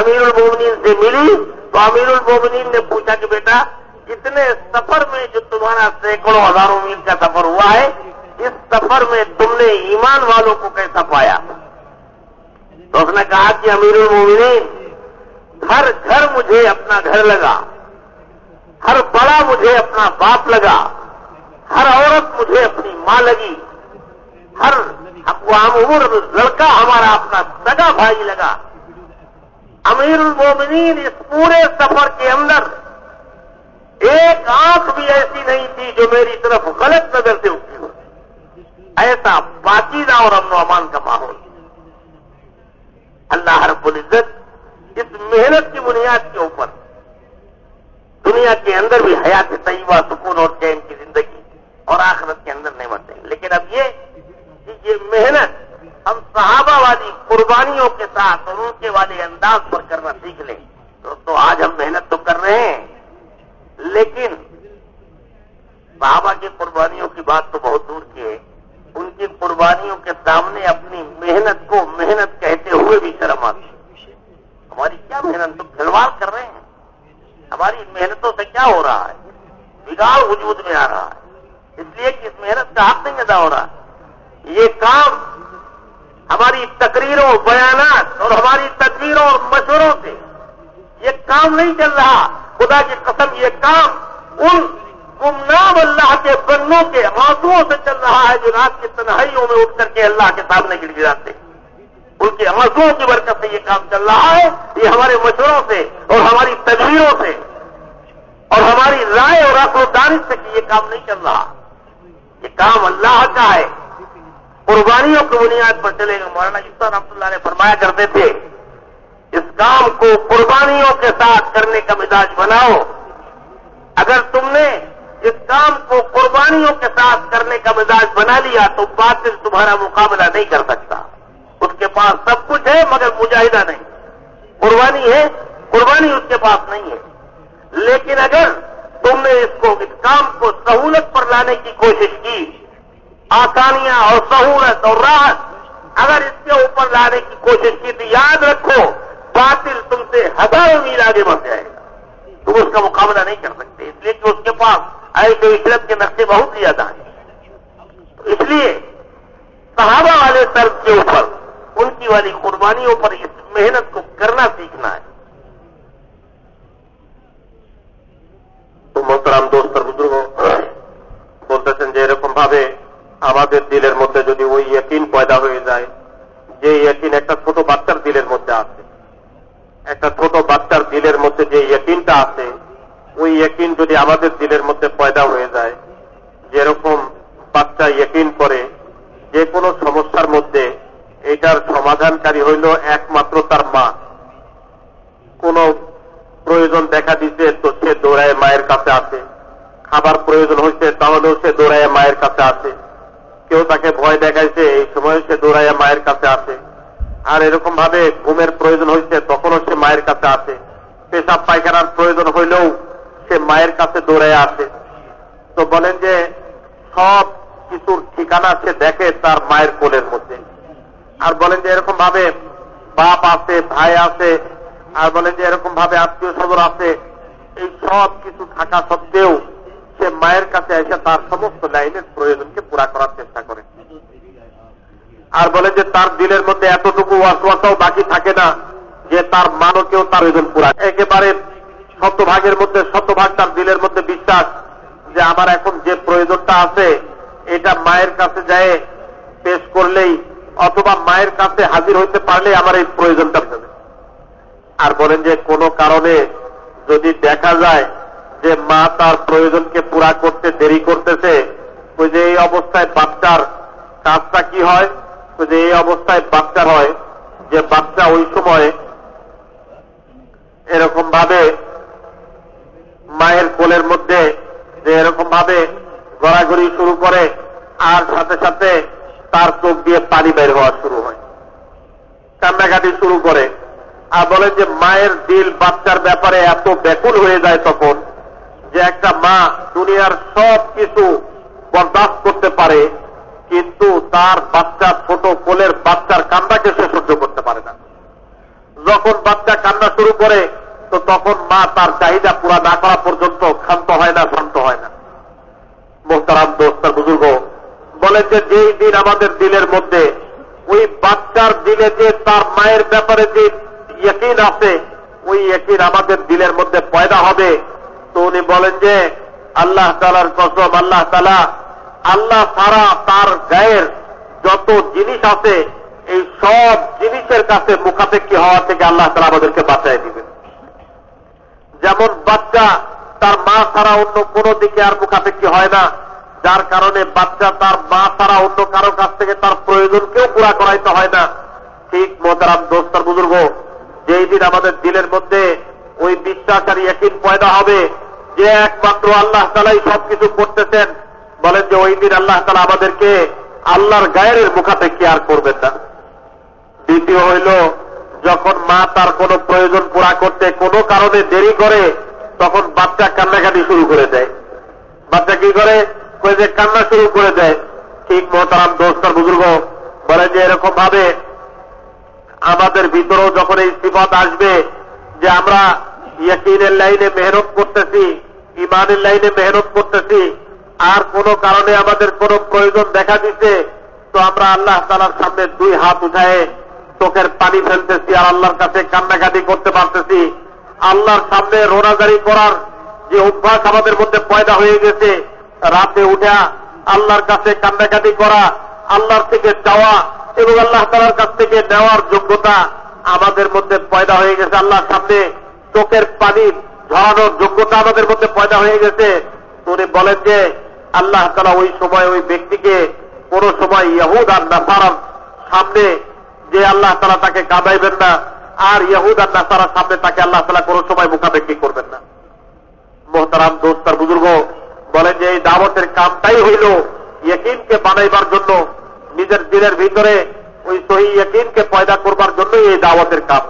امیر المومنین سے ملی تو امیر المومنین نے پوچھا کہ بیٹا، اتنے سفر میں جو تمہارا سینکڑوں ہزاروں میل کا سفر ہوا ہے، اس سفر میں تم نے ایمان والوں کو کیسا پایا؟ تو اس نے کہا کہ امیر المومنین، ہر گھر مجھے اپنا گھر لگا، ہر بڑا مجھے اپنا باپ لگا، ہر عورت مجھے اپنی ماں لگی، ہر عمر لڑکا ہمارا اپنا سگا بھائی لگا. امیر المومنین اس پورے سفر کے اندر ایک آنکھ بھی ایسی نہیں تھی جو میری طرف غلط نظر سے اٹھی ہو. ایسا پاکیزہ اور امن و امان کا ماحول. اللہ رب العزت اس محنت کی بنیاد کے اوپر دنیا کے اندر بھی حیات طیبہ، سکون اور چین کی زندگی اور آخرت کے اندر نعمتیں. لیکن اب یہ محنت ہم صحابہ والی قربانیوں کے ساتھ اور ان کے والے انداز پر کرنا سیکھ لیں. دوستو، آج ہم محنت تو کر رہے ہیں، لیکن صحابہ کی قربانیوں کی بات تو بہت دور کی ہے. ان کی قربانیوں کے سامنے اپنی محنت کو محنت کہتے ہوئے بھی شرم آتی ہے. ہماری کیا محنت؟ تو کھلواڑ کر رہے ہیں. ہماری محنتوں سے کیا ہو رہا ہے؟ بگاڑ وجود میں آ رہا ہے، اس لیے کہ اس محنت کا حق نہیں ادا ہو رہا. یہ کام ہماری تقریروں، بیانات اور ہماری تدبیروں اور مشوروں سے یہ کام نہیں چل رہا. خدا کی قسم، یہ کام ان گمنام اللہ کے بندوں کے آنسوؤں سے چل رہا ہے جو رات کی تنہائیوں میں اٹھ کر کے اللہ کے سامنے گر گراتے. उनके आंसुओं की बरकत से ये काम चल रहा है। ये हमारे मशवरों से और हमारी तदबीरों से और हमारी राय और अक्ल और दानिश से कि ये काम नहीं चल रहा। ये काम अल्लाह का है, कुर्बानियों की बुनियाद पर चलेगा। मौलाना इफ्तार रहमतुल्लाह ने फरमाया करते थे, इस काम को कुर्बानियों के साथ करने का मिजाज बनाओ। अगर तुमने इस काम को कुर्बानियों के साथ करने का मिजाज बना लिया तो बातिल तुम्हारा मुकाबला नहीं कर सकता। उसके पास सब कुछ है मगर मुजाहिदा नहीं, कुर्बानी है, कुर्बानी उसके पास नहीं है। लेकिन अगर तुमने इस काम को सहूलत पर लाने की कोशिश की, आसानियां और सहूलत और राहत अगर इसके ऊपर लाने की कोशिश की, तो याद रखो बातिल तुमसे हजारों मील आगे बढ़ जाएगा, तुम उसका मुकाबला नहीं कर सकते। इसलिए कि उसके पास ऐसे इशरत के नक्शे बहुत ज्यादा हैं। तो इसलिए सहाबा वाले तर्क के ऊपर, उनकी वाली कुर्बानियों पर इस मेहनत को करना सीखना है। तो मोहतरम दोस्त और बुजुर्गों, বলতেছেন যে এরকম ভাবে আমাদের দিলের মধ্যে যদি ওই ইয়াকিন পয়দা হয়ে যায়, যে ইয়াকিন একটা ছোট বাচ্চার দিলের মধ্যে আছে, একটা ছোট বাচ্চার দিলের মধ্যে যে ইয়াকিনটা আছে, ওই ইয়াকিন যদি আমাদের দিলের মধ্যে পয়দা হয়ে যায়, যেরকম বাচ্চা ইয়াকিন করে যে কোনো সমস্যার মধ্যে এটার সমাধানকারী হইল একমাত্র তার মা। কোনো প্রয়োজন দেখা দিচ্ছে তো সে দৌড়ায় মায়ের কাছে আসে, খাবার প্রয়োজন হয়েছে তাহলেও সে দৌড়ায় মায়ের কাছে আসে, কেউ তাকে ভয় দেখাইছে এই সময় সে দৌড়ায় মায়ের কাছে আসে। আর এরকম ভাবে ঘুমের প্রয়োজন হয়েছে তখনও সে মায়ের কাছে আসে, পেশাব পায়খানার প্রয়োজন হইলেও সে মায়ের কাছে দৌড়ায় আসে। তো বলেন যে সব কিছুর ঠিকানা সে দেখে তার মায়ের কোলের মধ্যে। আর বলেন যে এরকম ভাবে বাপ আছে, ভাই আছে, আর বলেন যে এরকম ভাবে আত্মীয় স্বজন আছে, এই সব কিছু থাকা সত্ত্বেও সে মায়ের কাছে এসে তার সমস্ত লাইনের প্রয়োজনকে পুরা করার চেষ্টা করে। আর বলেন যে তার দিলের মধ্যে এতটুকু ওয়াসওয়াসাও বাকি থাকে না যে তার মানকেও তার প্রয়োজন পুরা। একেবারে শতভাগের মধ্যে শতভাগ তার দিলের মধ্যে বিশ্বাস যে আমার এখন যে প্রয়োজনটা আছে এটা মায়ের কাছে যায় পেশ করলেই অথবা মায়ের কাছে হাজির হইতে পারলে আমার এই প্রয়োজনটা হবে। আর বলেন যে কোনো কারণে যদি দেখা যায় যে মা তার প্রয়োজনকে পুরা করতে দেরি করতেছে, ওই যে এই অবস্থায় বাচ্চার কাজটা কি হয়, ওই যে এই অবস্থায় বাচ্চার হয় যে বাচ্চা ওই সময় এরকম ভাবে মায়ের কোলের মধ্যে যে এরকম ভাবে গড়াগড়ি শুরু করে আর সাথে সাথে তার চোখ দিয়ে পানি বের হওয়া শুরু হয়, কান্নাকাটি শুরু করে। আর বলেন যে মায়ের দিল বাচ্চার ব্যাপারে এত ব্যাকুল হয়ে যায় তখন যে একটা মা দুনিয়ার সব কিছু বরদাস্ত করতে পারে কিন্তু তার বাচ্চা ছোট কোলের বাচ্চার কান্নাকে সে সহ্য করতে পারে না। যখন বাচ্চা কান্না শুরু করে তো তখন মা তার চাহিদা পুরা না করা পর্যন্ত ক্ষান্ত হয় না, শান্ত হয় না। মোহতারাম দোস্ত আর বুজুর্গ, বলেন যে যেই দিন আমাদের দিলের মধ্যে ওই বাচ্চার দিলে যে তার মায়ের ব্যাপারে যে ইয়াকিন আছে ওই ইয়াকিন আমাদের দিলের মধ্যে পয়দা হবে, তো উনি বলেন যে আল্লাহ তাআলার কসম, আল্লাহ তাআলা আল্লাহ ছাড়া তার গায়ের যত জিনিস আছে এই সব জিনিসের কাছে মুখাপেক্ষী হওয়া থেকে আল্লাহ তাআলা আমাদেরকে বাঁচায় দিবেন। যেমন বাচ্চা তার মা ছাড়া অন্য কোনো দিকে আর মুখাপেক্ষী হয় না, যার কারণে বাচ্চা তার মা ছাড়া অন্য কারো কাছ থেকে তার প্রয়োজনকেও পুরা করাইতে হয় না। ঠিক মোহতারাম দোস্ত আর বুজুর্গ, যেই দিন আমাদের দিলের মধ্যে ওই বিশ্বাস আর ইয়াকিন পয়দা হবে যে একমাত্র আল্লাহ তাআলাই সবকিছু করতেছেন, বলেন যে ওই দিন আল্লাহ তাআলা আমাদেরকে আল্লাহর গায়ের মুখাপেক্ষী আর করবেন না। দ্বিতীয় হইল, যখন মা তার কোনো প্রয়োজন পুরা করতে কোনো কারণে দেরি করে তখন বাচ্চা কান্নাকাটি শুরু করে দেয়। বাচ্চা কি করে, কই যে কান্না শুরু করে দেয়। ঠিক মোহতারাম দোস্ত আর বুজুর্গ, বলে যে এরকম ভাবে আমাদের ভিতরেও যখন এই সিফাত আসবে যে আমরা ইয়াকিনের লাইনে মেহনত করতেছি, ইমানের লাইনে মেহনত করতেছি, আর কোনো কারণে আমাদের কোনো প্রয়োজন দেখা দিচ্ছে তো আমরা আল্লাহ তাআলার সামনে দুই হাত উঠায়ে চোখের পানি ফেলতেছি আর আল্লাহর কাছে কান্নাকাটি করতে পারতেছি। আল্লাহর সামনে রোনাজারি করার যে অভ্যাস আমাদের মধ্যে পয়দা হয়ে গেছে, রাতে উঠা আল্লাহর কাছে কান্নাকাটি করা, আল্লাহর থেকে চাওয়া, এবং আল্লাহ তাআলার কাছ থেকে নেওয়ার যোগ্যতা আমাদের মধ্যে পয়দা হয়ে গেছে। আল্লাহর সামনে চোখের পানি ঝরানোর যোগ্যতা আমাদের মধ্যে পয়দা হয়ে গেছে। উনি বলেন যে আল্লাহ তাআলা ওই সময় ওই ব্যক্তিকে কোন সময় ইহুদ আর নাসারার সামনে যে আল্লাহ তাআলা তাকে কাঁদাইবেন না, আর ইহুদ আর নাসারার সামনে তাকে আল্লাহ তাআলা কোন সময় মুখাপেক্ষি করবেন না। মোহতারাম দোস্ত আর বুজুর্গ, বলেন যে এই দাওয়াতের কামটাই হইল ইয়াকিনকে বানাইবার জন্য, নিজের দিলের ভিতরে ওই সহি ইয়াকিনকে পয়দা করবার জন্যই এই দাওয়াতের কাম।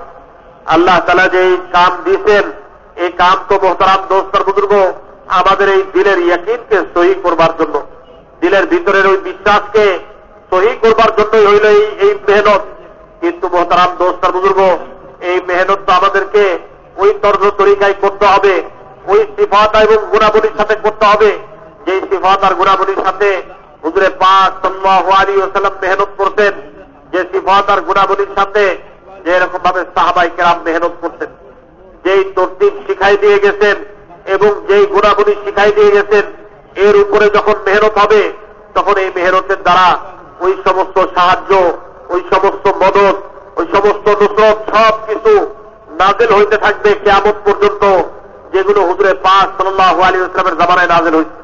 আল্লাহ তাআলা যে এই কাম দিয়েছেন, এই কাম তো মোহতারাম দোস্ত আর বুজুর্গ আমাদের এই দিলের ইয়াকিনকে সহি করবার জন্য, দিলের ভিতরের ওই বিশ্বাসকে সহি করবার জন্যই হইল এই মেহনত। কিন্তু মোহতারাম দোস্ত আর বুজুর্গ, এই মেহনত তো আমাদেরকে ওই তর্জ তরিকায় করতে হবে, ওই সিফাত এবং গুণাবলীর সাথে করতে হবে, যে সিফাত আর গুণাবলীর সাথে হুজুরে পাক সাল্লাল্লাহু আলাইহি ওয়াসাল্লাম মেহনত করতেন, যে সিফাত আর গুণাবলীর সাথে যে এরকম ভাবে সাহাবায়ে কেরাম মেহনত করতেন, যেই তরতিব শিখাই দিয়ে গেছেন এবং যেই গুণাবলী শিখাই দিয়ে গেছেন, এর উপরে যখন মেহনত হবে তখন এই মেহনতের দ্বারা ওই সমস্ত সাহায্য, ওই সমস্ত মদদ, ওই সমস্ত নুসরত সব কিছু নাযিল হইতে থাকবে কিয়ামত পর্যন্ত, যেগুলো হুজুরে পাক সাল্লাল্লাহু আলাইহি ওয়াসাল্লামের জামানায় নাযিল হয়েছে।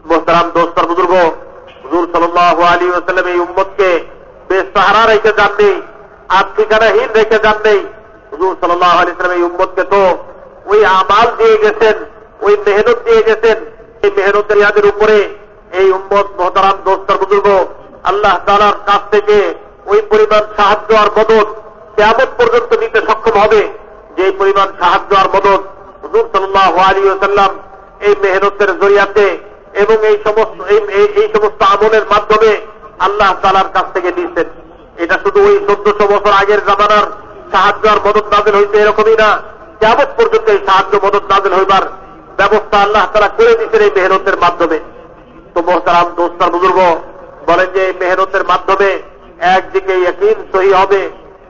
মোহতারাম দোস্ত আর বুজুর্গ, হুজুর সাল্লাল্লাহু আলাইহি ওয়াসাল্লাম এই উম্মতকে বেসাহারা রেখে যাননি, আর ঠিকানাহীন রেখে যাননি। হুজুর সাল্লাল্লাহু আলাইহি ওয়াসাল্লাম এই উম্মতকে তো ওই আমাল দিয়ে গেছেন, ওই মেহনত দিয়ে গেছেন। এই মেহনতের ইয়াদের উপরে এই উম্মত মোহতারাম দোস্ত আর বুজুর্গ আল্লাহ তাআলার কাছ থেকে ওই পরিমাণ সাহায্য আর মদদ কিয়ামত পর্যন্ত নিতে সক্ষম হবে, যে পরিমাণ সাহায্য আর মদদ হুজুর সাল্লাল্লাহু আলাইহি ওয়াসাল্লাম এই মেহনতের জরিয়াতে এবং এই সমস্ত আমলের মাধ্যমে আল্লাহ তাআলার কাছ থেকে নিয়েছেন। এটা শুধু ওই 1400 বছর আগের জামানার সাহায্য আর মদদ নাযিল হইতে এরকমই না, কিয়ামত পর্যন্ত এই সাহায্য মদদ নাযিল হইবার ব্যবস্থা আল্লাহ তাআলা করে দিয়েছেন এই মেহনতের মাধ্যমে। তো মোহতারাম দোস্ত আর বুজুর্গ, বলেন যে এই মেহনতের মাধ্যমে একদিকে ইয়াকিন সহি হবে,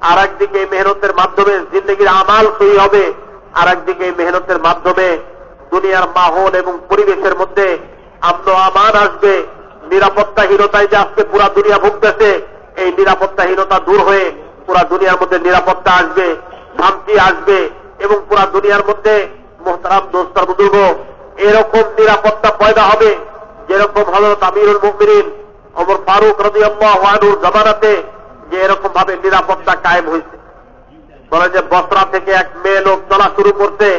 আর একদিকে এই মেহনতের মাধ্যমে জিন্দগির আমাল সহি হবে, আর একদিকে এই মেহনতের মাধ্যমে দুনিয়ার মাহৌল এবং পরিবেশের মধ্যে আমন আমান আসবে। নিরাপত্তাহীনতায় যে আজকে পুরা দুনিয়া ভুগতেছে, এই নিরাপত্তাহীনতা দূর হয়ে পুরা দুনিয়ার মধ্যে নিরাপত্তা আসবে, শান্তি আসবে, এবং পুরা দুনিয়ার মধ্যে মোহতারাম দোস্ত আর বুজুর্গ এরকম নিরাপত্তা পয়দা হবে যেরকম হযরত আমিরুল মুমিনিন ওমর ফারুক রাদিয়াল্লাহু আনহুর জামানাতে যে এরকম ভাবে নিরাপত্তা কায়েম হয়েছে। বলে যে বসরা থেকে এক মেয়ে লোক চলা শুরু করতে,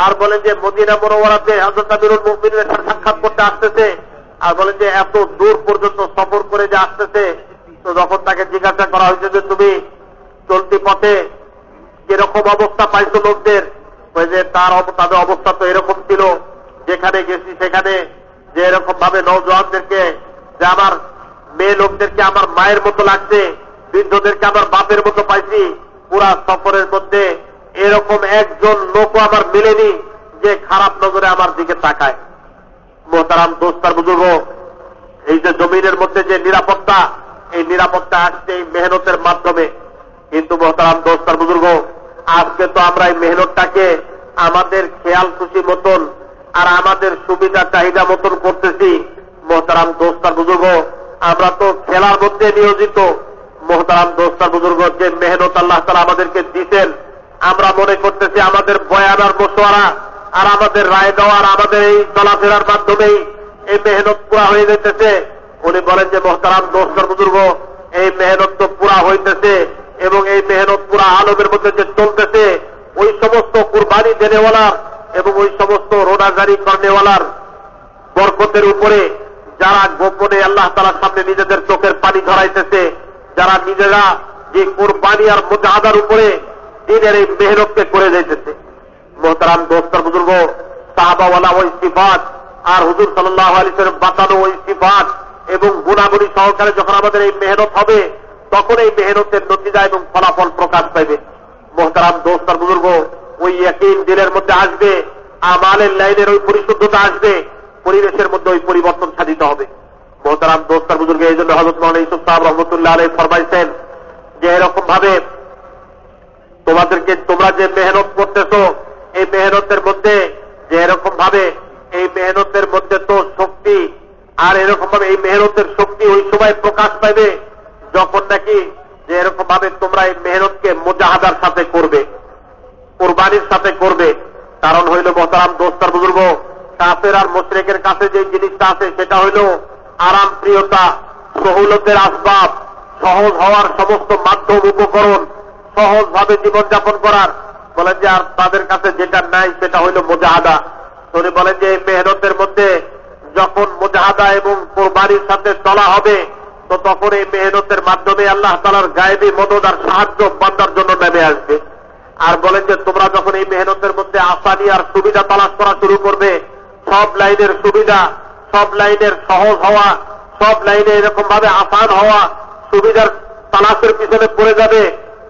আর বলেন যে মদিনা মুনাওয়ারাতে হযরত আমিরুল মুমিনিনের সাথে সাক্ষাৎ করতে আসতেছে, আর বলেন যে এত দূর পর্যন্ত সফর করে যে আসতেছে। তো যখন তাকে জিজ্ঞাসা করা হয়েছে যে তুমি চলতি পথে কিরকম অবস্থা পাইছো লোকদের, যে তাদের অবস্থা তো এরকম ছিল, যেখানে গেছি সেখানে যে এরকম ভাবে নওজওয়ানদেরকে, যে আমার মেয়ে লোকদেরকে আমার মায়ের মতো লাগছে, বৃদ্ধদেরকে আমার বাপের মতো পাইছি, পুরা সফরের মধ্যে এরকম একজন লোকও আমার মিলেনি যে খারাপ নজরে আমার দিকে তাকায়। মোহতারাম দোস্ত আর বুজুর্গ, এই যে জমিনের মধ্যে যে নিরাপত্তা, এই নিরাপত্তা আসছে এই মেহনতের মাধ্যমে। কিন্তু মোহতারাম দোস্ত আর বুজুর্গ, আজকে তো আমরা এই মেহনতটাকে আমাদের খেয়াল খুশি মতন আর আমাদের সুবিধা চাহিদা মতন করতেছি। মোহতারাম দোস্ত আর বুজুর্গ, আমরা তো খেলার মধ্যে নিয়োজিত। মোহতারাম দোস্ত আর বুজুর্গ, যে মেহনত আল্লাহ তাআলা আমাদেরকে দিতেন, আমরা মনে করতেছি আমাদের বয়ান আর মশওয়ারা আর আমাদের রায় দেওয়ার, আমাদের এই চলাফেরার মাধ্যমেই এই মেহনত পুরা হয়ে যেতেছে। উনি বলেন যে মোহতারাম দোস্ত আর বুজুর্গ, এই মেহনত তো পুরা হইতেছে, এবং এই মেহনত পুরা আলমের মধ্যে যে চলতেছে, ওই সমস্ত কুরবানি দেনেওয়ালার এবং ওই সমস্ত রোনাজারি করনেওয়ালার বরকতের উপরে যারা গোপনে আল্লাহ তাআলার সামনে নিজেদের চোখের পানি ধরাইতেছে, যারা নিজেরা যে কুরবানি আর মুজাহাদার উপরে দিনের এই মেহনতকে করে যাইতেছে। মোহতারাম দোস্ত আর বুজুর্গ, সাহাবাওয়ালা ওই সিফাত আর হুজুর সাল্লাল্লাহু আলাইহি ওয়াসাল্লাম বাতানো ওই সিফাত এবং গুণাবলী সহকারে যখন আমাদের এই মেহনত হবে, তখন এই মেহনতের নতিজা এবং ফলাফল প্রকাশ পাইবে। মোহতারাম দোস্ত আর বুজুর্গ, ওই ইয়াকিন দিলের মধ্যে আসবে, আমালের লাইনের ওই পরিশুদ্ধতা আসবে, পরিবেশের মধ্যে ওই পরিবর্তন সাধিত হবে। মোহতারাম দোস্ত আর বুজুর্গ, এই জন্য হযরত মাওলানা ইউসুফ সাহেব রহমতুল্লাহ আলাইহি ফরমাইছেন যে এরকম ভাবে তোমাদেরকে, তোমরা যে মেহনত করতেছো, এই মেহনতের মধ্যে যে এরকম ভাবে, এই মেহনতের মধ্যে তো শক্তি, আর এরকম ভাবে এই মেহনতের শক্তি ওই সময় প্রকাশ পাইবে যখন নাকি যে এরকম ভাবে তোমরা এই মেহনতকে মুজাহাদার সাথে করবে, কুরবানির সাথে করবে। কারণ হইল মোহতারাম দোস্তার বুজুর্গ, কাফের আর মুশরিকের কাছে যে জিনিসটা আছে সেটা হইল আরাম প্রিয়তা, সহুলতের আসবাব, সহজ হওয়ার সমস্ত মাধ্যম উপকরণ, সহজভাবে জীবনযাপন করার। বলেন যে আর তাদের কাছে যেটা নাই সেটা হইল মুজাহাদা। উনি বলেন যে এই মেহনতের মধ্যে যখন মুজাহাদা এবং কোরবানির সাথে চলা হবে তো তখন এই মেহনতের মাধ্যমে আল্লাহ তাআলার গায়েবী মদদ আর সাহায্য বান্দার জন্য নেমে আসবে। আর বলেন যে তোমরা যখন এই মেহনতের মধ্যে আসানি আর সুবিধা তালাশ করা শুরু করবে, সব লাইনের সুবিধা, সব লাইনের সহজ হওয়া, সব লাইনে এরকম ভাবে আসান হওয়া, সুবিধার তালাশের পিছনে পড়ে যাবে,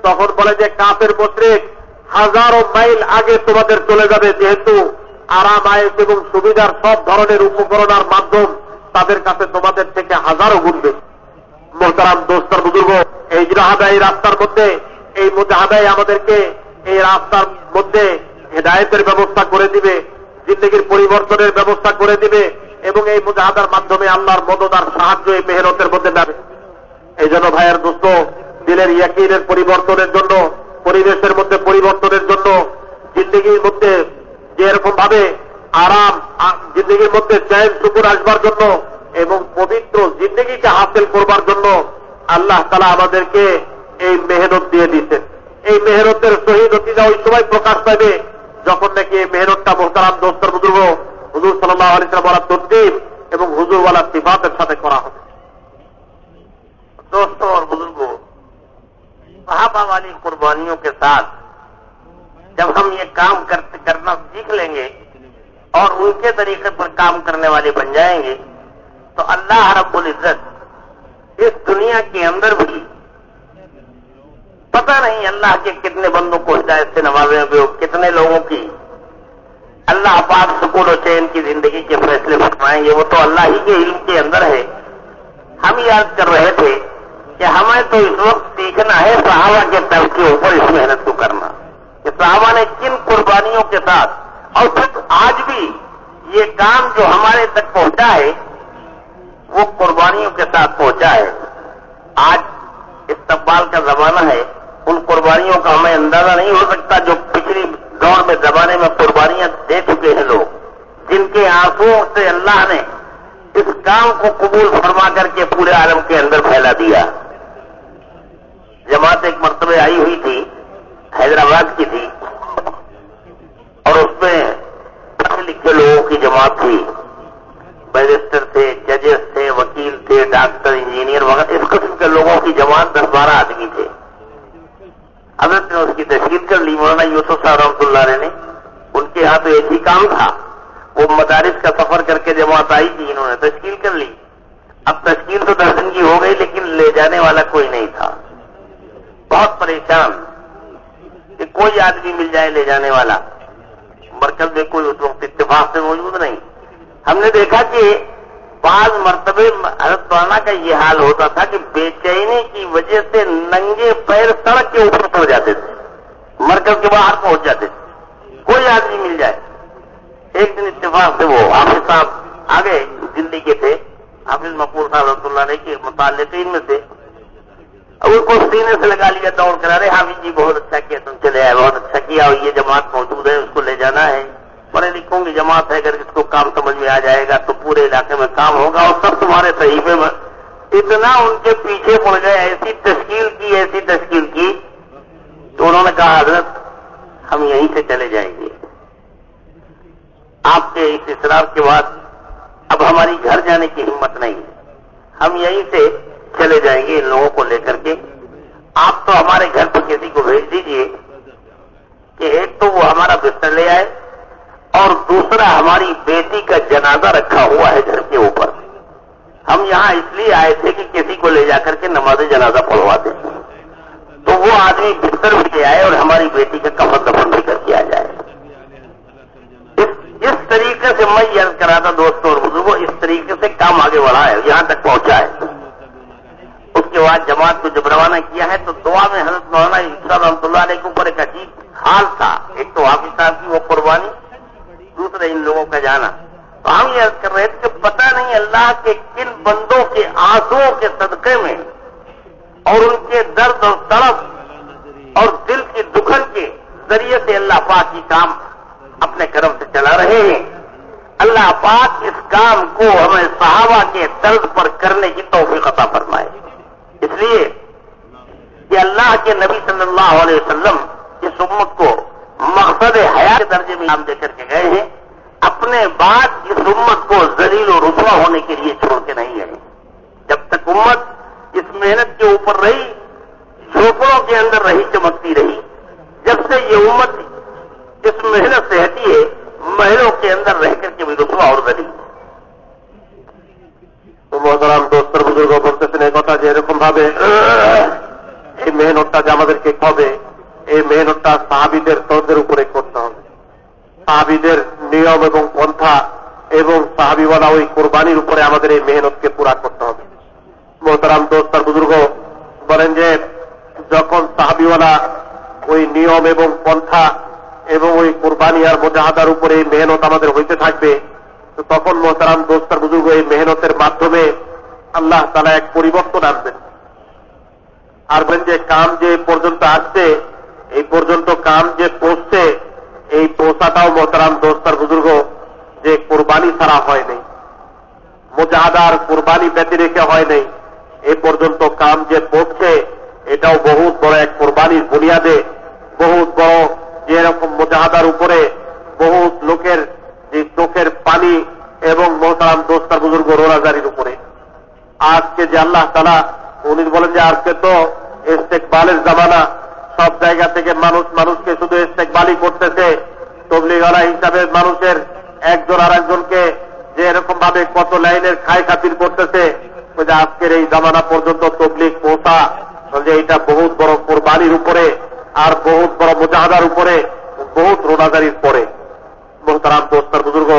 তখন বলে যে কাফের মুশরিক হাজারো মাইল আগে তোমাদের চলে যাবে, যেহেতু আরাম আয়েশ এবং সুবিধার সব ধরনের উপকরণ আর মাধ্যম তাদের কাছে তোমাদের থেকে হাজারো গুণ বেশি। মোহতারাম দোস্তার বুজুর্গ, এই জিহাদাই রাস্তার মধ্যে, এই মুজাহাদাই আমাদেরকে এই রাস্তার মধ্যে হেদায়েতের ব্যবস্থা করে দিবে, জিন্দেগির পরিবর্তনের ব্যবস্থা করে দিবে এবং এই মুজাহাদার মাধ্যমে আল্লাহর মদদ আর সাহায্য এই মেহনতের মধ্যে নেবে। এই জন্য ভাইয়ের দোস্ত, দিলের ইয়াকিনের পরিবর্তনের জন্য, পরিবেশের মধ্যে পরিবর্তনের জন্য, জিন্দেগির মধ্যে যে এরকম ভাবে আরাম, জিন্দেগির মধ্যে চ্যান সুকুর আসবার জন্য এবং পবিত্র জিন্দেগিকে হাসিল করবার জন্য আল্লাহ তাআলা আমাদেরকে এই মেহনত দিয়ে দিচ্ছেন। এই মেহনতের শহীদ নতিজা ওই সময় প্রকাশ পাবে যখন নাকি এই মেহনতটা মোহতারাম দোস্তর বুজুর্গ হুজুর সাল্লাল্লাহু আলাইহি ওয়াসাল্লাম ওয়ালা তদবির এবং হুজুর ওয়ালা সিফাতের সাথে করা হবে। दोस्तों और बुजुर्गों, सहाबा वाली कुर्बानियों के साथ जब हम ये काम करना सीख लेंगे और उनके तरीके पर काम करने वाले बन जाएंगे तो अल्लाह रब्बुल इज्जत इस दुनिया के अंदर भी पता नहीं अल्लाह के कितने बंदों को हिदायत से नवाजेंगे, कितने लोगों की अल्लाह पाक सुकून और चैन की जिंदगी के फैसले फरमाएंगे। वो तो अल्लाह ही के इल्म के अंदर है। हम याद कर रहे थे कि हमें तो इस वक्त सीखना है सहाबा के तर्ज के ऊपर इस मेहनत को करना, कि सहाबा ने किन कुर्बानियों के साथ, और फिर आज भी ये काम जो हमारे तक पहुंचा है वो कुर्बानियों के साथ पहुंचा है। आज इस्तकबाल का जमाना है, उन कुर्बानियों का हमें अंदाजा नहीं हो सकता जो पिछली दौर में जमाने में कुर्बानियां दे चुके हैं लोग, जिनके आंसुओं से अल्लाह ने इस काम को कबूल फरमा करके पूरे आलम के अंदर फैला दिया। जमात एक मर्तबे आई हुई थी, हैदराबाद की थी, और उसमें पढ़े लिखे लोगों की जमात थी, बैरिस्टर थे, जजेस थे, वकील थे, डॉक्टर, इंजीनियर वगैरह इस किस्म के लोगों की जमात 10-12 आदमी थे। हजरत ने उसकी तशकील कर ली, मौलाना यूसुफ साहब रहमतुल्लाह अलैह ने। उनके यहाँ तो एक ही काम था, वो मदारिस का सफर करके जमात आई थी, इन्होंने तशकील कर ली। अब तशकील तो 10 दिन की हो गई लेकिन ले जाने वाला कोई नहीं था। बहुत परेशान कि कोई आदमी मिल जाए ले जाने वाला। मरकज में कोई उस वक्त इत्तेफाक से मौजूद नहीं। हमने देखा कि बाज मर्तबे हजरत मौलाना का ये हाल होता था कि बेचैनी की वजह से नंगे पैर सड़क के ऊपर पड़ जाते थे, मरकज के बाहर पहुंच जाते थे, कोई आदमी मिल जाए। एक दिन इत्तेफाक से वो हाफिज साहब आ गए, दिल्ली के थे, हाफिज मकबूल साहब रहमतुल्लाह अलैह के मुताल्लिकीन में से। अब उनको सीने से लगा लिया दौड़ कर, अरे हाफिज जी बहुत अच्छा किया, तुम चले आए, बहुत अच्छा किया, और ये जमात मौजूद है, उसको ले जाना है, पढ़े लिखों की जमात है, अगर इसको काम समझ में आ जाएगा तो पूरे इलाके में काम होगा और सब तुम्हारे सहीफे में। इतना उनके पीछे पड़ गए, ऐसी तश्कील की तो उन्होंने कहा हजरत हम यहीं से चले जाएंगे। आपके इस इसरार के बाद अब हमारी घर जाने की हिम्मत नहीं है, हम यहीं से चले जाएंगे इन लोगों को लेकर के। आप तो हमारे घर पर किसी को भेज दीजिए कि एक तो वो हमारा बिस्तर ले आए और दूसरा हमारी बेटी का जनाजा रखा हुआ है घर के ऊपर। हम यहां इसलिए आए थे कि किसी को ले जाकर के नमाज जनाजा पढ़वा दें, तो वो आदमी बिस्तर भी ले आए और हमारी बेटी का कफन दफन भी करके आ जाए। इस तरीके से मैं याद करा था दोस्तों और बुजुर्गों, इस तरीके से काम आगे बढ़ा है, यहां तक पहुंचा है। उसके बाद जमात को जब रवाना किया है तो दुआ में हजरत मौलाना यूसुफ रहमतुल्लाह अलैह के ऊपर एक अजीब हाल था। एक तो हाफिज साहब की वो कुर्बानी, दूसरा इन लोगों का जाना। तो हम याद कर रहे थे कि पता नहीं अल्लाह के किन बंदों के आंसुओं के सदके में اور ان کے درد اور تڑپ اور دل کی دکھن کے ذریعے سے اللہ پاک کی کام اپنے کرم سے چلا رہے ہیں. اللہ پاک اس کام کو ہمیں صحابہ کے طرز پر کرنے کی توفیق عطا فرمائے. اس لیے کہ اللہ کے نبی صلی اللہ علیہ وسلم اس امت کو مقصد حیات کے درجے میں نام دے کر کے گئے ہیں. اپنے بعد اس امت کو ذلیل و رسوا ہونے کے لیے چھوڑ کے نہیں گئے. جب تک امت اس محنت کے اوپر رہی، جھوپڑوں کے اندر رہی، چمکتی رہی. جب سے یہ امت اس محنت سے ہٹی ہے، محلوں کے اندر رہ کر کے بھی رسوا اور ذلیل. তো মহতারাম দোস্তর বুজুর্গ বলতেছেন এই কথা যে এরকম ভাবে এই মেহনতটা যে আমাদেরকে হবে, এই মেহনতটা সাহাবীদের তরদের উপরে করতে হবে। সাহাবীদের নিয়ম এবং পন্থা এবং সাহাবীওয়ালা ওই কোরবানির উপরে আমাদের এই মেহনতকে পুরা করতে হবে। মহতারাম দোস্তর বুজুর্গ বলেন যে যখন সাহাবীওয়ালা ওই নিয়ম এবং পন্থা এবং ওই কোরবানি আর মুজাহাদার উপরে এই মেহনত আমাদের হইতে থাকবে, তো তখন মোহতারাম দোস্তার বুজুর্গ এই মেহনতের মাধ্যমে আল্লাহ তাআলা এক পরিবর্তন আনবেন। আর বলেন যে কাম যে পর্যন্ত আসছে, এই পর্যন্ত কাম যে পৌঁছছে, এই পৌঁছাটাও মোহতারাম দোস্তার বুজুর্গ যে কোরবানি ছাড়া হয় নাই, মুজাহাদার কোরবানি ব্যতি রেখে হয় নাই, এই পর্যন্ত কাম যে পৌঁছছে এটাও বহুত বড় এক কোরবানির বুনিয়াদে, বহুত বড় যে এরকম মুজাহাদার উপরে বহুত লোকের যে চোখের পানি এবং মোহতারাম দোস্তার বুজুর্গ রোজাদারির উপরে। আজকে যে আল্লাহ তাআলা উনি বলেন যে আজকে তো ইস্তেকবালের জামানা, সব জায়গা থেকে মানুষ মানুষকে শুধু ইস্তেকবালই করতেছে। তবলিগওয়ালা হিসাবে মানুষের একজন আর একজনকে যে এরকম ভাবে কত লাইনের খায় খাতির করতেছে, যে আজকের এই জামানা পর্যন্ত তবলিগ পৌঁছা যে এটা বহুত বড় কোরবানির উপরে আর বহুত বড় মুজাহাদার উপরে, বহুত রোজাদারির পরে। মোহতারাম দোস্তার বুজুর্গ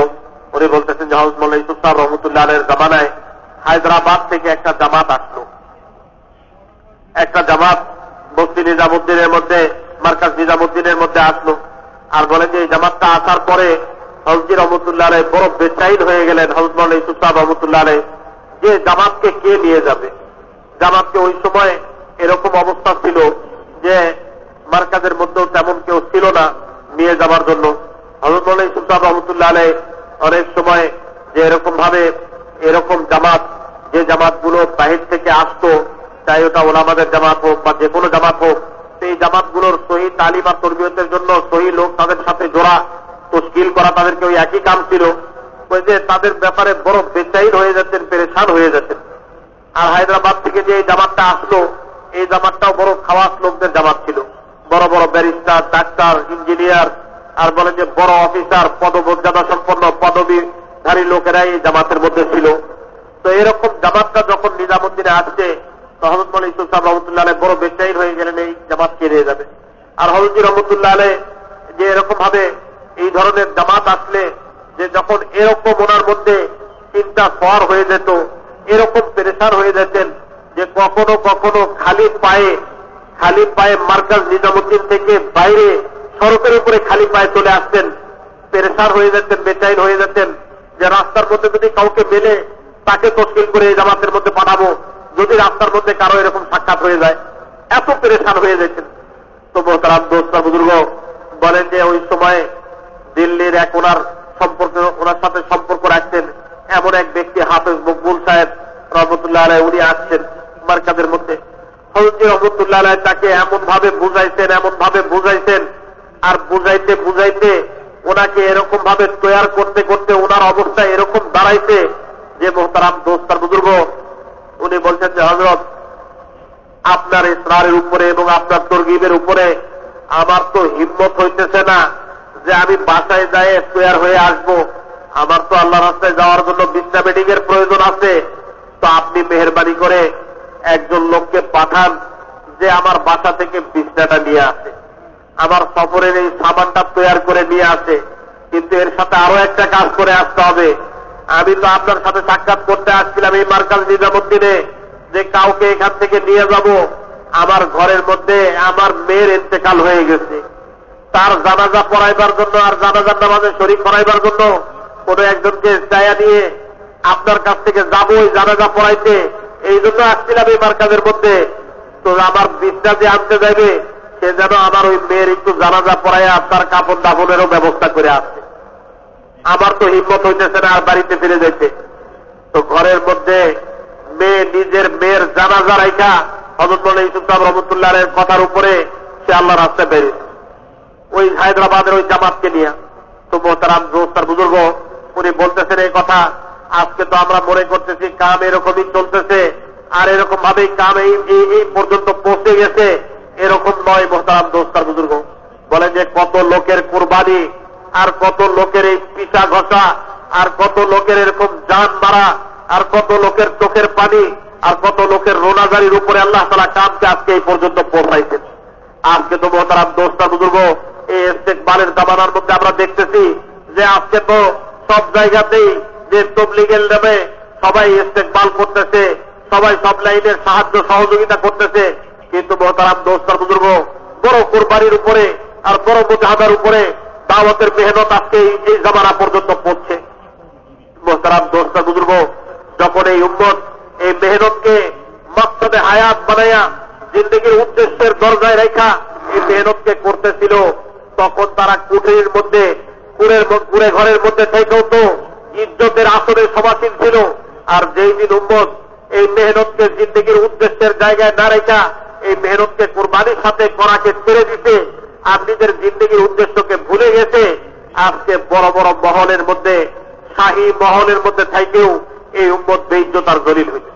উনি বলতেছেন যে হযরত মাওলানা ইউসুফ সাহেব রহমতুল্লাহ আলাইহির জামানায় হায়দ্রাবাদ থেকে একটা জামাত আসলো। একটা জামাত বস্তি নিজামুদ্দিনের মধ্যে, মার্কাজ নিজামুদ্দিনের মধ্যে আসলো। আর বলেন যে এই জামাতটা আসার পরে হযরত রহমতুল্লাহ আলাইহি বড় বেচাইন হয়ে গেলেন। হযরত মাওলানা ইউসুফ সাহেব রহমতুল্লাহ আলাইহি যে জামাতকে কে নিয়ে যাবে। জামাতকে ওই সময় এরকম অবস্থা ছিল যে মার্কাজের মধ্যেও তেমন কেউ ছিল না নিয়ে যাবার জন্য। হযরত মাওলানা ইউসুফ সাহেব রহমতুল্লাহ আলাইহি অনেক সময় যে এরকম ভাবে এরকম জামাত, যে জামাতগুলো বাহির থেকে আসতো, চাই ওটা ওলামাদের জামাত হোক বা যে কোনো জামাত হোক, সেই জামাতগুলোর সহি তালিম আর তরবিয়তের জন্য সহি লোক তাদের সাথে জোড়া তশকিল করা তাদেরকে ওই একই কাম ছিল। ওই যে তাদের ব্যাপারে বড় বেচাইন হয়ে যাচ্ছেন, পেরেশান হয়ে যাচ্ছেন। আর হায়দ্রাবাদ থেকে যে এই জামাতটা আসলো, এই জামাতটাও বড় খাওয়াস লোকদের জামাত ছিল। বড় বড় ব্যারিস্টার, ডাক্তার, ইঞ্জিনিয়ার আর বলেন যে বড় অফিসার, পদমর্যাদা সম্পন্ন পদবীধারী লোকেরা এই জামাতের মধ্যে ছিল। তো এরকম জামাতটা যখন নিজামুদ্দিনে আসছে, তো হযরত মাওলানা ইউসুফ সাহেব রহমতুল্লাহ আলাইহি বড় বেচাইন হয়ে গেলেন এই জামাত কে নিয়ে যাবে। আর হযরত রহমতুল্লাহ আলাইহি যে এরকম ভাবে এই ধরনের জামাত আসলে যে যখন এরকম ওনার মধ্যে চিন্তা সওয়ার হয়ে যেত, এরকম পেরেশান হয়ে যেতেন যে কখনো কখনো খালি পায়ে মার্কাজ নিজামুদ্দিন থেকে বাইরে সড়কের উপরে খালি পায়ে চলে আসতেন। পেরেশান হয়ে যেতেন, বেচাইন হয়ে যেতেন যে রাস্তার মধ্যে যদি কাউকে মেলে তাকে তশকিল করে এই জামাতের মধ্যে পাঠাবো, যদি রাস্তার মধ্যে কারো এরকম সাক্ষাৎ হয়ে যায়, এত পেরেশান হয়ে যেতেন। তো মোহতারাম দোস্ত বুজুর্গ বলেন যে ওই সময় দিল্লির এক ওনার সাথে সম্পর্ক রাখতেন এমন এক ব্যক্তি হাফেজ মকবুল সাহেব রহমতুল্লাহ আলাইহি, উনি আসছেন মার্কাজের মধ্যে। হযরত রহমতুল্লাহ আলাইহি তাকে এমন ভাবে বুঝাইছেন আর বুঝাইতে ওনাকে এরকম ভাবে তৈয়ার করতে করতে ওনার অবস্থা এরকম দাঁড়াইছে যে মোহতারাম দোস্তার বুজুর্গ উনি বলছেন যে হযরত আপনার ইসরারের উপরে এবং আপনার তরগিবের উপরে আমার তো হিম্মত হইতেছে না যে আমি বাসায় যায় তৈয়ার হয়ে আসবো। আমার তো আল্লাহর রাস্তায় যাওয়ার জন্য বিছনা বেডিং এর প্রয়োজন আছে। তো আপনি মেহেরবানি করে একজন লোককে পাঠান যে আমার বাসা থেকে বিছনাটা নিয়ে আসে, আমার সফরের এই সামানটা তৈয়ার করে নিয়ে আসে। কিন্তু এর সাথে আরো একটা কাজ করে আসতে হবে। আমি তো আপনার সাথে সাক্ষাৎ করতে আসছিলাম এই মার্কাজ নিজামুদ্দিনে, যে কাউকে এখান থেকে নিয়ে যাব। আমার ঘরের মধ্যে আমার মেয়ের ইন্তেকাল হয়ে গেছে, তার জানাজা পড়াইবার জন্য আর জানাজার নামাজে শরীক করাইবার জন্য কোন একজনকে চায়া নিয়ে আপনার কাছ থেকে যাবো ওই জানাজা পড়াইতে। এই জন্য আসছিলাম এই মার্কাজের মধ্যে। তো আমার বিছনা যে আনতে যাবে সে যেন আমার ওই মেয়ের একটু জানাজা পড়াইয়া তার কাপড় দাফনেরও ব্যবস্থা করে আসছে। আমার তো হিম্মত হইতেছে না আর বাড়িতে ফিরে যেতে। তো ঘরের মধ্যে মেয়ে নিজের মেয়ের জানাজা রাইখা হযরত মৌলানা ইউসুফ সাহেব রহমতুল্লাহ এর কথার উপরে সে আল্লাহ রাস্তায় বেরিয়েছে ওই হায়দ্রাবাদের ওই জামাতকে নিয়ে। তো মোহতারাম দোস্তার বুজুর্গ উনি বলতেছেন এই কথা, আজকে তো আমরা মনে করতেছি কাম এরকমই চলতেছে আর এরকম ভাবেই কাম এই পর্যন্ত পৌঁছে গেছে, এরকম নয় মোহতারাম দোস্তার বুজুর্গ। বলে যে কত লোকের কুরবানি আর কত লোকের এই পিছা ঘষা আর কত লোকের এরকম জান মারা আর কত লোকের চোখের পানি আর কত লোকের রোনাজারির উপরে আল্লাহ তাআলা কামকে আজকে এই পর্যন্ত পৌঁছাইছেন। আজকে তো মোহতারাম দোস্তার বুজুর্গ এই ইস্তেকবালের জামানার মধ্যে আমরা দেখতেছি যে আজকে তো সব জায়গাতেই যে তবলিগের নামে সবাই ইস্তেকবাল করতেছে, সবাই সব লাইনের সাহায্য সহযোগিতা করতেছে, কিন্তু মোহতারাম দোস্তার বুজুর্গ বড় কুরবানির উপরে আর বড় মুজাহাদার উপরে দাওয়াতের মেহনত আজকে এই জামানা পর্যন্ত পড়ছে। মোহতারাম দোস্তার বুজুর্গ যখন এই উম্মত এই মেহনতকে মকসদে হায়াত বানাইয়া জিন্দগির উদ্দেশ্যের দরজায় রেখা এই মেহনতকে করতেছিল, তখন তারা কুঠরির মধ্যে কুড়ে ঘরের মধ্যে থেকেও তো ইজ্জতের আসরে সমাসীন ছিল। আর যেই দিন উম্মত এই মেহনতকে জিন্দগির উদ্দেশ্যের জায়গায় না রেখা এই মেহনতকে কুরবানির সাথে করাকে ছেড়ে দিতে আর নিজের জিন্দগির উদ্দেশ্যকে ভুলে গেছে, আজকে বড় বড় মহলের মধ্যে শাহী মহলের মধ্যে থেকেও এই উম্মত বেইজ্জতার জলিল হয়েছে।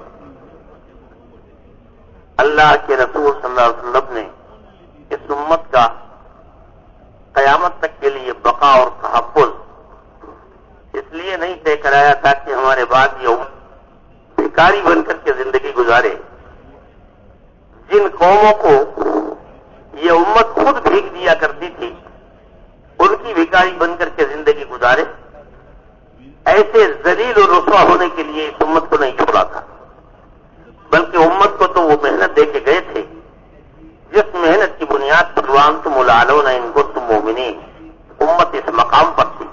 अल्लाह के रसूल सल्लल्लाहु अलैहि वसल्लम ने इस उम्मत का कयामत तक के लिए बका और तहफ़्फ़ुज़ इसलिए नहीं तय कराया था कि हमारे बाद ये उम्मत भिखारी बनकर के जिंदगी गुजारे। जिन कौमों को ये उम्मत खुद भीख दिया करती थी उनकी भिखारी बनकर के जिंदगी गुजारे, ऐसे जलील और रुसवा होने के लिए इस उम्मत को नहीं छोड़ा था। बल्कि उम्मत को तो वो मेहनत दे के गए थे जिस मेहनत की बुनियाद पर वांतुम लालून इन कुंतुम मोमिनीन उम्मत इस मकाम पर थी।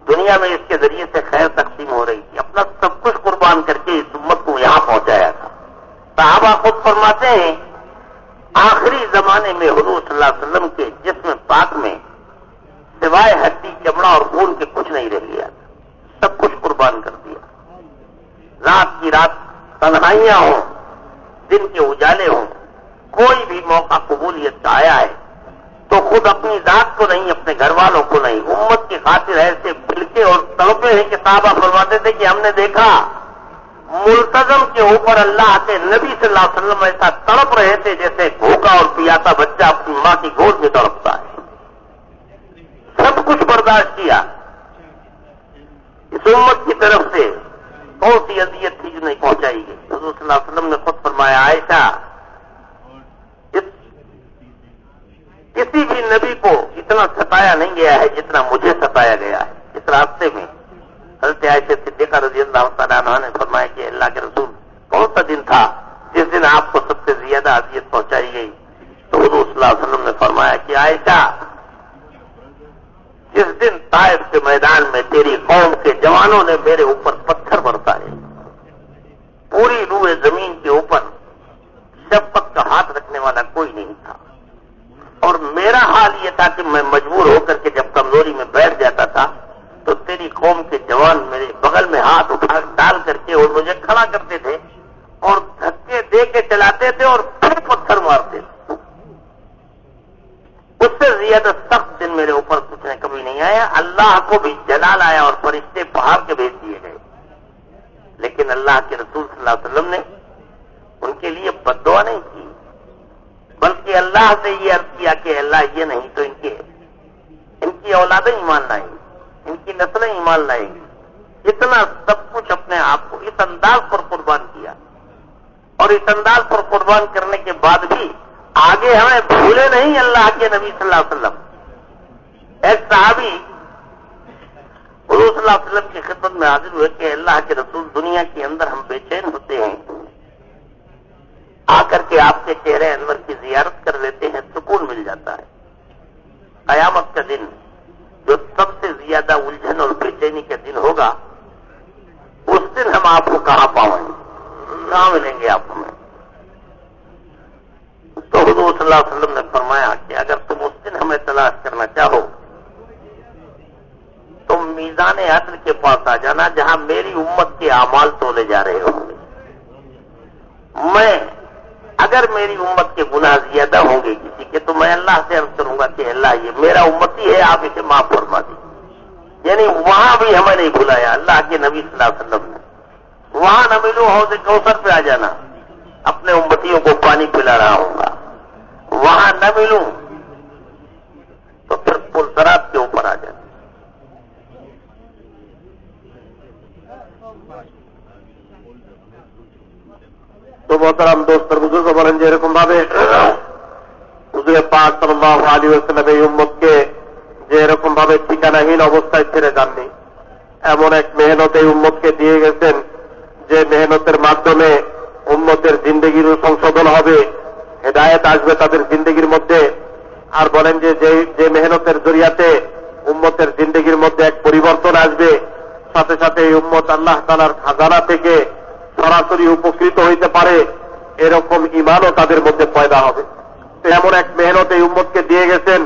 दुनिया में इसके जरिए से खैर तकसीम हो रही थी, अपना सब कुछ कुर्बान करके इस उम्मत को यहां पहुंचाया था। सहाबा खुद फरमाते हैं आखिरी जमाने में हुजूर सल्लल्लाहु अलैहि वसल्लम के जिस्म पाक में सिवाय हड्डी चमड़ा और खून के कुछ नहीं रह गया, सब कुछ कुर्बान कर दिया। रात की रात तन्हाइयां हों, दिन के उजाले हों, कोई भी मौका कबूलियत का आया है तो खुद अपनी जात को नहीं, अपने घर वालों को नहीं, उम्मत की खातिर ऐसे बिलके और तड़पे हैं कि साहबा फरमाते थे कि हमने देखा मुल्तजम के ऊपर अल्लाह के नबी सल्लल्लाहु अलैहि वसल्लम ऐसा तड़प रहे थे जैसे भूखा और पियासा बच्चा अपनी मां की गोद में तड़पता है। सब कुछ बर्दाश्त किया। इस उम्मत की तरफ से कौन सी अजियत थी जो नहीं पहुंचाई गई? हुजूर सल्लल्लाहु अलैहि वसल्लम ने खुद फरमाया आयशा किसी भी नबी को इतना सताया नहीं गया है जितना मुझे सताया गया है। इस रास्ते में हज़रत आयशा सिद्दीक़ा रज़ियल्लाहु तआला अन्हा ने फरमाया कि अल्लाह के रसूल कौन सा दिन था जिस दिन आपको सबसे ज्यादा अजियत पहुंचाई गई? तो हुजूर सल्लल्लाहु अलैहि वसल्लम ने फरमाया कि आयशा जिस दिन ताइफ के मैदान में तेरी कौम के जवानों ने मेरे ऊपर पत्थर बरसाए, पूरी रूए जमीन के ऊपर शफ़क़त का हाथ रखने वाला कोई नहीं था, और मेरा हाल यह था कि मैं मजबूर होकर के जब कमजोरी में बैठ जाता था तो तेरी कौम के जवान मेरे बगल में हाथ उठा डाल करके और मुझे खड़ा करते थे और धक्के दे के चलाते थे और फिर पत्थर मारते थे। उससे ज्यादा सख्त दिन मेरे ऊपर कुछ ने कभी नहीं आया। अल्लाह को भी जलाल आया और फरिश्ते पहाड़ के भेज दिए गए, लेकिन अल्लाह के रसूल सल्लल्लाहु अलैहि वसल्लम ने उनके लिए बद्दुआ नहीं की, बल्कि अल्लाह से ये अर्ज किया कि अल्लाह ये नहीं तो इनकी औलादें ईमान लाएंगी, इनकी नस्लें ईमान लाएंगी। इतना सब कुछ अपने आप को इस अंदाज पर कुर्बान किया, और इस अंदाज पर कुर्बान करने के बाद भी आगे हमें भूले नहीं अल्लाह के नबी सल्लल्लाहु अलैहि वसल्लम। एक सहाबी हुजूर सल्लल्लाहु अलैहि वसल्लम की खिदमत में हाजिर हुए कि अल्लाह के रसूल दुनिया के अंदर हम बेचैन होते हैं, आकर के आपके चेहरे अनवर की जियारत कर लेते हैं, सुकून मिल जाता है। कयामत का दिन जो सबसे ज्यादा उलझन और बेचैनी का दिन होगा, उस दिन हम आपको कहां पाएंगे, कहां मिलेंगे आप हमें? हुजूर सल्लल्लाहु अलैहि वसल्लम ने फरमाया कि अगर तुम उस दिन हमें तलाश करना चाहो तुम मीज़ान अदल के पास आ जाना जहां मेरी उम्मत के अमाल तोले जा रहे होंगे। मैं अगर मेरी उम्मत के गुनाह ज्यादा होंगे किसी के तो मैं अल्लाह से अर्ज करूंगा कि अल्लाह ये मेरा उम्मती है, आप इसे माफ फरमा दीजिए। यानी वहां भी हमें नहीं बुलाया अल्लाह के नबी सल्लल्लाहु अलैहि वसल्लम ने। वहां न मिलू हौज़े कौसर पे आ जाना, अपने उम्मतियों को पानी पिला रहा होगा। वहां न मिलूं तो फिर पुल सरात के ऊपर आ जाना। तो मोहतरम दोस्त और बुजुर्ग बोलें जे एरकम भावे हुजूर पाक साल्लाल्लाहु आलैहि ওয়াসাল্লাম এই উম্মতকে যে এরকম ভাবে ঠিকানাহীন অবস্থায় ছেড়ে যাননি, এমন এক মেহনত এই উম্মতকে দিয়ে গেছেন যে মেহনতের মাধ্যমে উম্মতের জিন্দেগির সংশোধন হবে, হেদায়েত আসবে তাদের জিন্দেগির মধ্যে। আর বলেন যে যে মেহনতের জরিয়াতে উম্মতের জিন্দেগির মধ্যে এক পরিবর্তন আসবে, সাথে সাথে এই উম্মত আল্লাহ তাআলার খাজানা থেকে সরাসরি উপকৃত হইতে পারে, এরকম ঈমানও তাদের মধ্যে পয়দা হবে। এমন এক মেহনত এই উম্মতকে দিয়ে গেছেন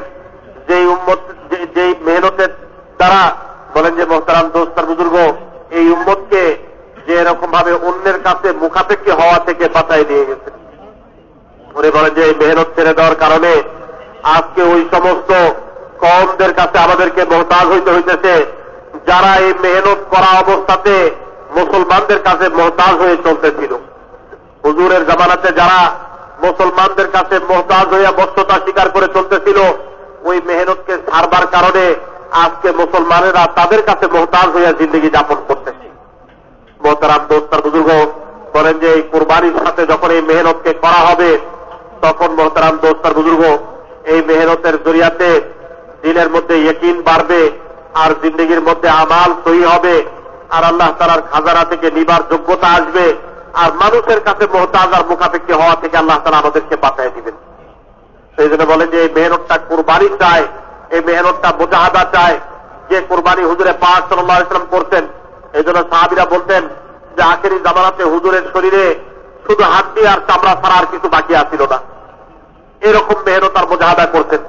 যেই মেহনতের দ্বারা বলেন যে মোহতারাম দোস্ত আর বুজুর্গ এই উম্মতকে যে এরকম ভাবে অন্যের কাছে মুখাপেক্ষী হওয়া থেকে বাঁচাই দিয়ে গেছেন। উনি বলেন যে এই মেহনত ছেড়ে দেওয়ার কারণে আজকে ওই সমস্ত কওমদের কাছে আমাদেরকে মোহতাজ হইতে হইতেছে যারা এই মেহনত করা অবস্থাতে মুসলমানদের কাছে মোহতাজ হয়ে চলতেছিল। হুজুরের জামানাতে যারা মুসলমানদের কাছে মোহতাজ হইয়া বশ্যতা স্বীকার করে চলতেছিল, ওই মেহনতকে ছাড়বার কারণে আজকে মুসলমানেরা তাদের কাছে মোহতাজ হইয়া জিন্দগি যাপন করতেছে। মোহতারাম দোস্ত আর বুজুর্গ বলেন যে এই কুরবানির সাথে যখন এই মেহনতকে করা হবে তখন মোহতারাম দোস্ত আর বুজুর্গ এই মেহনতের জরিয়াতে দিলের মধ্যে ইয়কিন বাড়বে, আর জিন্দগির মধ্যে আমাল সহি হবে, আর আল্লাহ তাআলার খাজানা থেকে নিবার যোগ্যতা আসবে, আর মানুষের কাছে মোহতাজ আর মুখাপেক্ষী হওয়া থেকে আল্লাহ তাআলা আমাদেরকে বাঁচাই দিবেন। সেই জন্য বলেন যে এই মেহনতটা কুরবানি চায়, এই মেহনতটা মুজাহাদা চায়, যে কুরবানি হুজুরে পাক সাল্লাল্লাহু আলাইহি ওয়াসাল্লাম করতেন। এই জন্য সাহাবীরা বলতেন যে আখেরি জামানাতে হুজুরের শরীরে শুধু হাড্ডি আর চামড়া ছাড়া আর কিছু বাকি আছিল না, এরকম মেহনত আর মুজাহাদা করতেন।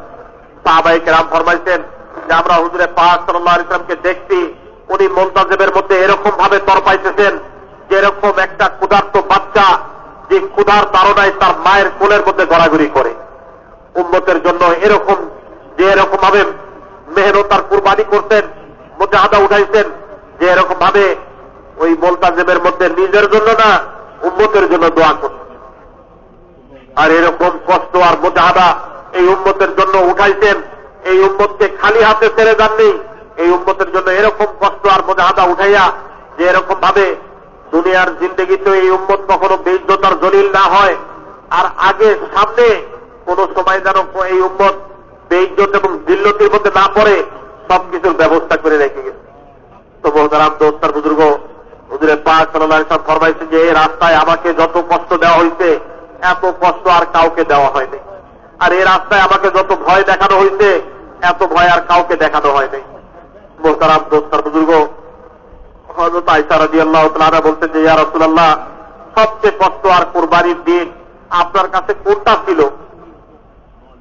সাহাবায়ে কেরাম ফরমাইছেন যে আমরা হুজুরে পাক সাল্লাল্লাহু আলাইহি ওয়াসাল্লামকে দেখছি উনি মুলতাজিমের মধ্যে এরকম ভাবে তরপাইতেছেন যে এরকম একটা ক্ষুধার্ত বাচ্চা যে ক্ষুধার তাড়নায় তার মায়ের কোলের মধ্যে গড়াগড়ি করে। উম্মতের জন্য এরকম যে এরকম ভাবে মেহনত আর কুরবানি করতেন, মুজাহাদা উঠাইছেন, যে এরকম ভাবে ওই মুলতাজিমের মধ্যে নিজের জন্য না উম্মতের জন্য দোয়া করতেন। আর এরকম কষ্ট আর মুজাহাদা এই উম্মতের জন্য উঠাইছেন, এই উম্মতকে খালি হাতে ছেড়ে যাননি। এই উম্মতের জন্য এরকম কষ্ট আর মুজাহাদা উঠাইয়া যে এরকম ভাবে দুনিয়ার জিন্দগিতে এই উম্মত কখনো বেইজ্জতার জলিল না হয়, আর আগে সামনে কোন সময় যেন এই উম্মত বেইজ্জত এবং জিল্লতির মধ্যে না পড়ে সবকিছুর ব্যবস্থা করে রেখে গেছে। তো মোহতারাম দোস্ত আর বুজুর্গ হুজুরে পাক সাল্লাল্লাহু আলাইহি ওয়াসাল্লাম ফরমাইছেন যে এই রাস্তায় আমাকে যত কষ্ট দেওয়া হয়েছে এত কষ্ট আর কাউকে দেওয়া হয়নি, আর এই রাস্তায় আমাকে যত ভয় দেখানো হয়েছে এত ভয় আর কাউকে দেখানো হয়নি। মোহতারাম দোস্ত আর বুজুর্গ হযরত আয়েশা রাদিয়াল্লাহু তাআলা বলতেন যে ইয়া রাসূলুল্লাহ সবচেয়ে কষ্ট আর কুরবানির দিন আপনার কাছে কোনটা ছিল?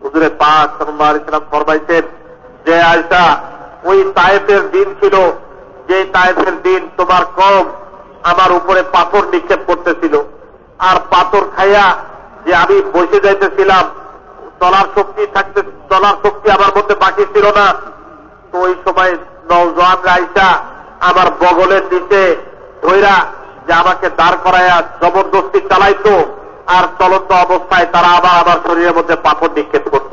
হুজুরে পাক সাল্লাল্লাহু আলাইহি ওয়াসাল্লাম ফরমাইছেন যে আয়েশা ওই তায়েফের দিন ছিল, যে তায়েফের দিন তোমার কওম আমার উপরে পাথর নিক্ষেপ করতেছিল, আর পাথর খাইয়া যে আমি বসে যাইতেছিলাম, চলার শক্তি আমার মধ্যে বাকি ছিল না। তো ওই সময় নওজোয়ান আয়েশা আমার বগলের নিচে ধইরা যে আমাকে দাঁড় করাইয়া জবরদস্তি চালাইতো, আর চলন্ত অবস্থায় তারা আবার আমার শরীরের মধ্যে পাথর নিক্ষেপ করত।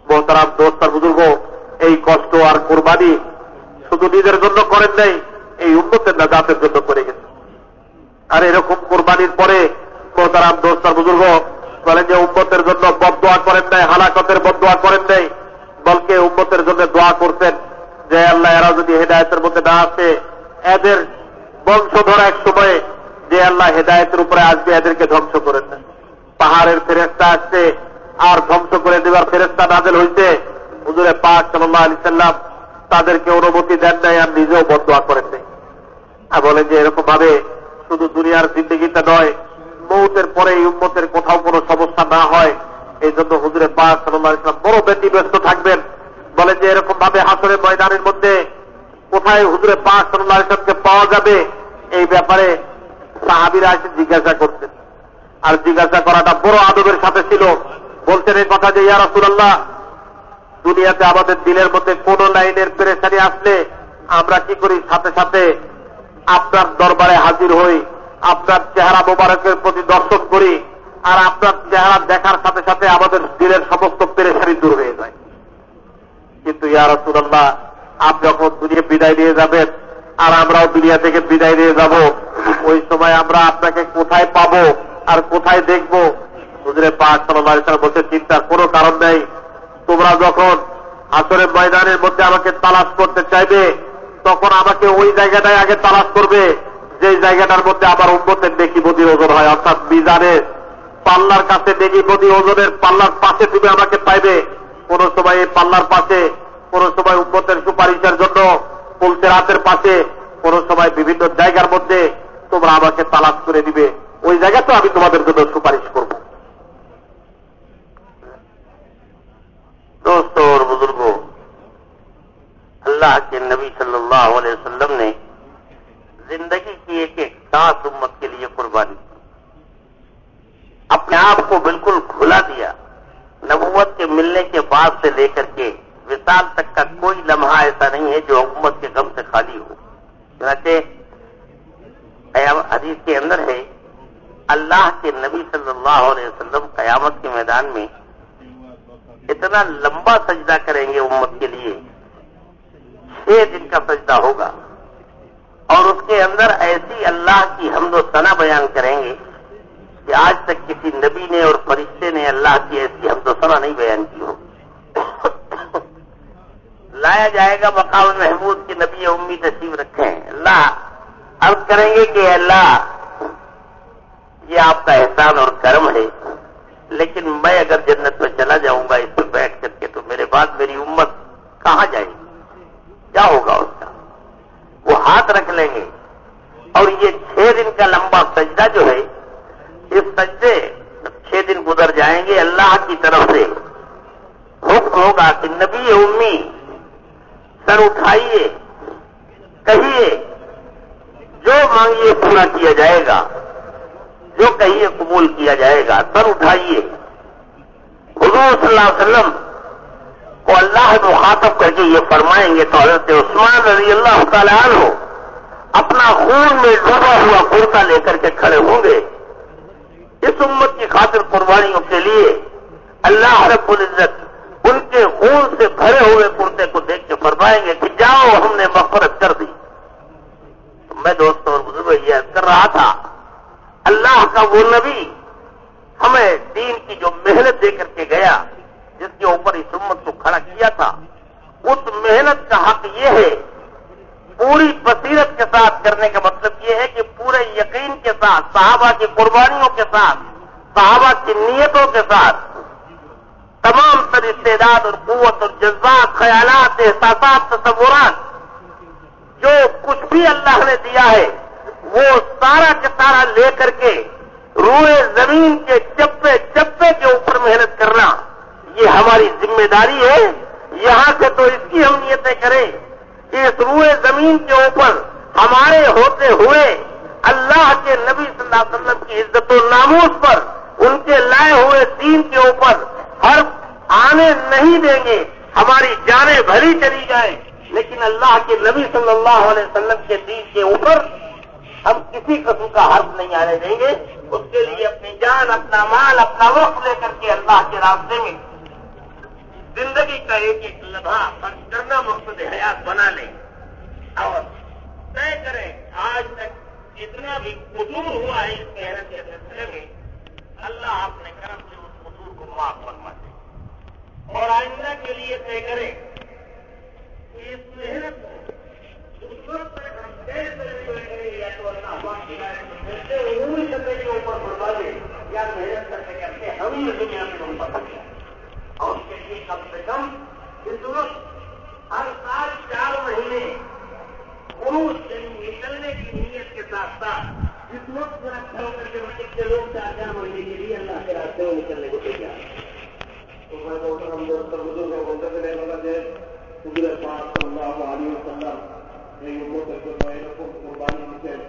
মোহতারাম দোস্ত আর বুজুর্গ এই কষ্ট আর কুরবানি শুধু নিজের জন্য করেন নাই, এই উম্মতের নাজাতের জন্য করে গেছে। আর এরকম কুরবানির পরে মোহতারাম দোস্ত আর বুজুর্গ বলেন যে উম্মতের জন্য বদদোয়া করেন নাই, হালাকতের বদদোয়া করেন নাই, বলকে উম্মতের জন্য দোয়া করতেন যে আল্লাহ এরা যদি হেদায়েতের মধ্যে না আসে, এদের বংশধর এক সময়ে যে আল্লাহ হেদায়েতের উপরে আসবে এদেরকে ধ্বংস করেন না। পাহাড়ের ফেরেশতা আসছে আর ধ্বংস করে দেওয়ার ফেরেশতা নাযিল হইতে হুজুরে পাক সাল্লাল্লাহু আলাইহি সাল্লাম তাদেরকে অনুমতি দেন নাই, আর নিজেও বদদোয়া করেন নাই। আর বলেন যে এরকম ভাবে শুধু দুনিয়ার জিন্দগিতে নয়, মৌতের পরে এই উম্মতের কোথাও কোনো সমস্যা না হয় এই জন্য হুজুরে পাক সাল্লাল্লাহু আলাইহি ওয়াসাল্লাম বড় ব্যতিব্যস্ত থাকবেন। বলে যে এরকম ভাবে হাসরের ময়দানের মধ্যে কোথায় হুজুরে পাক সাল্লাল্লাহু আলাইহি ওয়াসাল্লামকে পাওয়া যাবে এই ব্যাপারে সাহাবীরা এসে জিজ্ঞাসা করতেন। আর জিজ্ঞাসা করাটা বড় আদবের সাথে ছিল। বলতেন এই কথা যে ইয়া রাসূলুল্লাহ, দুনিয়াতে আমাদের দিলের মধ্যে কোন লাইনের পেরেশানি আসলে আমরা কি করি, সাথে সাথে আপনার দরবারে হাজির হই, আপনার চেহারা মোবারকের প্রতি দর্শন করি, আর আপনার চেহারা দেখার সাথে সাথে আমাদের দিলের সমস্ত পেরেশানি দূর হয়ে যায়। কিন্তু ইয়া রাসূলুল্লাহ, আপনি যখন দুনিয়া বিদায় নিয়ে যাবেন আর আমরাও দুনিয়া থেকে বিদায় নিয়ে যাব, ওই সময় আমরা আপনাকে কোথায় পাবো আর কোথায় দেখবো? হুজুরে পাক সাল্লাল্লাহু আলাইহি ওয়াসাল্লাম বলতে চিন্তার কোনো কারণ নেই। তোমরা যখন হাসরের ময়দানের মধ্যে আমাকে তালাশ করতে চাইবে তখন আমাকে ওই জায়গাটায় আগে তালাশ করবে যে জায়গাটার মধ্যে আমার উম্মতের নেকি বদির ওজন হয়, অর্থাৎ মিজানের পাল্লার কাছে নেকি বদি ওজনের পাল্লার পাশে তুমি আমাকে পাইবে। কোন সময় এই পাল্লার পাশে, কোন সময় উম্মতের সুপারিশের জন্য পুলসিরাতের পাশে, কোন সময় বিভিন্ন জায়গার মধ্যে তোমরা আমাকে তালাশ করে দিবে। ওই জায়গাতে আমি তোমাদের জন্য সুপারিশ করব। دوستوں اور بزرگوں، اللہ کے نبی صلی اللہ علیہ وسلم نے زندگی کی ایک ایک سانس امت کے لیے قربانی کی، اپنے آپ کو بالکل کھلا دیا۔ نبوت کے ملنے کے بعد سے لے کر کے وصال تک کا کوئی لمحہ ایسا نہیں ہے جو امت کے غم سے خالی ہو۔ چنانچہ حدیث کے اندر ہے اللہ کے نبی صلی اللہ علیہ وسلم قیامت کے میدان میں اتنا لمبا سجدہ کریں گے امت کے لیے، 6 دن کا سجدہ ہوگا، اور اس کے اندر ایسی اللہ کی حمد و ثنا بیان کریں گے کہ آج تک کسی نبی نے اور فرشتے نے اللہ کی ایسی حمد و ثنا نہیں بیان کی ہو۔ لایا جائے گا مقام محمود کے نبی امی تشریف رکھیں، اللہ عرض کریں گے کہ اللہ یہ آپ کا احسان اور کرم ہے، لیکن میں اگر جنت میں چلا جاؤں گا اس پہ بیٹھ کر کے تو میرے بعد میری امت کہاں جائے گی، کیا ہوگا اس کا؟ وہ ہاتھ رکھ لیں گے، اور یہ 6 دن کا لمبا سجدہ جو ہے، اس سجدے 6 دن گزر جائیں گے، اللہ کی طرف سے حکم ہوگا کہ نبی امی سر اٹھائیے، کہیے جو مانگیے پورا کیا جائے گا، جو کہیے قبول کیا جائے گا، سر اٹھائیے۔ حضور صلی اللہ علیہ وسلم کو اللہ مخاطب کر کے یہ فرمائیں گے تو حضرت عثمان رضی اللہ تعالیٰ عنہ اپنا خون میں ڈوبا ہوا کرتا لے کر کے کھڑے ہوں گے اس امت کی خاطر قربانیوں کے لیے۔ اللہ رب العزت ان کے خون سے بھرے ہوئے کرتے کو دیکھ کے فرمائیں گے کہ جاؤ ہم نے مغفرت کر دی۔ میں دوستوں اور بزرگوں یہ عرض کر رہا تھا، اللہ کا وہ نبی ہمیں دین کی جو محنت دے کر کے گیا، جس کے اوپر اس امت کو کھڑا کیا تھا، اس محنت کا حق یہ ہے، پوری بصیرت کے ساتھ کرنے کا مطلب یہ ہے کہ پورے یقین کے ساتھ، صحابہ کی قربانیوں کے ساتھ، صحابہ کی نیتوں کے ساتھ، تمام تر استعداد اور قوت اور جذبات، خیالات، احساسات، تصورات، جو کچھ بھی اللہ نے دیا ہے وہ سارا کا سارا لے کر کے روئے زمین کے چپے چپے کے اوپر محنت کرنا، یہ ہماری ذمہ داری ہے۔ یہاں سے تو اس کی ہم نیتیں کریں کہ اس روئے زمین کے اوپر ہمارے ہوتے ہوئے اللہ کے نبی صلی اللہ علیہ وسلم کی عزت و ناموس پر، ان کے لائے ہوئے دین کے اوپر حرف آنے نہیں دیں گے۔ ہماری جانیں بھری چلی جائیں لیکن اللہ کے نبی صلی اللہ علیہ وسلم کے دین کے اوپر ہم کسی قسم کا حرف نہیں آنے دیں گے۔ اس کے لیے اپنی جان، اپنا مال، اپنا وقت لے کر کے اللہ کے راستے میں زندگی کا ایک ایک لمحہ خرچ کرنا مقصد حیات بنا لیں اور طے کریں آج تک جتنا بھی قصور ہوا ہے اس محنت کے سلسلے میں، اللہ اپنے کرم سے اس قصور کو معاف فرما دے، اور آئندہ کے لیے طے کریں کہ اس محنت کو اس وقت تک ہم یا تو اللہ عمومی سطح کے اوپر بڑھوا دے یا محنت کرتے کرتے ہم ہی دنیا میں ہم پکڑ جائیں، اور اس کے لیے کم سے کم اس وقت ہر سال 4 مہینے خروج نکلنے کی نیت کے ساتھ ساتھ اس وقت رکھا ہو کر کے لوگ 4 مہینے کے لیے اللہ کے راستے میں نکلنے کو تیار এই উম্মতের জন্য এরকম কোরবানি দিচ্ছেন